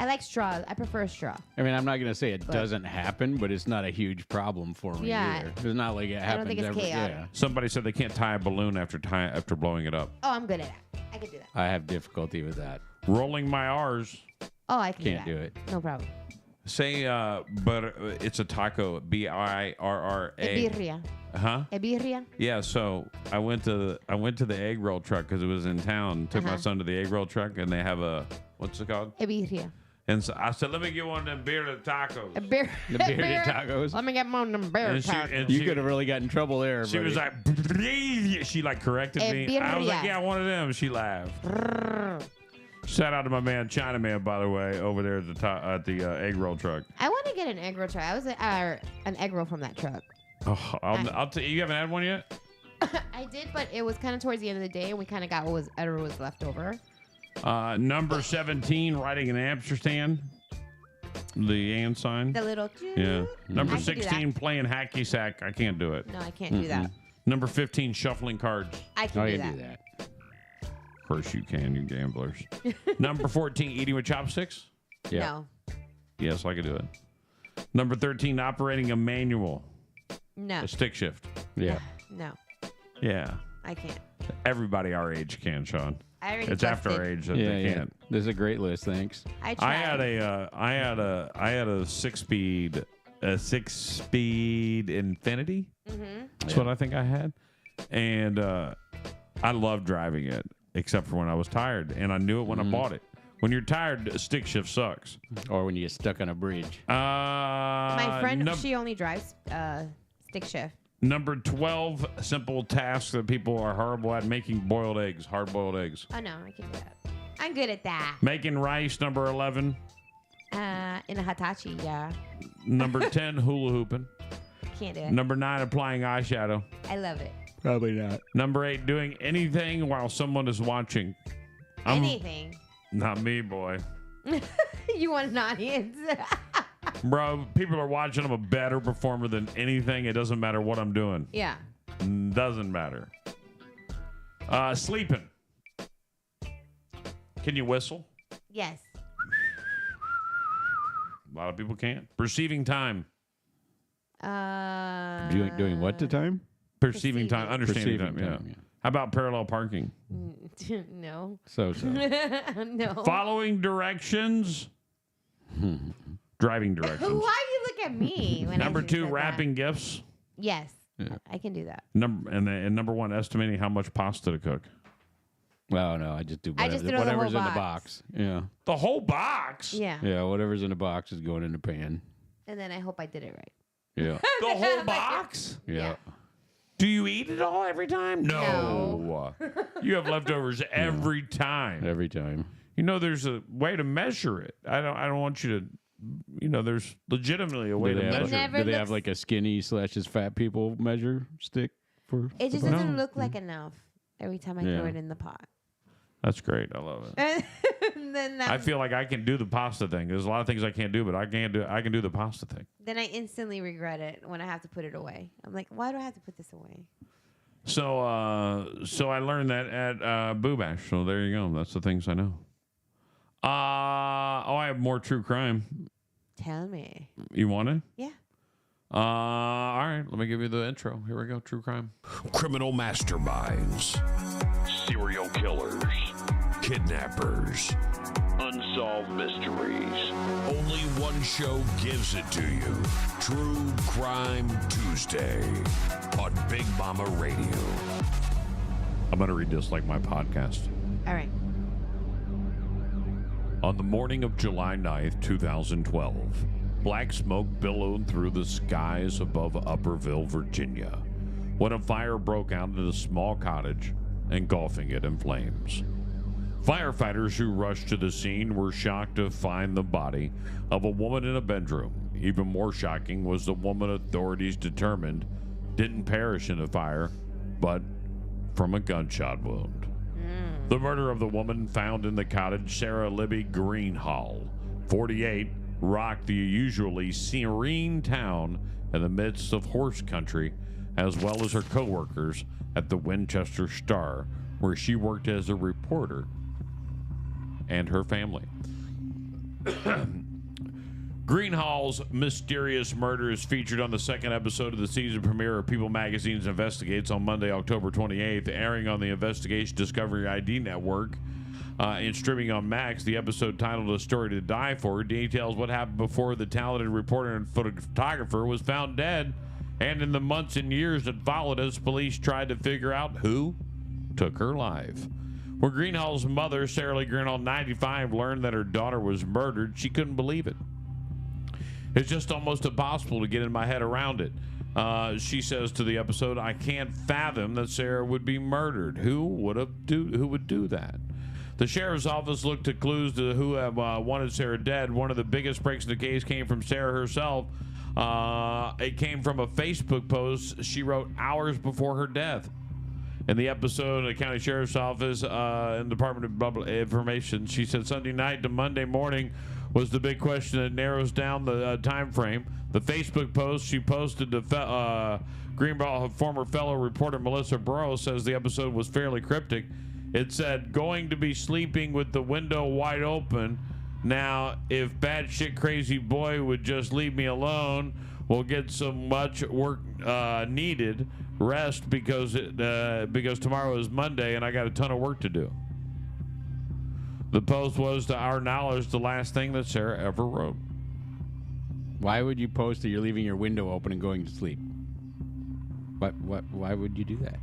I like straw. I prefer straw. I mean, I'm not going to say it doesn't happen, but it's not a huge problem for me either. It's not like it happens I don't think it's chaotic. Yeah. Somebody said they can't tie a balloon after blowing it up. Oh, I'm good at that. I can do that. I have difficulty with that. Rolling my R's. Oh, I can Can't do do that. it. No problem. Say, but it's a taco. Birra. Ebirria. Huh? Ebirria. Yeah. So I went to the egg roll truck because it was in town. Took my son to the egg roll truck, and they have a what's it called? Ebirria. And so I said, let me get one of them birria tacos. The bearded tacos. Let me get one of them bear tacos. You could have really got in trouble there. She was like, she like corrected me. I was like, yeah, one of them. She laughed. Shout out to my man Chinaman, by the way, over there at the egg roll truck. I want to get an egg roll truck. I was an egg roll from that truck. Oh, I'll tell you. You haven't had one yet? I did, but it was kind of towards the end of the day, and we kind of got whatever was left over. Number 17, riding an Amsterdam. The and sign. The little. Yeah. Number I can do 16, that. playing hacky sack. I can't do it. No, I can't do that. Number 15, shuffling cards. I can do that. Of course you can, you gamblers. Number 14, eating with chopsticks. No. Yes, I can do it. Number 13, operating a manual. No. A stick shift. Yeah. No. Yeah. I can't. Everybody our age can, Sean. I already It's after our busted. age that they can't. This is a great list. Thanks. I tried. I had a six speed Infinity. That's what I think I had, and I loved driving it, except for when I was tired, and I knew it when I bought it. When you're tired, a stick shift sucks. Or when you get stuck on a bridge. My friend, she only drives stick shift. Number 12, simple tasks that people are horrible at: making boiled eggs, hard-boiled eggs. Oh, no, I can do that. I'm good at that. Making rice, number 11. In a Hitachi, yeah. Number 10, hula hooping. Can't do it. Number 9, applying eyeshadow. I love it. Probably not. Number 8, doing anything while someone is watching. Anything. Not me, boy. You want an audience. Bro, people are watching. I'm a better performer than anything. It doesn't matter what I'm doing. Yeah. Doesn't matter. Sleeping. Can you whistle? Yes. A lot of people can't. Perceiving time. Doing what to time? Perceiving time. Understanding Perceiving time, time, yeah. How about parallel parking? No. So. No. Following directions. Driving directions. Why do you look at me? When Number I 2, said wrapping gifts. That? Yes. Yeah. I can do that. Number 1, estimating how much pasta to cook. Well, no, I just do I whatever, just throw whatever's the in whole the box. box. Yeah. The whole box? Yeah. Yeah, whatever's in the box is going in the pan. And then I hope I did it right. Yeah. The whole box? Yeah. Do you eat it all every time? No. You have leftovers every time. Every time. You know, there's a way to measure it. I don't want you to. You know, there's legitimately a way to measure it. Do they have like a skinny / fat people measure stick for? It just the box? doesn't look like enough every time I throw it in the pot. That's great. I love it. Then I feel like I can do the pasta thing. There's a lot of things I can't do, but I can do the pasta thing. Then I instantly regret it when I have to put it away. I'm like, why do I have to put this away? So I learned that at Boo Bash. So there you go. That's the things I know. I have more true crime. Tell me. You want it? Yeah. All right. Let me give you the intro. Here we go. True crime. Criminal masterminds, serial killers, kidnappers, unsolved mysteries. Only one show gives it to you. True Crime Tuesday on Big Mama Radio. I'm going to read this like my podcast. All right. On the morning of July 9th, 2012, black smoke billowed through the skies above Upperville, Virginia, when a fire broke out in a small cottage, engulfing it in flames. Firefighters who rushed to the scene were shocked to find the body of a woman in a bedroom. Even more shocking was the woman authorities determined didn't perish in the fire, but from a gunshot wound. The murder of the woman found in the cottage, Sarah Libby Greenhall, 48, rocked the usually serene town in the midst of horse country, as well as her co-workers at the Winchester Star, where she worked as a reporter, and her family. Greenhall's mysterious murder is featured on the second episode of the season premiere of People Magazine's Investigates on Monday, October 28th, airing on the Investigation Discovery ID Network and streaming on Max. The episode, titled A Story to Die For, details what happened before the talented reporter and photographer was found dead, and in the months and years that followed as police tried to figure out who took her life. When Greenhall's mother, Sarah Lee Greenhall, 95, learned that her daughter was murdered, she couldn't believe it. It's just almost impossible to get in my head around it. She says to the episode, I can't fathom that Sarah would be murdered. Who would do that? The sheriff's office looked at clues to who have wanted Sarah dead. One of the biggest breaks in the case came from Sarah herself. It came from a Facebook post she wrote hours before her death. In the episode of the county sheriff's office and Department of Public Information, she said Sunday night to Monday morning was the big question that narrows down the time frame. The Facebook post she posted to Greenball, former fellow reporter Melissa Burrow, says the episode was fairly cryptic. It said, going to be sleeping with the window wide open. Now, if batshit crazy boy would just leave me alone, we'll get so much work needed rest because tomorrow is Monday and I got a ton of work to do. The post was, to our knowledge, the last thing that Sarah ever wrote. Why would you post that you're leaving your window open and going to sleep? Why would you do that?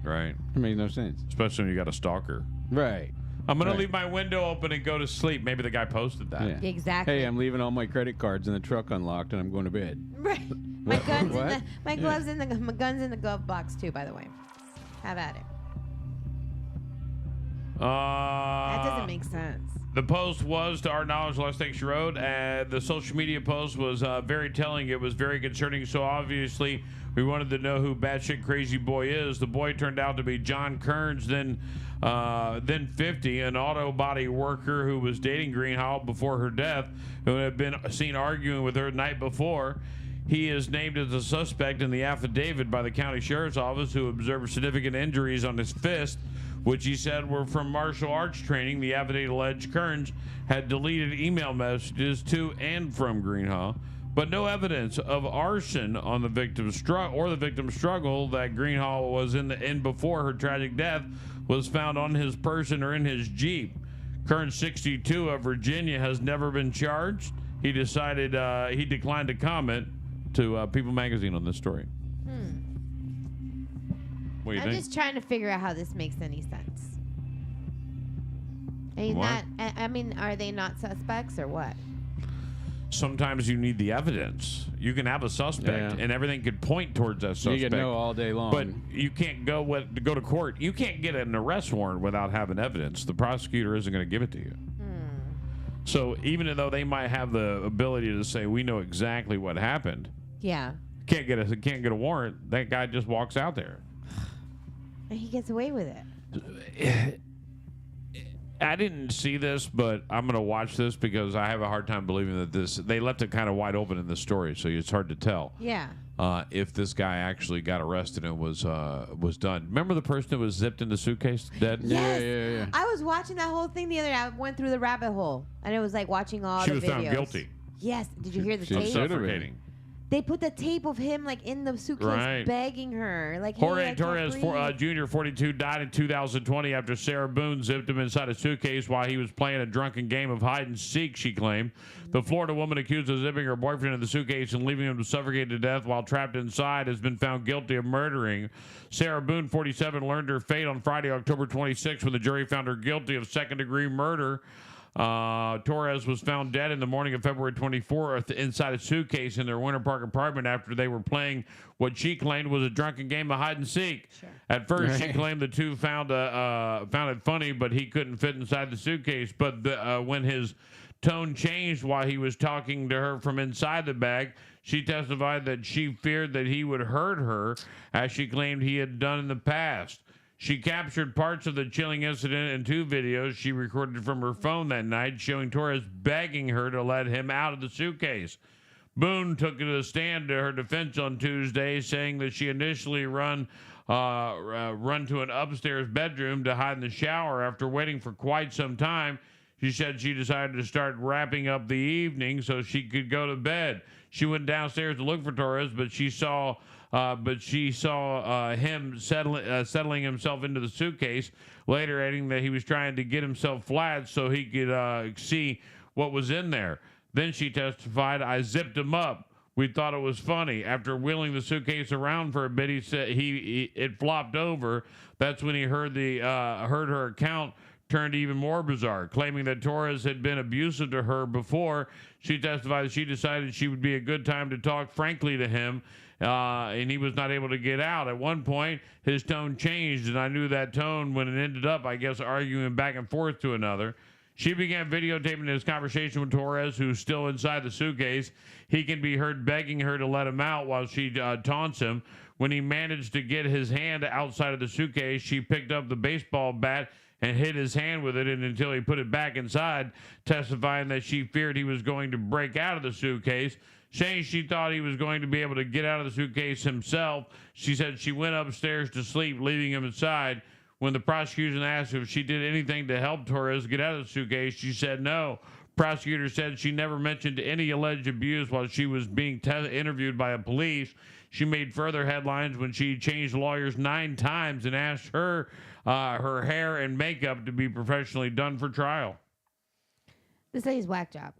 Right. It makes no sense. Especially when you got a stalker. Right. I'm going to leave my window open and go to sleep. Maybe the guy posted that. Yeah. Exactly. Hey, I'm leaving all my credit cards in the truck unlocked and I'm going to bed. Right. My gun's in the glove box too, by the way. Have at it. That doesn't make sense. The post was, to our knowledge, the last thing she wrote. The social media post was very telling. It was very concerning. So obviously, we wanted to know who batshit crazy boy is. The boy turned out to be John Kearns, then 50, an auto body worker who was dating Greenhall before her death, who had been seen arguing with her the night before. He is named as a suspect in the affidavit by the county sheriff's office, who observed significant injuries on his fist, which he said were from martial arts training. The affidavit alleged Kearns had deleted email messages to and from Greenhall, but no evidence of arson on the victim's struggle that Greenhall was in before her tragic death was found on his person or in his Jeep. Kearns, 62, of Virginia, has never been charged. He declined to comment to People Magazine on this story. What do you I'm think? just trying to figure out how this makes any sense. Are they not suspects or what? Sometimes you need the evidence. You can have a suspect, and everything could point towards that suspect. You can know all day long. But you can't go to court. You can't get an arrest warrant without having evidence. The prosecutor isn't going to give it to you. So even though they might have the ability to say, we know exactly what happened, Yeah. can't get a warrant. That guy just walks out there. And he gets away with it. I didn't see this, but I'm going to watch this because I have a hard time believing that they left it kind of wide open in the story, so it's hard to tell. Yeah. If this guy actually got arrested and was done. Remember the person that was zipped in the suitcase dead? Yes. Yeah. I was watching that whole thing the other day. I went through the rabbit hole, and it was like watching all She the was videos. found guilty. Yes. Did you hear the She was tape? suffocating. They put the tape of him like in the suitcase, Right. begging her, like, Jorge "Hey, I can't Torres breathe." Jr., 42, died in 2020 after Sarah Boone zipped him inside a suitcase while he was playing a drunken game of hide and seek, she claimed. The Florida woman accused of zipping her boyfriend in the suitcase and leaving him to suffocate to death while trapped inside has been found guilty of murdering. Sarah Boone, 47, learned her fate on Friday, October 26, when the jury found her guilty of second-degree murder. Torres was found dead in the morning of February 24th inside a suitcase in their Winter Park apartment after they were playing what she claimed was a drunken game of hide and seek. Sure. At first, she claimed the two found it funny, but he couldn't fit inside the suitcase. But when his tone changed while he was talking to her from inside the bag, she testified that she feared that he would hurt her, as she claimed he had done in the past. She captured parts of the chilling incident in 2 videos she recorded from her phone that night, showing Torres begging her to let him out of the suitcase. Boone took to the stand to her defense on Tuesday, saying that she initially run to an upstairs bedroom to hide in the shower. After waiting for quite some time, She said she decided to start wrapping up the evening so she could go to bed. She went downstairs to look for Torres, but she saw him settling himself into the suitcase, later adding that he was trying to get himself flat so he could see what was in there. Then she testified, "I zipped him up. We thought it was funny. After wheeling the suitcase around for a bit, he said it flopped over. That's when he heard her account turned even more bizarre, claiming that Torres had been abusive to her before. She testified that she decided she would be a good time to talk frankly to him, and he was not able to get out. At one point, his tone changed, and I knew that tone when it ended up, I guess, arguing back and forth to another. She began videotaping his conversation with Torres, who's still inside the suitcase. He can be heard begging her to let him out while she taunts him. When he managed to get his hand outside of the suitcase, she picked up the baseball bat and hit his hand with it until he put it back inside, testifying that she feared he was going to break out of the suitcase, saying she thought he was going to be able to get out of the suitcase himself. She said she went upstairs to sleep, leaving him inside. When the prosecution asked if she did anything to help Torres get out of the suitcase, she said no. Prosecutor said she never mentioned any alleged abuse while she was being interviewed by a police. She made further headlines when she changed lawyers 9 times and asked her hair and makeup to be professionally done for trial. This lady's whack job.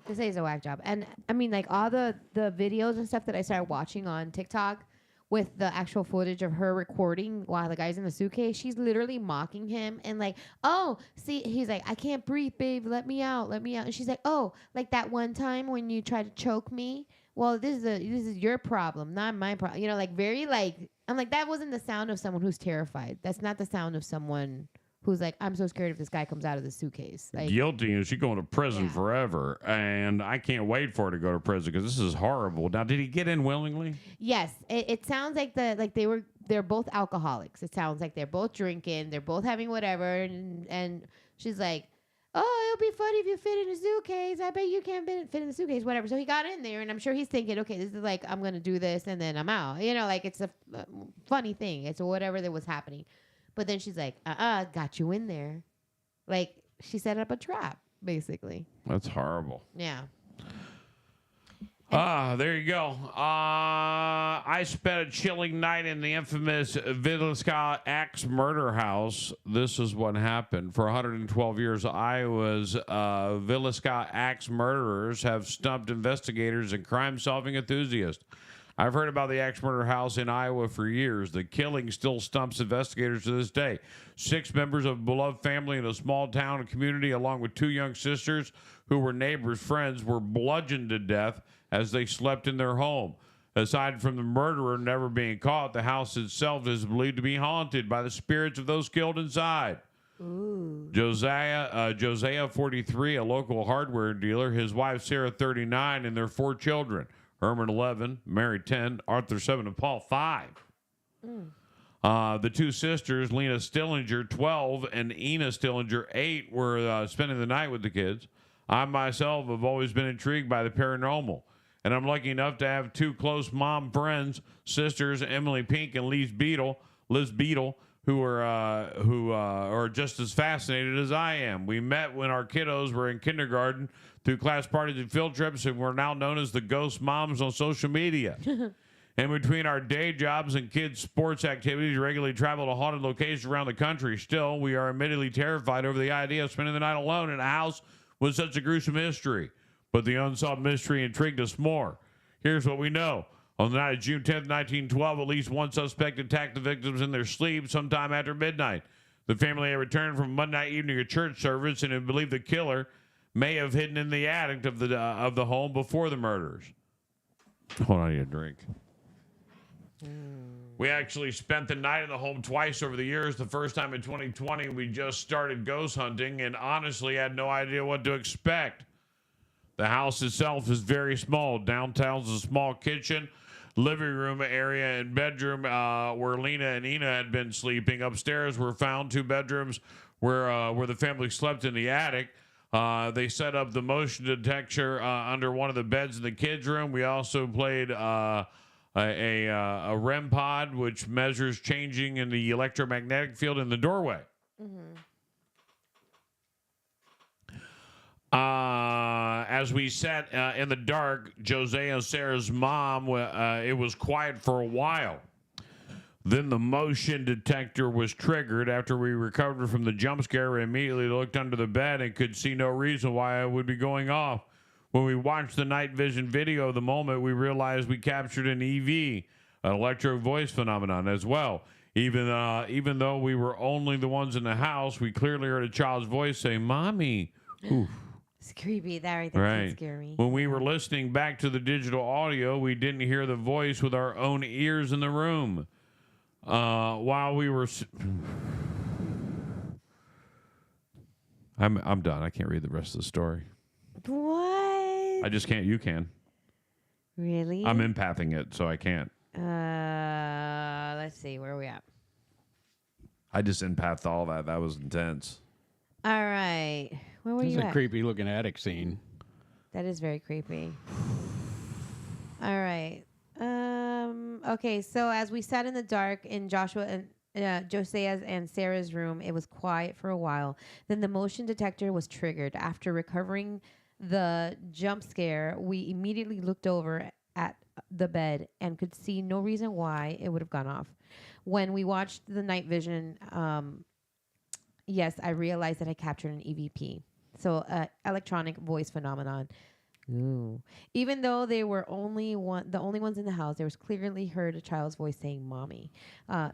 This lady's a whack job. And I mean, like all the videos and stuff that I started watching on TikTok with the actual footage of her recording while the guy's in the suitcase, she's literally mocking him and like, oh, see, he's like, I can't breathe, babe, let me out. And she's like, oh, like that one time when you tried to choke me. Well, this is your problem, not my problem. You know, like very like, I'm like, that wasn't the sound of someone who's terrified. That's not the sound of someone who's like, I'm so scared if this guy comes out of the suitcase. Like, guilty, and she's going to prison forever. And I can't wait for her to go to prison because this is horrible. Now, did he get in willingly? Yes, it sounds like they're both alcoholics. It sounds like they're both drinking, they're both having whatever, and she's like, oh, it'll be funny if you fit in a suitcase. I bet you can't fit in the suitcase, whatever. So he got in there, and I'm sure he's thinking, okay, this is like, I'm going to do this, and then I'm out. You know, like it's a funny thing. It's whatever that was happening. But then she's like, got you in there. Like, she set up a trap, basically. That's horrible. Yeah. There you go. I spent a chilling night in the infamous Villisca Axe murder house. This is what happened. For 112 years, Iowa's Villisca Axe murderers have stumped investigators and crime-solving enthusiasts. I've heard about the Axe murder house in Iowa for years. The killing still stumps investigators to this day. 6 members of a beloved family in a small town and community, along with 2 young sisters who were neighbors' friends, were bludgeoned to death as they slept in their home. Aside from the murderer never being caught, the house itself is believed to be haunted by the spirits of those killed inside. Ooh. Josiah, 43, a local hardware dealer, his wife, Sarah, 39, and their 4 children. Herman, 11, Mary, 10, Arthur, 7, and Paul, 5. The 2 sisters, Lena Stillinger, 12, and Ina Stillinger, 8, were spending the night with the kids. I myself have always been intrigued by the paranormal, and I'm lucky enough to have 2 close mom friends, sisters, Emily Pink and Liz Beadle, who are just as fascinated as I am. We met when our kiddos were in kindergarten through class parties and field trips, and we're now known as the Ghost Moms on social media. And between our day jobs and kids' sports activities, we regularly travel to haunted locations around the country. Still, we are admittedly terrified over the idea of spending the night alone in a house with such a gruesome history. But the unsolved mystery intrigued us more. Here's what we know. On the night of June 10th, 1912, at least one suspect attacked the victims in their sleep sometime after midnight. The family had returned from Monday night evening a church service and had believed the killer may have hidden in the attic of the home before the murders. Hold on, I need a drink. We actually spent the night in the home twice over the years. The first time in 2020, we just started ghost hunting and honestly had no idea what to expect. The house itself is very small. Downtown's a small kitchen, living room area, and bedroom where Lena and Ina had been sleeping. Upstairs were found 2 bedrooms where the family slept in the attic. They set up the motion detector under one of the beds in the kids' room. We also played a REM pod, which measures changing in the electromagnetic field in the doorway. As we sat in the dark, Jose and Sarah's mom, it was quiet for a while. Then the motion detector was triggered. After we recovered from the jump scare, we immediately looked under the bed and could see no reason why it would be going off. When we watched the night vision video of the moment, we realized we captured an EV, an electro voice phenomenon as well. Even though we were only the ones in the house, we clearly heard a child's voice say, "Mommy." Oof. It's creepy. That right there Right. can scare me. When we were listening back to the digital audio, we didn't hear the voice with our own ears in the room. While we were... I'm done. I can't read the rest of the story. What? I just can't. You can. Really? I'm empathing it, so I can't. Let's see. Where are we at? I just empathed all that. That was intense. All right. Where were you It's at? a creepy looking attic scene. That is very creepy. All right. Okay, so as we sat in the dark in Joshua and Josea's and Sarah's room, it was quiet for a while. Then the motion detector was triggered. After recovering the jump scare, we immediately looked over at the bed and could see no reason why it would have gone off. When we watched the night vision, yes, I realized that I captured an EVP. So electronic voice phenomenon. Ooh. Even though they were the only ones in the house, there was clearly heard a child's voice saying "mommy." That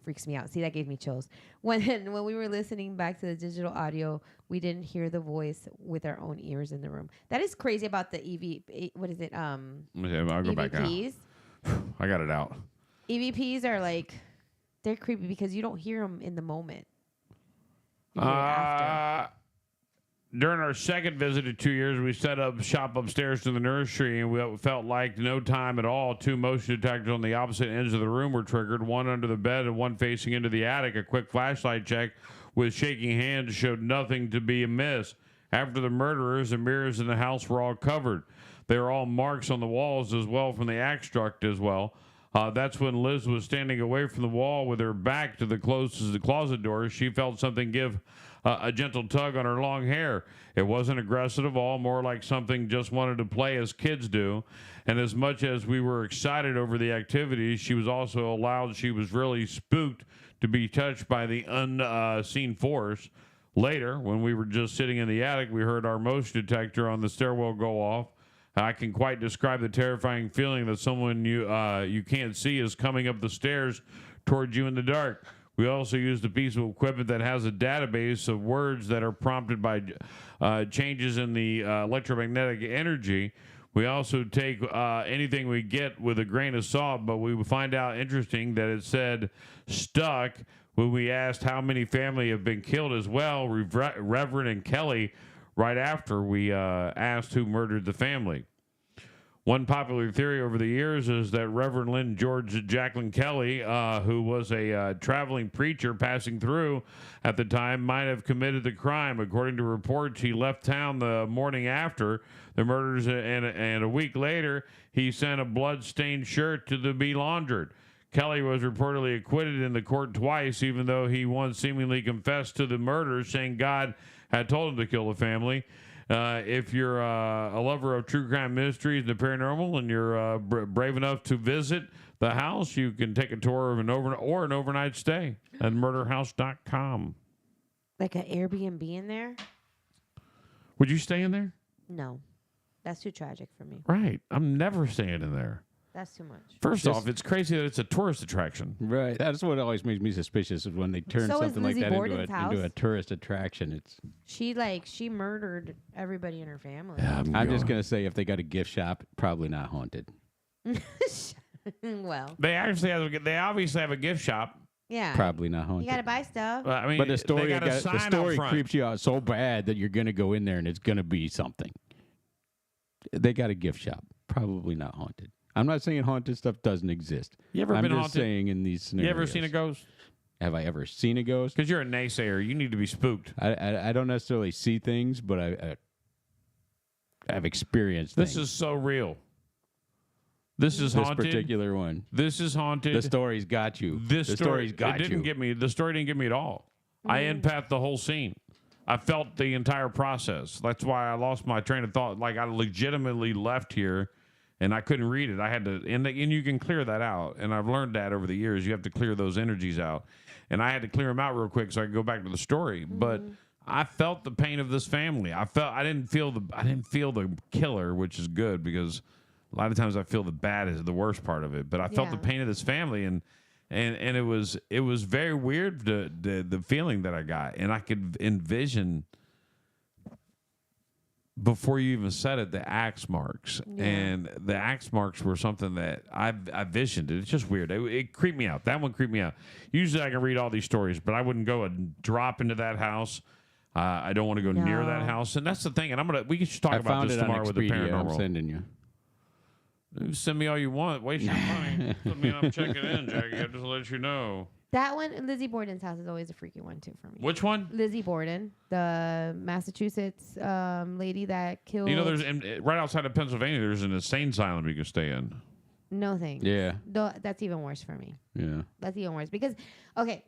freaks me out. See, that gave me chills. When we were listening back to the digital audio, we didn't hear the voice with our own ears in the room. That is crazy about the EV. What is it? Okay, I'll go back now. EVPs. I got it out. EVPs are like, they're creepy because you don't hear them in the moment. You hear it after. During our second visit in 2 years, we set up shop upstairs to the nursery, and we felt like no time at all. 2 motion detectors on the opposite ends of the room were triggered, one under the bed and one facing into the attic. A quick flashlight check with shaking hands showed nothing to be amiss. After the murderers, the mirrors in the house were all covered. There were all marks on the walls as well from the axe struck as well. That's when Liz was standing away from the wall with her back to the closet door. She felt something give a gentle tug on her long hair. It wasn't aggressive at all, more like something just wanted to play as kids do. And as much as we were excited over the activities, she was also allowed, she was really spooked to be touched by the unseen force. Later, when we were just sitting in the attic, we heard our motion detector on the stairwell go off. I can quite describe the terrifying feeling that someone you can't see is coming up the stairs towards you in the dark. We also used a piece of equipment that has a database of words that are prompted by changes in the electromagnetic energy. We also take anything we get with a grain of salt, but we find out interesting that it said stuck when we asked how many family have been killed as well. Reverend and Kelly, right after we asked who murdered the family. One popular theory over the years is that Reverend Lynn George Jacqueline Kelly, who was a traveling preacher passing through at the time, might have committed the crime. According to reports, he left town the morning after the murders, and a week later, he sent a blood-stained shirt to be laundered. Kelly was reportedly acquitted in the court twice, even though he once seemingly confessed to the murders, saying God had told him to kill the family. If you're a lover of true crime mysteries and the paranormal, and you're brave enough to visit the house, you can take a tour of an overnight stay at murderhouse.com. Like an Airbnb in there? Would you stay in there? No. That's too tragic for me. Right. I'm never staying in there. That's too much. First off, it's crazy that it's a tourist attraction. Right. That's what always makes me suspicious is when they turn So is something like Lizzie that Borden's into a tourist attraction. It's She murdered everybody in her family. Yeah, I'm just gonna say if they got a gift shop, probably not haunted. Well, they obviously have a gift shop. Yeah. Probably not haunted. You gotta buy stuff. I mean, but the story, they got a sign out front. creeps you out so bad that you're gonna go in there and it's gonna be something. They got a gift shop, probably not haunted. I'm not saying haunted stuff doesn't exist. You ever I'm been just haunted? saying in these scenarios. You ever seen a ghost? Have I ever seen a ghost? Because you're a naysayer. You need to be spooked. I don't necessarily see things, but I've experienced This things. is so real. This is this haunted. particular one. This is haunted. The story's got you. The story's got it didn't you. get me. The story didn't get me at all. I empath the whole scene. I felt the entire process. That's why I lost my train of thought. Like I legitimately left here, and I couldn't read it. I had to, and you can clear that out. And I've learned that over the years. You have to clear those energies out, and I had to clear them out real quick so I could go back to the story. But I felt the pain of this family. I didn't feel the killer, which is good because a lot of times I feel the bad is the worst part of it. But I felt the pain of this family, and it was very weird the feeling that I got, and I could envision before you even said it the axe marks, and the axe marks were something that I visioned. It's just weird. It creeped me out. That one creeped me out. Usually I can read all these stories, but I wouldn't go and drop into that house. I don't want to go near that house, and that's the thing. And we should talk about this tomorrow with the paranormal. I'm sending you. You send me all you want. Waste your money. Doesn't mean I'm checking in, Jackie. I just let you know. That one, Lizzie Borden's house is always a freaky one too for me. Which one? Lizzie Borden, the Massachusetts lady that killed. You know, there's right outside of Pennsylvania. There's an insane asylum you can stay in. No thanks. Yeah. That's even worse for me. Yeah. That's even worse because, okay,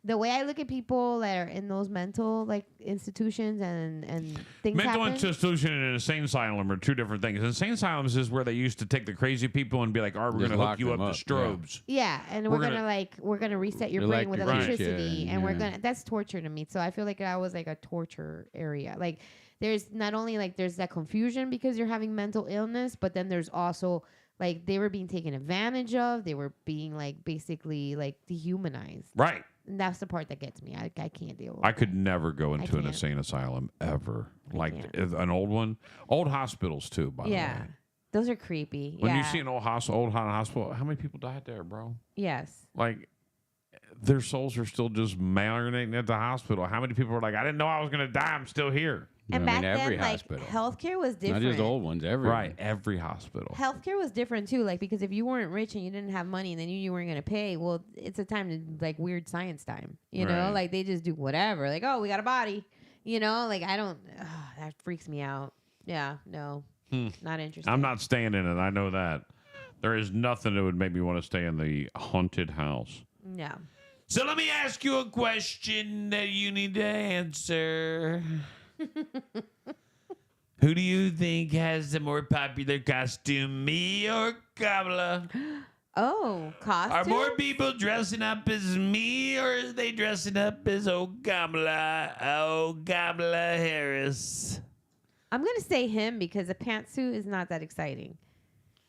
the way I look at people that are in those mental institutions and things Mental happen. institution and an insane asylum are two different things. Insane asylums is where they used to take the crazy people and be like, "All right, we're going to hook you up to strobes." Yeah, and we're gonna reset your brain with electricity, and we're gonna. That's torture to me. So I feel like that was like a torture area. Like there's not only there's that confusion because you're having mental illness, but then there's also they were being taken advantage of. They were being basically dehumanized. Right. And that's the part that gets me. I can't deal with I could never go into an insane asylum ever. An old one. Old hospitals, too, by the way. Yeah. Those are creepy. When you see an old hospital, how many people died there, bro? Yes. Their souls are still just marinating at the hospital. How many people are like, I didn't know I was going to die. I'm still here. And back then, healthcare was different. Not just old ones, every right, every hospital. Healthcare was different too, because if you weren't rich and you didn't have money and they knew you weren't going to pay, well, it's a time to weird science time, you know, they just do whatever, oh, we got a body, you know, I don't, that freaks me out. Yeah, no, not interested. I'm not staying in it. I know that. There is nothing that would make me want to stay in the haunted house. No. So let me ask you a question that you need to answer. Who do you think has the more popular costume, me or Kamala? Oh, costume? Are more people dressing up as me or are they dressing up as Kamala Harris? I'm going to say him because the pantsuit is not that exciting.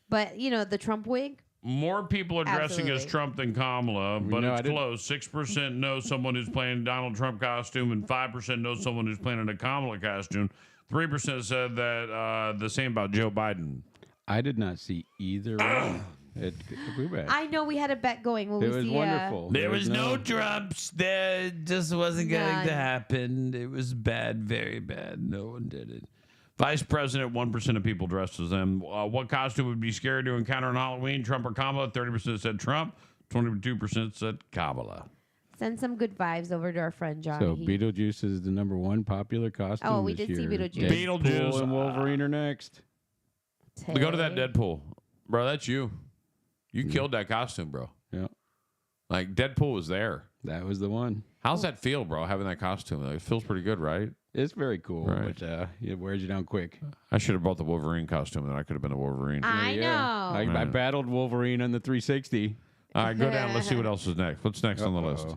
But, the Trump wig? More people are dressing as Trump than Kamala, but it's close. 6% know someone who's playing Donald Trump costume, and 5% know someone who's playing in a Kamala costume. 3% said that the same about Joe Biden. I did not see either one. I know we had a bet going. It was wonderful. There was no Trumps. There just wasn't going to happen. It was bad, very bad. No one did it. Vice President, 1% of people dressed as them. What costume would be scary to encounter on Halloween? Trump or Kamala? 30% said Trump. 22% said Kamala. Send some good vibes over to our friend Johnny. So Beetlejuice is the #1 popular costume. Oh, we did see Beetlejuice. Beetlejuice and Wolverine are next. Go to that Deadpool. Bro, that's you. You killed that costume, bro. Yeah. Deadpool was there. That was the one. How's that feel, bro, having that costume? It feels pretty good, right? It's very cool, but it wears you down quick. I should have bought the Wolverine costume, then I could have been the Wolverine. I know. I battled Wolverine on the 360. All right, go down. Let's see what else is next. What's next on the list?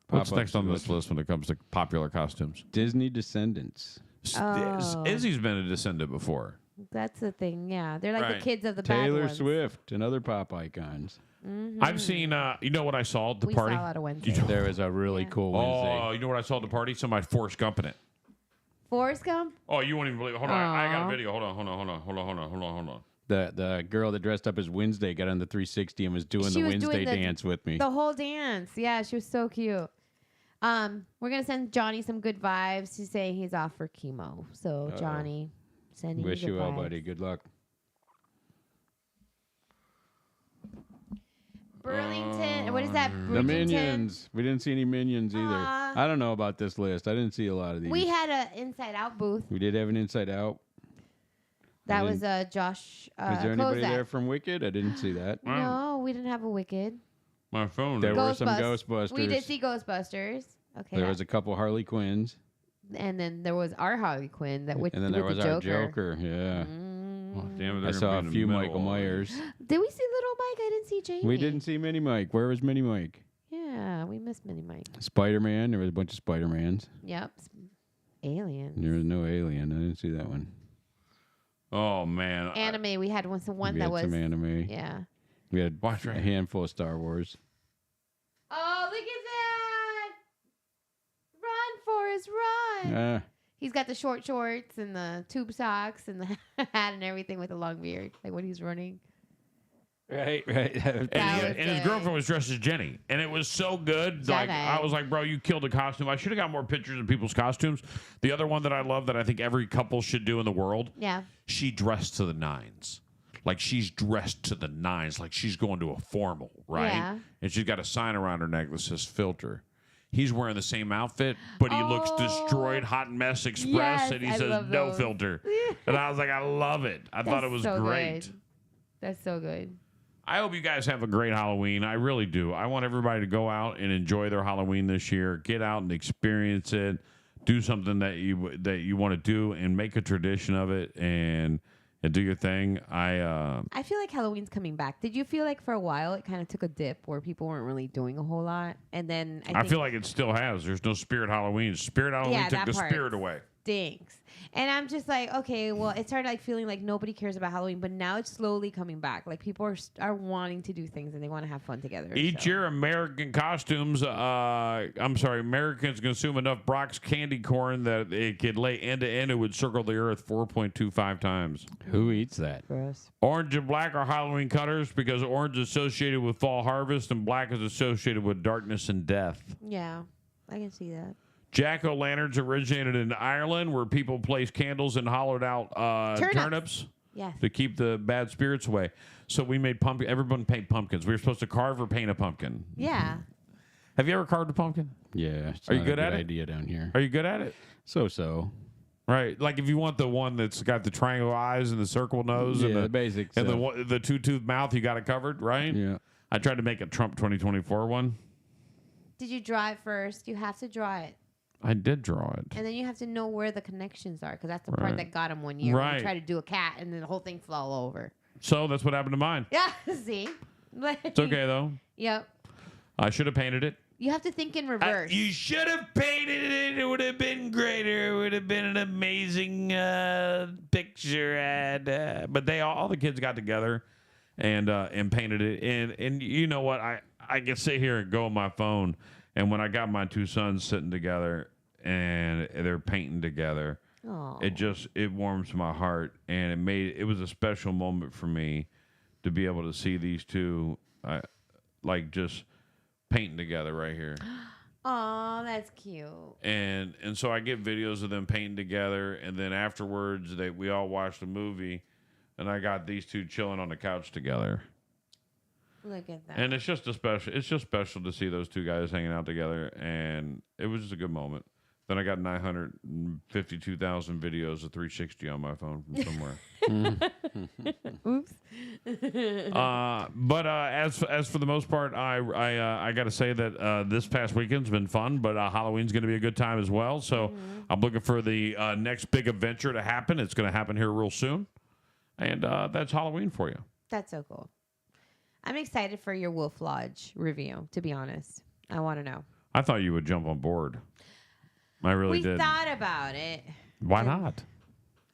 What's next on this list when it comes to popular costumes? Disney Descendants. Izzy's been a descendant before. That's the thing, yeah. They're the kids of the bad Taylor ones. Swift and other pop icons. Mm-hmm. I've seen, you know what I saw at the we party? Saw a lot of Wednesday. There was a really cool Wednesday. Oh, you know what I saw at the party? Somebody Forrest Gump in it. Forrest Gump? Oh, you won't even believe it. Hold on. I got a video. Hold on. The girl that dressed up as Wednesday got on the 360 and was doing the Wednesday dance with me. The whole dance. Yeah, she was so cute. We're going to send Johnny some good vibes to say he's off for chemo. So, Johnny, sending Wish you you well, vibes. buddy. Good luck. Burlington. What is that? The Minions. We didn't see any Minions either. I don't know about this list. I didn't see a lot of these. We had an Inside Out booth. We did have an Inside Out. That was Josh. Was there anybody there from Wicked? I didn't see that. No, we didn't have a Wicked. My phone. There were some Ghostbusters. We did see Ghostbusters. Okay. There was a couple Harley Quinns. And then there was our Harley Quinn that with, And then with there was the Joker. our Joker. Yeah. Oh, damn it, I they're saw gonna a be in few the Michael middle. Myers. Did we see Little Mike? I didn't see Jamie. We didn't see Mini Mike. Where was Mini Mike? Yeah, we missed Mini Mike. Spider-Man. There was a bunch of Spider-Mans. Yep. Aliens. There was no Alien. I didn't see that one. Oh man. Anime. We had one We that had was some anime. Yeah. We had a handful of Star Wars. Oh, look at that! Run, Forrest, run! Ah. He's got the short shorts and the tube socks and the hat and everything with a long beard, like when he's running. Right. And his girlfriend was dressed as Jenny, and it was so good. Like I was like, bro, you killed a costume. I should have got more pictures of people's costumes. The other one that I love that I think every couple should do in the world. Yeah. She dressed to the nines. Like she's dressed to the nines, like she's going to a formal, right? Yeah. And she's got a sign around her neck that says filter. He's wearing the same outfit, but he looks destroyed, hot mess express, Yes, and he I says love no those. filter. And I was like, I love it. I thought it was so great. good. That's so good. I hope you guys have a great Halloween. I really do. I want everybody to go out and enjoy their Halloween this year. Get out and experience it. Do something that you want to do and make a tradition of it and do your thing. I feel like Halloween's coming back. Did you feel like for a while it kind of took a dip where people weren't really doing a whole lot, and then I feel like it still has. There's no Spirit Halloween. Spirit Halloween took that the part spirit away. Stinks. And I'm just like, okay, well, it started like feeling like nobody cares about Halloween, but now it's slowly coming back. Like people are wanting to do things and they want to have fun together. Each year, American costumes, Americans consume enough Brock's candy corn that it could lay end to end. It would circle the earth 4.25 times. Who eats that? Gross. Orange and black are Halloween colors because orange is associated with fall harvest and black is associated with darkness and death. Yeah, I can see that. Jack-o'-lanterns originated in Ireland, where people placed candles and hollowed out turnips Yes. to keep the bad spirits away. So we made pumpkin. Everyone paint pumpkins. We were supposed to carve or paint a pumpkin. Yeah. Have you ever carved a pumpkin? Yeah. Are you good at it? Idea down here. Are you good at it? So. Right. Like if you want the one that's got the triangle eyes and the circle nose and the basics and the two-tooth mouth, you got it covered, right? Yeah. I tried to make a Trump 2024 one. Did you draw it first? You have to draw it. I did draw it. And then you have to know where the connections are, because that's the Right. part that got him one year. When Right. he tried to do a cat, and then the whole thing fell all over. So that's what happened to mine. Yeah, see? It's okay, though. Yep. I should have painted it. You have to think in reverse. You should have painted it. It would have been greater. It would have been an amazing picture. But all the kids got together and painted it. And you know what? I can sit here and go on my phone. And when I got my two sons sitting together and they're painting together, it warms my heart. And it was a special moment for me to be able to see these two just painting together right here. Aw, that's cute. And so I get videos of them painting together, and then afterwards we all watched a movie, and I got these two chilling on the couch together. Look at that. And it's just special to see those two guys hanging out together, and it was just a good moment. Then I got 952,000 videos of 360 on my phone from somewhere. Oops. But as for the most part, I got to say that this past weekend's been fun, but Halloween's going to be a good time as well. So I'm looking for the next big adventure to happen. It's going to happen here real soon, and that's Halloween for you. That's so cool. I'm excited for your Wolf Lodge review, to be honest. I want to know. I thought you would jump on board. I really did. We thought about it. Why not?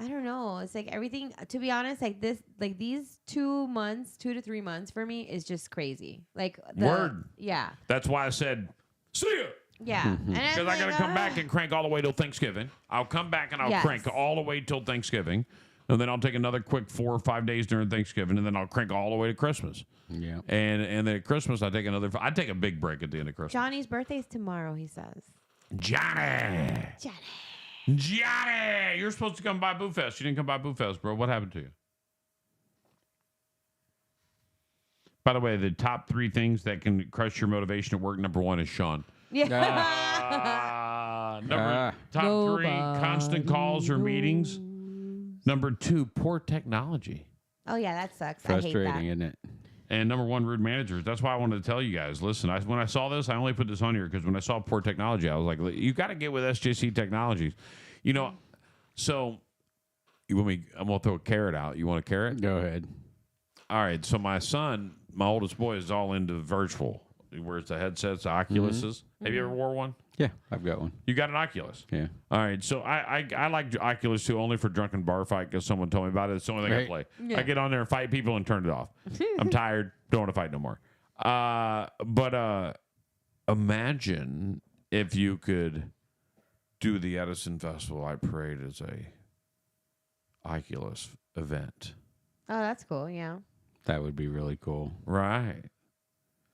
I don't know. It's like everything, to be honest, these 2 months, 2 to 3 months for me is just crazy. Word. Yeah. That's why I said, see ya. Yeah. Because I got to come back and crank all the way till Thanksgiving. I'll come back and I'll crank all the way till Thanksgiving. And then I'll take another quick 4 or 5 days during Thanksgiving, and then I'll crank all the way to Christmas. Yeah. And then at Christmas, I take a big break at the end of Christmas. Johnny's birthday's tomorrow, he says. Johnny, you're supposed to come by Boo Fest. You didn't come by Boo Fest, bro. What happened to you? By the way, the top 3 things that can crush your motivation at work, number 1 is Sean. Yeah. Top 3, constant calls or meetings. Number 2, poor technology. Oh, yeah, that sucks. Frustrating, I hate that. isn't it? And number one, rude managers. That's why I wanted to tell you guys. Listen, when I saw this, I only put this on here because when I saw Poor Technology, I was like, you got to get with SJC Technologies. You know, so you want me? I'm gonna throw a carrot out. You want a carrot? Go ahead. All right. So my son, my oldest boy, is all into virtual. He wears the headsets, the Oculuses. Have you ever wore one? Yeah, I've got one. You got an Oculus? Yeah. All right. So I like Oculus too, only for drunken bar fight because someone told me about it. It's the only thing I play. Yeah. I get on there and fight people and turn it off. I'm tired. Don't want to fight no more. But imagine if you could do the Edison Festival I Prayed as a Oculus event. Oh, that's cool. Yeah. That would be really cool. Right.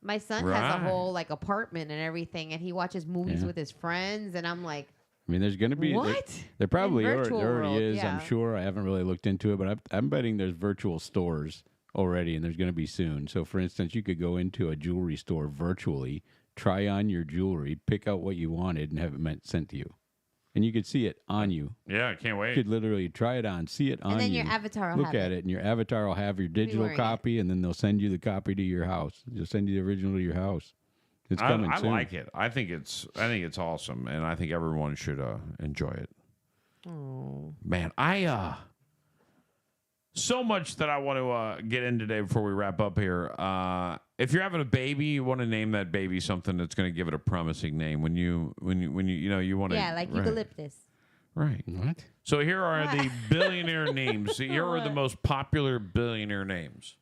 My son has a whole like apartment and everything, and he watches movies with his friends, and I'm like, I mean, there's going to be what? There probably In there virtual already world, is. yeah. I'm sure. I haven't really looked into it, but I'm betting there's virtual stores already, and there's going to be soon. So, for instance, you could go into a jewelry store virtually, try on your jewelry, pick out what you wanted, and have it sent to you, and you could see it on you. Yeah, I can't wait. You could literally try it on, see it on you. And then your avatar will look have at it, and your avatar will have your digital wearing copy, and then they'll send you the copy to your house. They'll send you the original to your house. It's coming I soon. like it. I think it's awesome, and I think everyone should enjoy it. oh, Man, so much that I want to get in today before we wrap up here. If you're having a baby, you want to name that baby something that's going to give it a promising name. When you want to yeah, like eucalyptus. Right. What? So here are the billionaire names. Here are the most popular billionaire names.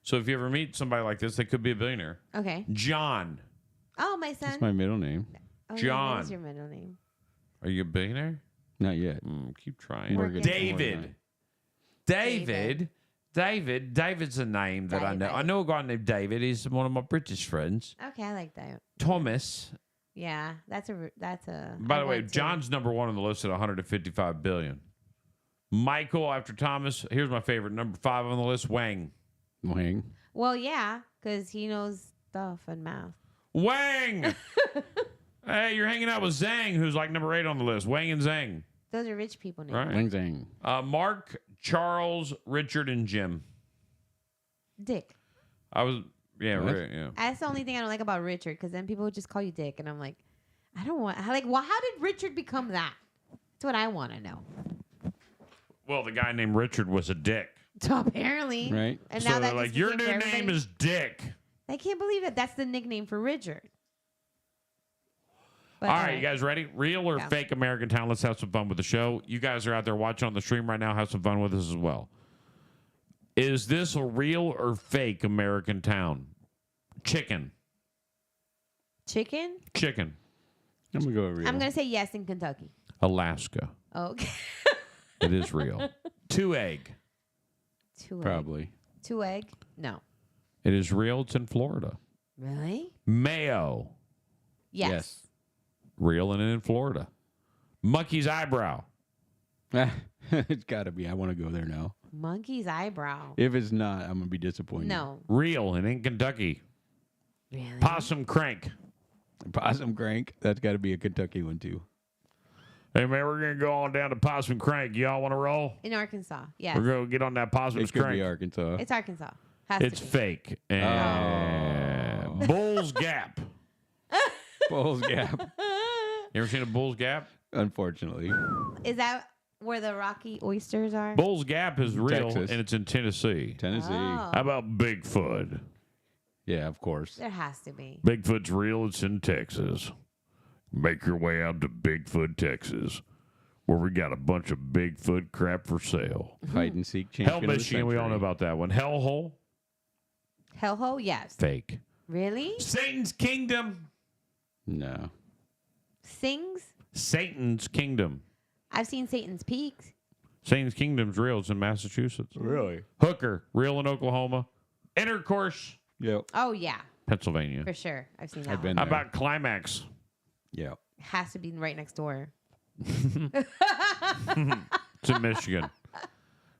So if you ever meet somebody like this, they could be a billionaire. Okay. John. Oh, my son. That's my middle name. Oh, John. Yeah, what is your middle name? Are you a billionaire? Not yet. Keep trying. Morgan. David. David's a name that I know. I know a guy named David. He's one of my British friends. Okay, I like that. Thomas. Yeah, that's a. By the way, John's number one on the list at 155 billion. Michael after Thomas. Here's my favorite, number 5 on the list. Wang. Well, yeah, because he knows stuff and math. Wang. Hey, you're hanging out with Zhang, who's like number 8 on the list. Wang and Zhang. Those are rich people names. Right. Wang Zhang. Mark, Charles, Richard, and Jim. Dick. Yeah. That's the only thing I don't like about Richard, because then people would just call you Dick, and I'm like, I don't want. Well, how did Richard become that? That's what I want to know. Well, the guy named Richard was a dick. So apparently, right? And so now they're that like, your new name is Dick. I can't believe it. That's the nickname for Richard. But, all right, you guys ready? Real or fake American Town? Let's have some fun with the show. You guys are out there watching on the stream right now. Have some fun with us as well. Is this a real or fake American Town? Chicken. Chicken? Chicken. I'm going to go with real. I'm going to say yes in Kentucky. Alaska. Okay. It is real. 2 egg. 2 egg. Probably. 2 egg? No. It is real. It's in Florida. Really? Mayo. Yes. Real and in Florida. Monkey's eyebrow. It's got to be. I want to go there now. Monkey's eyebrow. If it's not, I'm going to be disappointed. No. Real and in Kentucky. Really? Possum crank. Possum crank. That's got to be a Kentucky one, too. Hey, man, we're going to go on down to Possum Crank. Y'all want to roll? In Arkansas, yes. We're going to get on that Possum It could Crank. be Arkansas. It's Arkansas. It's fake. And Bull's Gap. Bull's Gap. You ever seen a Bull's Gap? Unfortunately. Is that where the Rocky oysters are? Bull's Gap is real, Texas. and it's in Tennessee. Tennessee. Oh. How about Bigfoot? Yeah, of course. There has to be. Bigfoot's real. It's in Texas. Make your way out to Bigfoot, Texas, where we got a bunch of Bigfoot crap for sale. Hide and seek Hell, champion of the Michigan, we all know century. about that one. Hellhole? Hellhole, yes. Fake. Really? Satan's Kingdom? No. Sings? Satan's Kingdom. I've seen Satan's Peaks. Satan's Kingdom's real. It's in Massachusetts. Really? Hooker, real in Oklahoma. Intercourse, Yep. Oh, yeah. Pennsylvania. For sure. I've seen that I've one. been How there. about Climax? Yeah. Has to be right next door. It's in Michigan.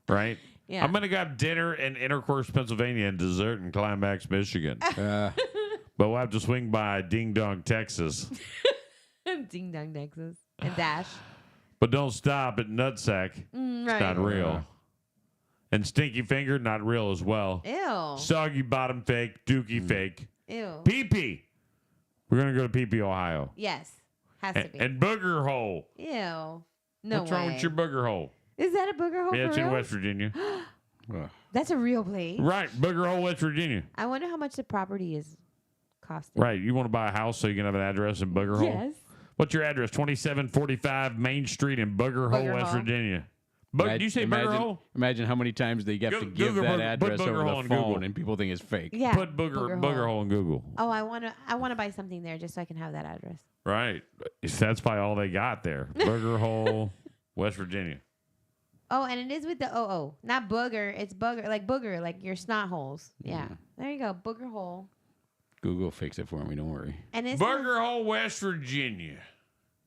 Right? Yeah. I'm going to go have dinner in Intercourse, Pennsylvania, and dessert in Climax, Michigan. But we'll have to swing by Ding Dong, Texas. Ding Dong, Texas. And Dash. But don't stop at Nutsack. Right. It's not real. And Stinky Finger, not real as well. Ew. Soggy Bottom, fake. Dookie, fake. Ew. Pee-Pee. We're going to go to Pee-Pee, Ohio. Yes. Has to be. And Booger Hole. Ew. No What's wrong with your Booger Hole? Is that a Booger Hole Yeah, it's for in real? West Virginia. That's a real place. Right, Booger Hole, West Virginia. I wonder how much the property is costing. Right, you want to buy a house so you can have an address in Booger Hole? Yes. What's your address? 2745 Main Street in Booger Hole, West Virginia. Did you say Booger Hole? Imagine how many times they have to give that address over the phone and people think it's fake. Yeah. Put Booger Hole in Google. Oh, I want to buy something there just so I can have that address. Right. That's probably all they got there. Booger Hole, West Virginia. Oh, and it is with the O-O. Not booger. It's booger, like your snot holes. Yeah. There you go. Booger hole. Google fix it for me. Don't worry. And it's Booger Hole, West Virginia.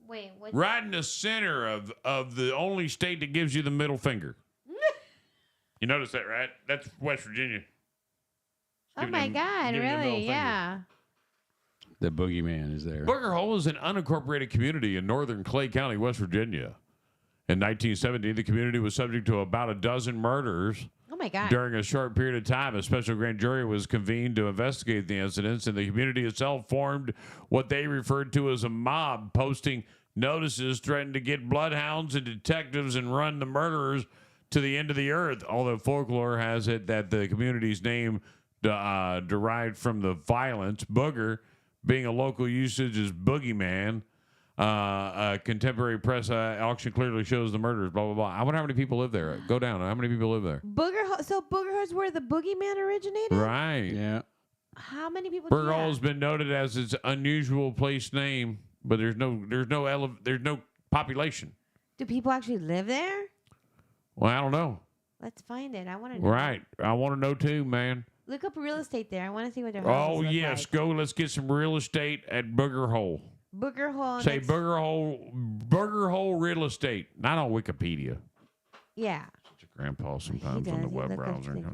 Wait, what's right in the center of the only state that gives you the middle finger. You notice that, right? That's West Virginia. Oh my God! Really? Yeah. The boogeyman is there. Booger Hole is an unincorporated community in northern Clay County, West Virginia. In 1970, the community was subject to about a dozen murders. Oh my God! During a short period of time, a special grand jury was convened to investigate the incidents, and the community itself formed what they referred to as a mob, posting notices threatening to get bloodhounds and detectives and run the murderers to the end of the earth. Although folklore has it that the community's name derived from the violence, booger being a local usage as boogeyman. A contemporary press auction clearly shows the murders, blah, blah, blah. I wonder how many people live there. Go down. How many people live there? So Booger Hole is where the boogeyman originated? Right. Yeah. How many people Booger Hole has been noted as its unusual place name, but there's no population. Do people actually live there? Well, I don't know. Let's find it. I want to know. Right. I want to know too, man. Look up real estate there. I want to see what their houses look yes. like. Go. Let's get some real estate at Booger Hole. Booger Hole. Say Booger Hole real estate. Not on Wikipedia. Yeah. It's your grandpa sometimes on the web browser. What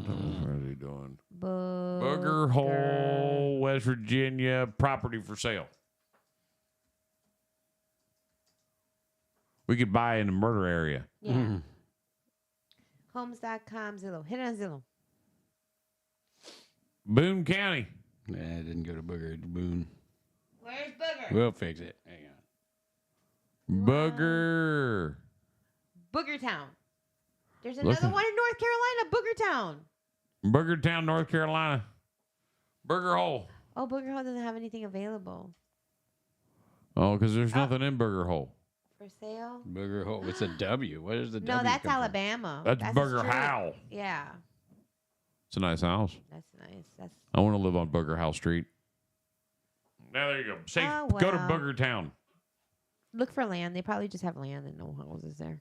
is he doing? Booger Hole, West Virginia, property for sale. We could buy in the murder area. Yeah. Homes.com, Zillow. Hit it on Zillow. Boone County. Nah, it didn't go to Booger. It's Boone. Where's Booger? We'll fix it. Hang on. Booger. Booger Town. There's another one in North Carolina, Booger Town. Booger Town, North Carolina. Booger Hole. Oh, Booger Hole doesn't have anything available. Oh, because there's nothing in Booger Hole. For sale? Booger Hole. It's a W. What is the W? No, that's come from? Alabama. That's a Booger street. Howe. Yeah. It's a nice house. That's nice. I want to live on Booger House Street. Now there you go. Say, go to well. Booger Town. Look for land. They probably just have land and no houses there.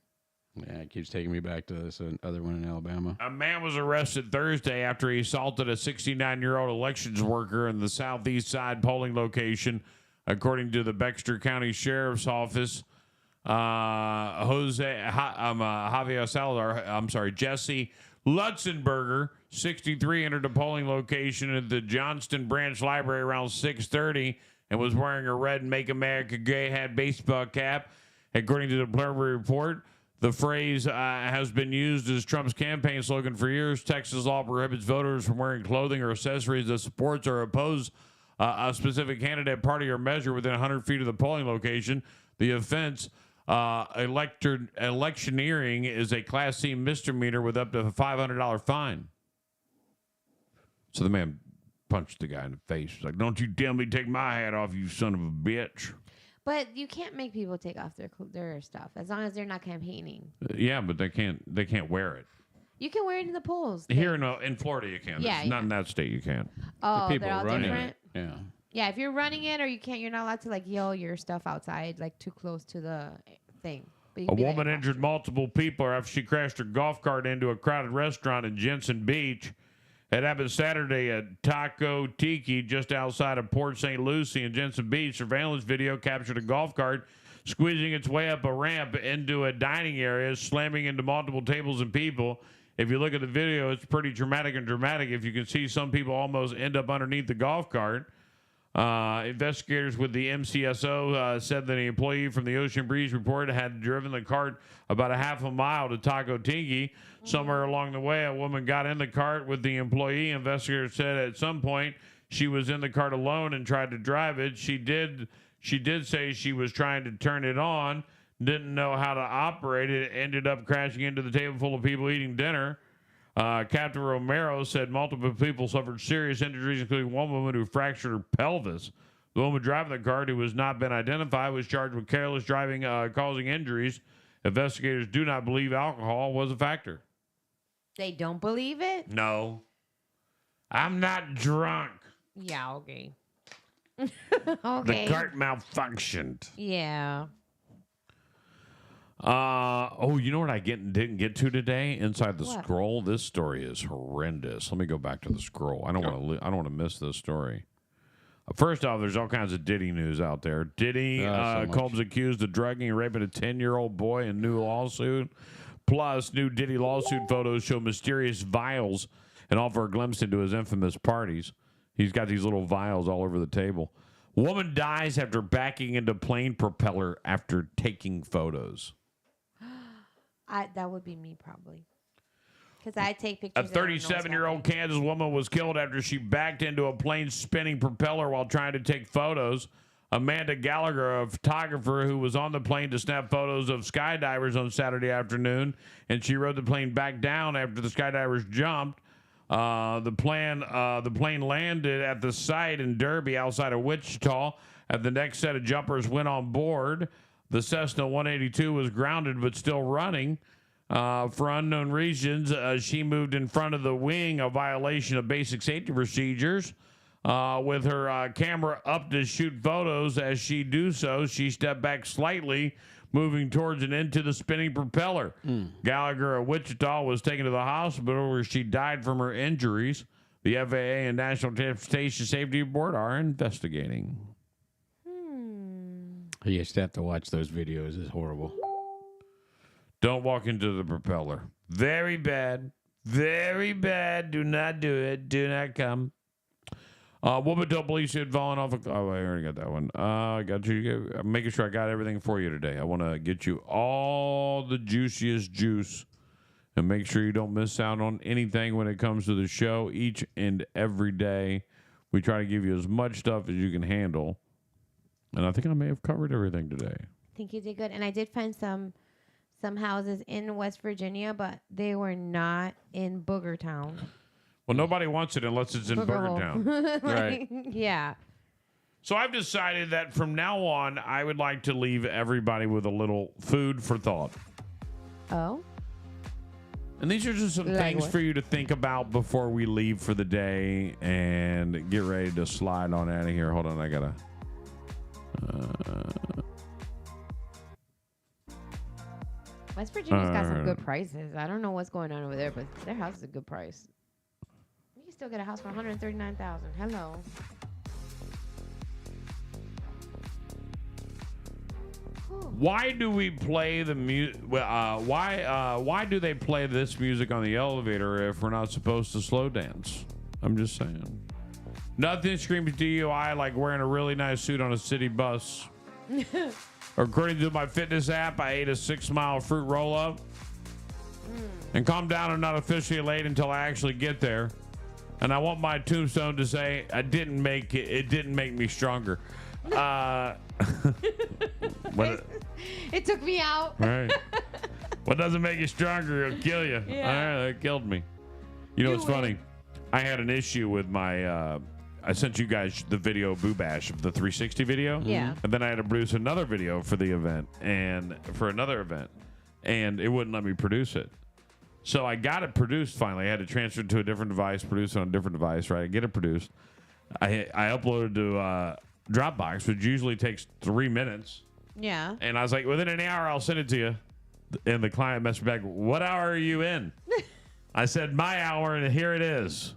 Yeah, it keeps taking me back to this other one in Alabama. A man was arrested Thursday after he assaulted a 69-year-old elections worker in the southeast side polling location, according to the Bexar County Sheriff's Office. Javier Salazar, Jesse Lutzenberger, 63, entered the polling location at the Johnston Branch Library around 6:30 and was wearing a red Make America Gay hat baseball cap. According to the preliminary report, the phrase has been used as Trump's campaign slogan for years. Texas law prohibits voters from wearing clothing or accessories that supports or oppose a specific candidate, party, or measure within 100 feet of the polling location. The offense, electioneering, is a Class C misdemeanor with up to a $500 fine. So the man punched the guy in the face. He's like, "Don't you tell me to take my hat off, you son of a bitch." But you can't make people take off their stuff as long as they're not campaigning. Yeah, but they can't wear it. You can wear it in the polls. Here in Florida, you can. Yeah, Not in that state, you can. Oh, the people they're all running different? it. Yeah. Yeah, if you're running it, or you're not allowed to like yell your stuff outside, like too close to the thing. But you A can be woman like, injured multiple people after she crashed her golf cart into a crowded restaurant in Jensen Beach. It happened Saturday at Taco Tiki just outside of Port St. Lucie in Jensen Beach. Surveillance video captured a golf cart squeezing its way up a ramp into a dining area, slamming into multiple tables and people. If you look at the video, it's pretty dramatic. If you can see some people almost end up underneath the golf cart. Investigators with the MCSO said that an employee from the Ocean Breeze report had driven the cart about a half a mile to Taco Tiki. Somewhere along the way, a woman got in the cart with the employee. Investigators said at some point she was in the cart alone and tried to drive it. She did say she was trying to turn it on, didn't know how to operate it, ended up crashing into the table full of people eating dinner. Captain Romero said multiple people suffered serious injuries, including one woman who fractured her pelvis. The woman driving the cart, who has not been identified, was charged with careless driving causing injuries. Investigators do not believe alcohol was a factor. They don't believe it? No. I'm not drunk. Yeah, okay. The cart malfunctioned. Yeah. You know what I didn't get to today? Inside the What? scroll, this story is horrendous. Let me go back to the scroll. I don't want to miss this story. First off, there's all kinds of Diddy news out there. Diddy Combs accused of drugging and raping a 10-year-old boy in new lawsuit. Plus, new Diddy lawsuit photos show mysterious vials and offer a glimpse into his infamous parties. He's got these little vials all over the table. Woman dies after backing into plane propeller after taking photos. That would be me probably. Because I take A pictures. 37-year-old Kansas woman was killed after she backed into a plane spinning propeller while trying to take photos. Amanda Gallagher, a photographer who was on the plane to snap photos of skydivers on Saturday afternoon, and she rode the plane back down after the skydivers jumped. The plane landed at the site in Derby outside of Wichita. And the next set of jumpers went on board. The Cessna 182 was grounded but still running. For unknown reasons, she moved in front of the wing, a violation of basic safety procedures. With her camera up to shoot photos. As she do so, she stepped back slightly, moving towards and into the spinning propeller. Gallagher of Wichita was taken to the hospital where she died from her injuries. The FAA and National Transportation Safety Board are investigating. You just have to watch those videos. It's horrible. Don't walk into the propeller. Very bad. Very bad. Do not do it. Do not come. Woman told police she had fallen off a... Oh, I already got that one. I got you. I'm making sure I got everything for you today. I want to get you all the juiciest juice and make sure you don't miss out on anything when it comes to the show each and every day. We try to give you as much stuff as you can handle. And I think I may have covered everything today. I think you did good. And I did find some houses in West Virginia, but they were not in Booger Town. Well, nobody wants it unless it's in Burger Town. Right. Yeah. So I've decided that from now on, I would like to leave everybody with a little food for thought. Oh? And these are just some things for you to think about before we leave for the day and get ready to slide on out of here. Hold on, I gotta... West Virginia's got some good prices. I don't know what's going on over there, but their house is a good price. You can still get a house for $139,000. Hello. Why do we play the music? Why do they play this music on the elevator if we're not supposed to slow dance? I'm just saying. Nothing screams DUI like wearing a really nice suit on a city bus. According to my fitness app, I ate a 6-mile fruit roll-up. And calm down, I'm not officially late until I actually get there. And I want my tombstone to say, I didn't make it. It didn't make me stronger. It took me out. Right. What doesn't make you stronger, it'll kill you. Yeah. All right, that killed me. You know what's funny? I had an issue with my... I sent you guys the video Boo Bash of the 360 video. Yeah. And then I had to produce another video for the event and for another event. And it wouldn't let me produce it. So I got it produced finally. I had to transfer it to a different device, produce it on a different device, right? I get it produced. I uploaded to Dropbox, which usually takes 3 minutes. Yeah. And I was like, within an hour, I'll send it to you. And the client messaged me back, what hour are you in? I said, my hour, and here it is.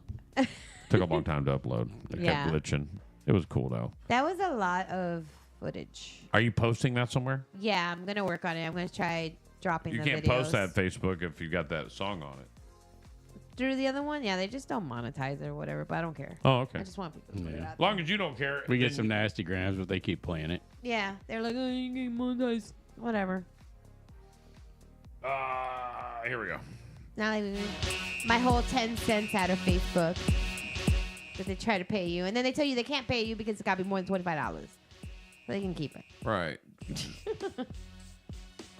Took a long time to upload. It kept glitching. It was cool, though. That was a lot of footage. Are you posting that somewhere? Yeah, I'm going to work on it. I'm going to try dropping You the can't videos. post that Facebook if you got that song on it. through the other one. Yeah, they just don't monetize it or whatever, but I don't care. Oh, okay. I just want people to put it out. As long as you don't care. We get some nasty grams, but they keep playing it. Yeah, they're like, oh, you get monetized. Whatever. Here we go. Now, like, my whole 10 cents out of Facebook that they try to pay you. And then they tell you they can't pay you because it's got to be more than $25. So they can keep it. Right.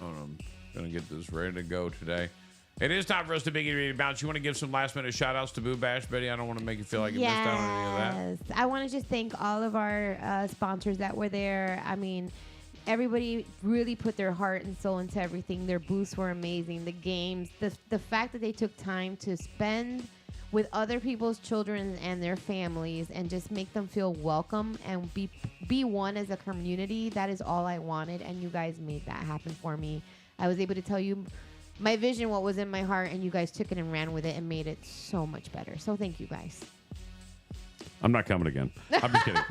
I'm going to get this ready to go today. It is time for us to begin to bounce. You want to give some last minute shout outs to Boo Bash, Betty? I don't want to make you feel like you missed out on any of that. I want to just thank all of our sponsors that were there. I mean, everybody really put their heart and soul into everything. Their booths were amazing. The games, the fact that they took time to spend with other people's children and their families and just make them feel welcome and be one as a community. That is all I wanted, and you guys made that happen for me. I was able to tell you my vision, what was in my heart, and you guys took it and ran with it and made it so much better. So thank you guys. I'm not coming again. I'm just kidding.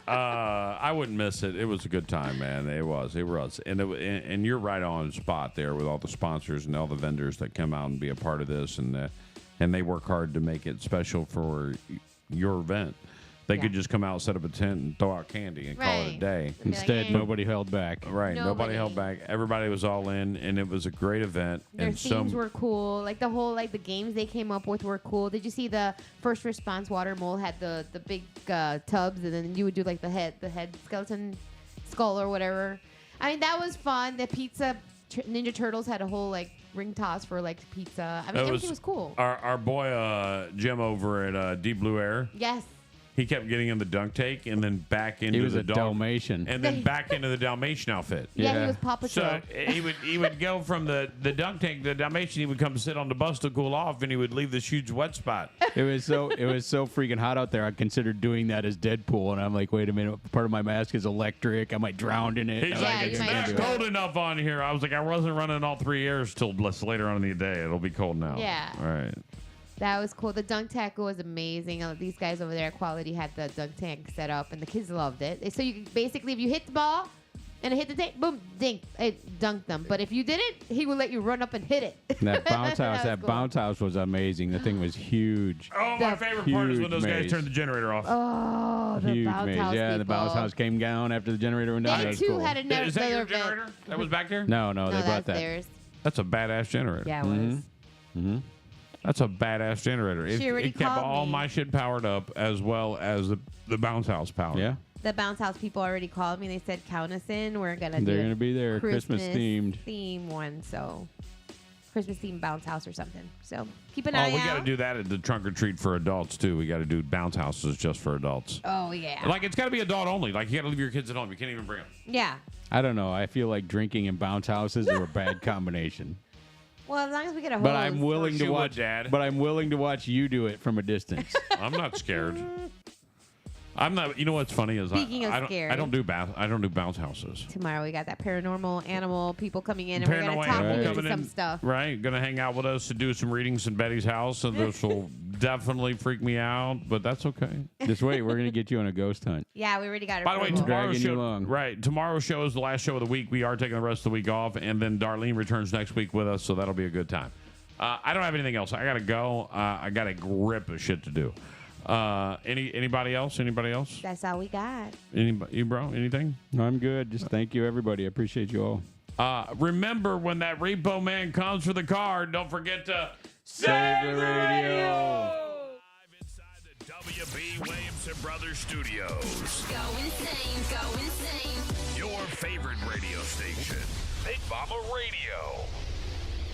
I wouldn't miss it. It was a good time, man. It was. And you're right on spot there with all the sponsors and all the vendors that come out and be a part of this, and they work hard to make it special for your event. They could just come out, set up a tent, and throw out candy and call it a day. Instead, nobody held back. Right. Nobody held back. Everybody was all in, and it was a great event. Their and themes were cool. Like the whole, the games they came up with were cool. Did you see the first response water mole had the big tubs, and then you would do the head skeleton skull or whatever. I mean, that was fun. The pizza Ninja Turtles had a whole ring toss for pizza. I mean, everything was cool. Our boy Jim over at Deep Blue Air. Yes. He kept getting in the dunk tank and then back into He was the a Dalmatian. and then back into the Dalmatian outfit. Yeah, he was Paw Patrol. So he would go from the dunk tank to the Dalmatian. He would come sit on the bus to cool off, and he would leave this huge wet spot. It was so freaking hot out there. I considered doing that as Deadpool, and I'm like, wait a minute, part of my mask is electric. I might drown in it. He's like, it's not cold enough on here. I was like, I wasn't running all 3 airs till later on in the day. It'll be cold now. Yeah. All right. That was cool. The dunk tank was amazing. These guys over there at Quality had the dunk tank set up, and the kids loved it. So you basically, if you hit the ball and it hit the tank, boom, dink, it dunked them. But if you didn't, he would let you run up and hit it. That bounce house was amazing. The thing was huge. Oh, my favorite part is when those guys turned the generator off. Oh, the huge bounce maze. house Yeah, people. the bounce house came down after the generator went down. They That was too cool. had another Is that your event. generator that was back there? No, they brought that. Theirs. That's a badass generator. Yeah, it was. Mm-hmm. That's a badass generator. She already It kept called all me. my shit powered up as well as the bounce house powered. Yeah. The bounce house people already called me. They said, count us in. We're going to do They're going to be there. Christmas themed. theme one. So Christmas themed bounce house or something. So keep an eye out. Oh, we got to do that at the trunk or treat for adults too. We got to do bounce houses just for adults. Oh, yeah. It's got to be adult only. You got to leave your kids at home. You can't even bring them. Yeah. I don't know. I feel like drinking and bounce houses are a bad combination. Well, as long as we get a hose. But I'm willing to watch. Dad. But I'm willing to watch you do it from a distance. I'm not scared. I'm not. You know what's funny is Speaking of I don't. scared. I don't do bounce houses. Tomorrow we got that paranormal animal people coming in, and we're going to Paranormal talk animal into coming some in, stuff. Right, going to hang out with us to do some readings in Betty's house, and this will definitely freak me out, but that's okay. Just wait, we're gonna get you on a ghost hunt. Yeah, we already got it. By the way, tomorrow's Dragging you show, along. right? Tomorrow's show is the last show of the week. We are taking the rest of the week off, and then Darlene returns next week with us, so that'll be a good time. I don't have anything else. I gotta go. I got a grip of shit to do. Anybody else? Anybody else? That's all we got. Anybody, you bro? Anything? No, I'm good. Just thank you, everybody. I appreciate you all. Remember, when that repo man comes for the car, don't forget to save the radio. WB Williamson Brothers Studios. Go insane, go insane. Your favorite radio station, Big Mama Radio.